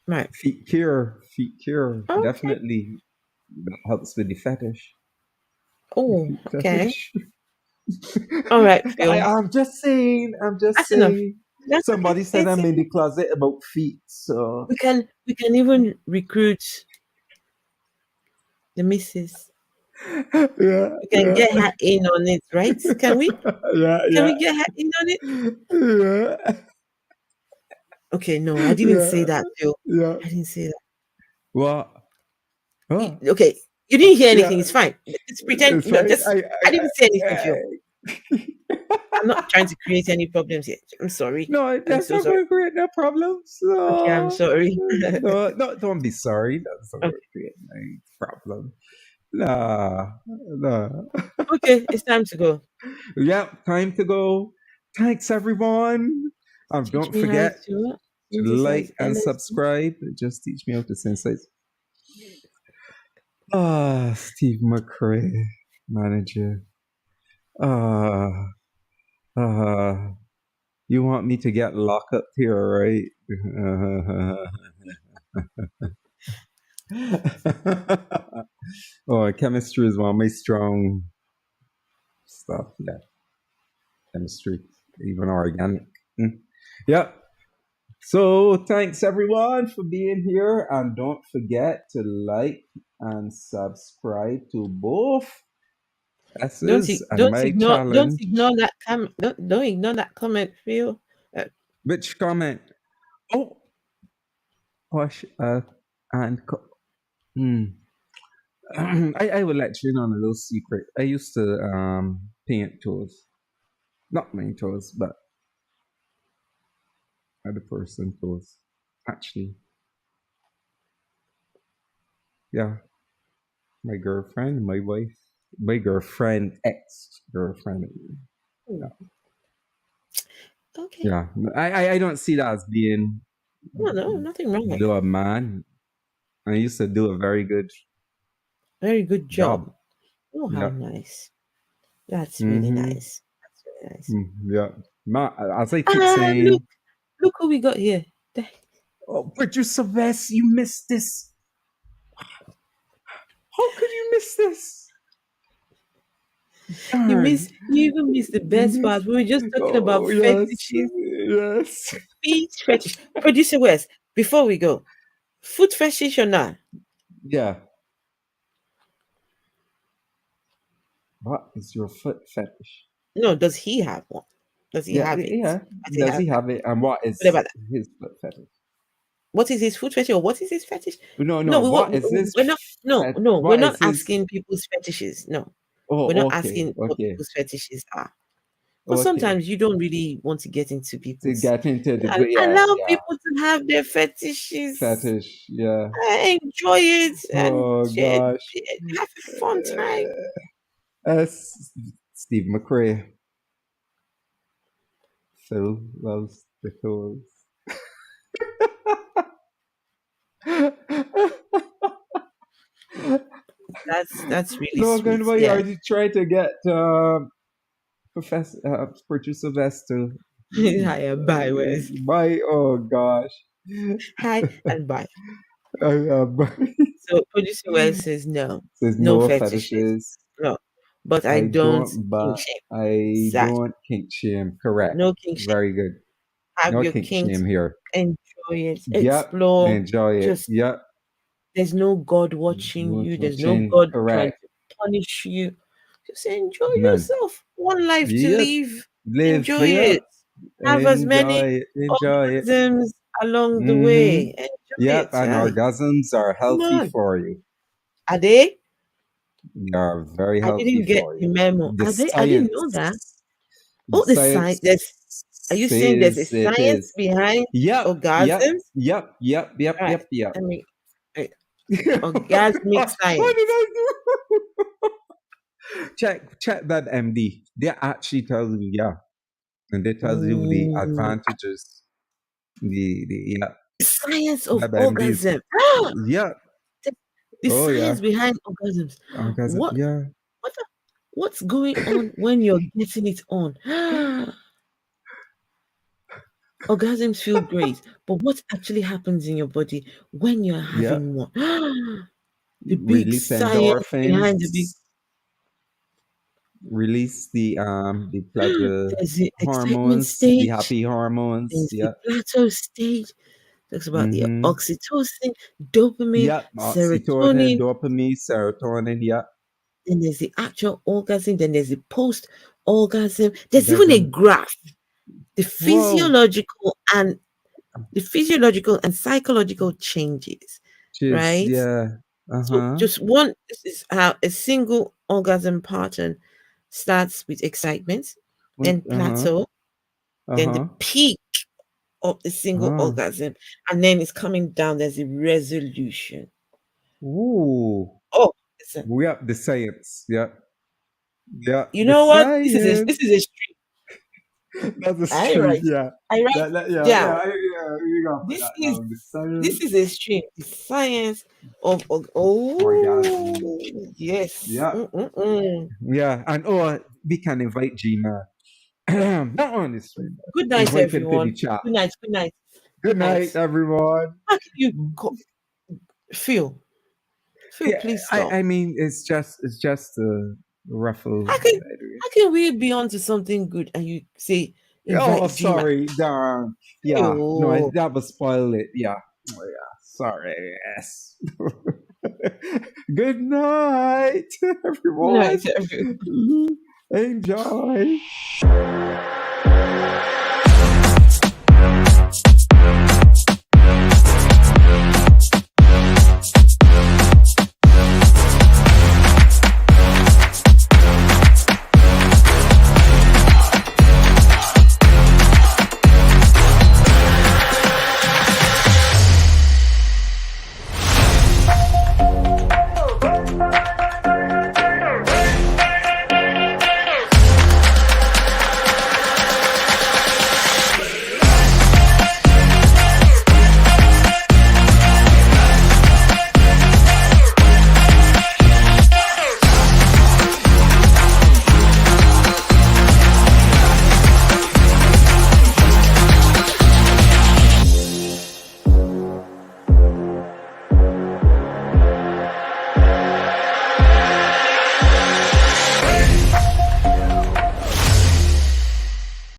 [SPEAKER 2] right.
[SPEAKER 1] Feet cure. Definitely that helps with the fetish.
[SPEAKER 2] Oh, okay. All right, Phil.
[SPEAKER 1] I'm just saying. Somebody said I'm in the closet about feet, so
[SPEAKER 2] we can even recruit the missus.
[SPEAKER 1] Yeah,
[SPEAKER 2] we can get her in on it, right? Can we? Can we get her in on it?
[SPEAKER 1] Yeah.
[SPEAKER 2] Okay, no, I didn't say that, Phil.
[SPEAKER 1] Yeah.
[SPEAKER 2] I didn't say that.
[SPEAKER 1] What?
[SPEAKER 2] Okay, you didn't hear anything. It's fine. Let's pretend.
[SPEAKER 1] It's fine.
[SPEAKER 2] I didn't say anything, Phil. I'm not trying to create any problems yet. I'm sorry.
[SPEAKER 1] No, that's not going to create no problems.
[SPEAKER 2] Okay, I'm sorry.
[SPEAKER 1] No, don't be sorry. That's not going to create any problem. Nah.
[SPEAKER 2] Okay, it's time to go.
[SPEAKER 1] Yeah, time to go. Thanks, everyone. Don't forget to like and subscribe. Just teach me how to synthesize. Steve McCrae, manager. You want me to get locked up here, right? Chemistry is one of my strong stuff. Yeah, chemistry, even organic. Yeah. So thanks everyone for being here, and don't forget to like and subscribe to both.
[SPEAKER 2] Don't ignore that don't ignore that comment, Phil.
[SPEAKER 1] Which comment? I will let you know a little secret. I used to paint toes. Not my toes, but other person toes. Actually. Yeah. My girlfriend, my wife, my girlfriend, ex-girlfriend. Yeah.
[SPEAKER 2] Okay.
[SPEAKER 1] Yeah. I don't see that as being
[SPEAKER 2] no, nothing wrong with
[SPEAKER 1] do a man. I used to do a very good
[SPEAKER 2] job. Oh, how nice. That's really nice. That's really nice.
[SPEAKER 1] Yeah. As I keep saying,
[SPEAKER 2] look who we got here.
[SPEAKER 1] Producer West, you missed this. How could you miss this?
[SPEAKER 2] You even missed the best part. We were just talking about fetishes.
[SPEAKER 1] Yes.
[SPEAKER 2] Feet fetish. Producer West, before we go, foot fetish or not?
[SPEAKER 1] Yeah. What is your foot fetish?
[SPEAKER 2] No, does he have one? Does he have it?
[SPEAKER 1] Yeah. Does he have it? And what is his foot fetish?
[SPEAKER 2] What is his foot fetish, or what is his fetish?
[SPEAKER 1] No.
[SPEAKER 2] We're not asking people's fetishes. No. We're not asking what people's fetishes are. But sometimes you don't really want to get into people's.
[SPEAKER 1] Allow people
[SPEAKER 2] to have their fetishes.
[SPEAKER 1] Yeah.
[SPEAKER 2] Enjoy it.
[SPEAKER 1] Gosh.
[SPEAKER 2] Have a fun time.
[SPEAKER 1] Steve McCrae. Phil loves the toes.
[SPEAKER 2] That's really
[SPEAKER 1] Logan,
[SPEAKER 2] sweet.
[SPEAKER 1] why are you trying to get Producer West to
[SPEAKER 2] Hi, bye, West.
[SPEAKER 1] Bye. Oh gosh.
[SPEAKER 2] Hi and bye.
[SPEAKER 1] Bye.
[SPEAKER 2] So Producer West says no.
[SPEAKER 1] Says no fetishes.
[SPEAKER 2] No. But I don't
[SPEAKER 1] kink shame. Correct.
[SPEAKER 2] No kink shame.
[SPEAKER 1] Very good.
[SPEAKER 2] Have your
[SPEAKER 1] kink shame here.
[SPEAKER 2] Enjoy it. Explore.
[SPEAKER 1] Enjoy it.
[SPEAKER 2] There's no God watching you. There's no God trying to punish you. Just enjoy yourself. One life to live. Enjoy it. Have as many orgasms along the way. Enjoy it.
[SPEAKER 1] And orgasms are healthy for you.
[SPEAKER 2] Are they?
[SPEAKER 1] They are very
[SPEAKER 2] I
[SPEAKER 1] healthy
[SPEAKER 2] didn't get
[SPEAKER 1] for
[SPEAKER 2] the
[SPEAKER 1] you.
[SPEAKER 2] memo.
[SPEAKER 1] The
[SPEAKER 2] I didn't know that.
[SPEAKER 1] the
[SPEAKER 2] Oh, the science. Are you saying there's a
[SPEAKER 1] says it
[SPEAKER 2] science
[SPEAKER 1] is.
[SPEAKER 2] behind
[SPEAKER 1] Yep,
[SPEAKER 2] orgasms?
[SPEAKER 1] yep.
[SPEAKER 2] Right.
[SPEAKER 1] Yep.
[SPEAKER 2] I mean, orgasmic
[SPEAKER 1] What did
[SPEAKER 2] science.
[SPEAKER 1] I do? check that MD. They actually tell you, yeah, and they tell you the
[SPEAKER 2] Ooh.
[SPEAKER 1] advantages. Yeah,
[SPEAKER 2] Science of
[SPEAKER 1] that MDs.
[SPEAKER 2] orgasm.
[SPEAKER 1] Yeah.
[SPEAKER 2] The
[SPEAKER 1] Oh yeah.
[SPEAKER 2] science behind orgasms.
[SPEAKER 1] Orgasm. Yeah.
[SPEAKER 2] What's going on when you're getting it on? Orgasms feel great, but what actually happens in your body when you're
[SPEAKER 1] Yeah.
[SPEAKER 2] having one? The big
[SPEAKER 1] Release
[SPEAKER 2] science behind the big.
[SPEAKER 1] endorphins. Release the pleasure
[SPEAKER 2] There's the excitement
[SPEAKER 1] hormones, the
[SPEAKER 2] stage.
[SPEAKER 1] happy hormones.
[SPEAKER 2] There's the
[SPEAKER 1] Yeah.
[SPEAKER 2] plateau stage. Talks about the
[SPEAKER 1] Mm-hmm.
[SPEAKER 2] oxytocin, dopamine,
[SPEAKER 1] Yep. Oxytocin,
[SPEAKER 2] serotonin.
[SPEAKER 1] dopamine, serotonin. Yeah.
[SPEAKER 2] Then there's the actual orgasm. Then there's the post-orgasm. There's even a
[SPEAKER 1] Orgasm.
[SPEAKER 2] graph. The
[SPEAKER 1] Whoa.
[SPEAKER 2] physiological and psychological changes,
[SPEAKER 1] Cheers.
[SPEAKER 2] right?
[SPEAKER 1] Yeah.
[SPEAKER 2] So
[SPEAKER 1] Uh-huh.
[SPEAKER 2] just one, this is how a single orgasm pattern starts with excitement, then
[SPEAKER 1] Uh-huh.
[SPEAKER 2] plateau, then the
[SPEAKER 1] Uh-huh.
[SPEAKER 2] peak of the single
[SPEAKER 1] Oh.
[SPEAKER 2] orgasm, and then it's coming down. There's a resolution.
[SPEAKER 1] Ooh.
[SPEAKER 2] Oh, listen.
[SPEAKER 1] We have the science. Yeah. Yeah.
[SPEAKER 2] You
[SPEAKER 1] The
[SPEAKER 2] know what? This is a
[SPEAKER 1] science.
[SPEAKER 2] stream.
[SPEAKER 1] That's a
[SPEAKER 2] I
[SPEAKER 1] stream.
[SPEAKER 2] write.
[SPEAKER 1] Yeah.
[SPEAKER 2] I write
[SPEAKER 1] Yeah.
[SPEAKER 2] down.
[SPEAKER 1] You gotta put
[SPEAKER 2] This
[SPEAKER 1] that
[SPEAKER 2] is
[SPEAKER 1] down. The science.
[SPEAKER 2] this is a stream. The science of
[SPEAKER 1] Orgasm.
[SPEAKER 2] yes.
[SPEAKER 1] Yeah.
[SPEAKER 2] Mm-mm-mm.
[SPEAKER 1] Yeah. And we can invite G-Man. Not on this stream.
[SPEAKER 2] Good night,
[SPEAKER 1] Invite him to the
[SPEAKER 2] everyone.
[SPEAKER 1] chat.
[SPEAKER 2] Good night. Good night.
[SPEAKER 1] Good night, everyone.
[SPEAKER 2] How can you Phil? Phil,
[SPEAKER 1] Yeah,
[SPEAKER 2] please stop.
[SPEAKER 1] I mean, it's just a ruffle.
[SPEAKER 2] How can we be on to something good and you say invite
[SPEAKER 1] Oh,
[SPEAKER 2] G-Man?
[SPEAKER 1] sorry, darn. Yeah, no, that was spoil it. Yeah, oh, yeah. Sorry. Yes. Good night, everyone.
[SPEAKER 2] Good night, everyone.
[SPEAKER 1] Enjoy.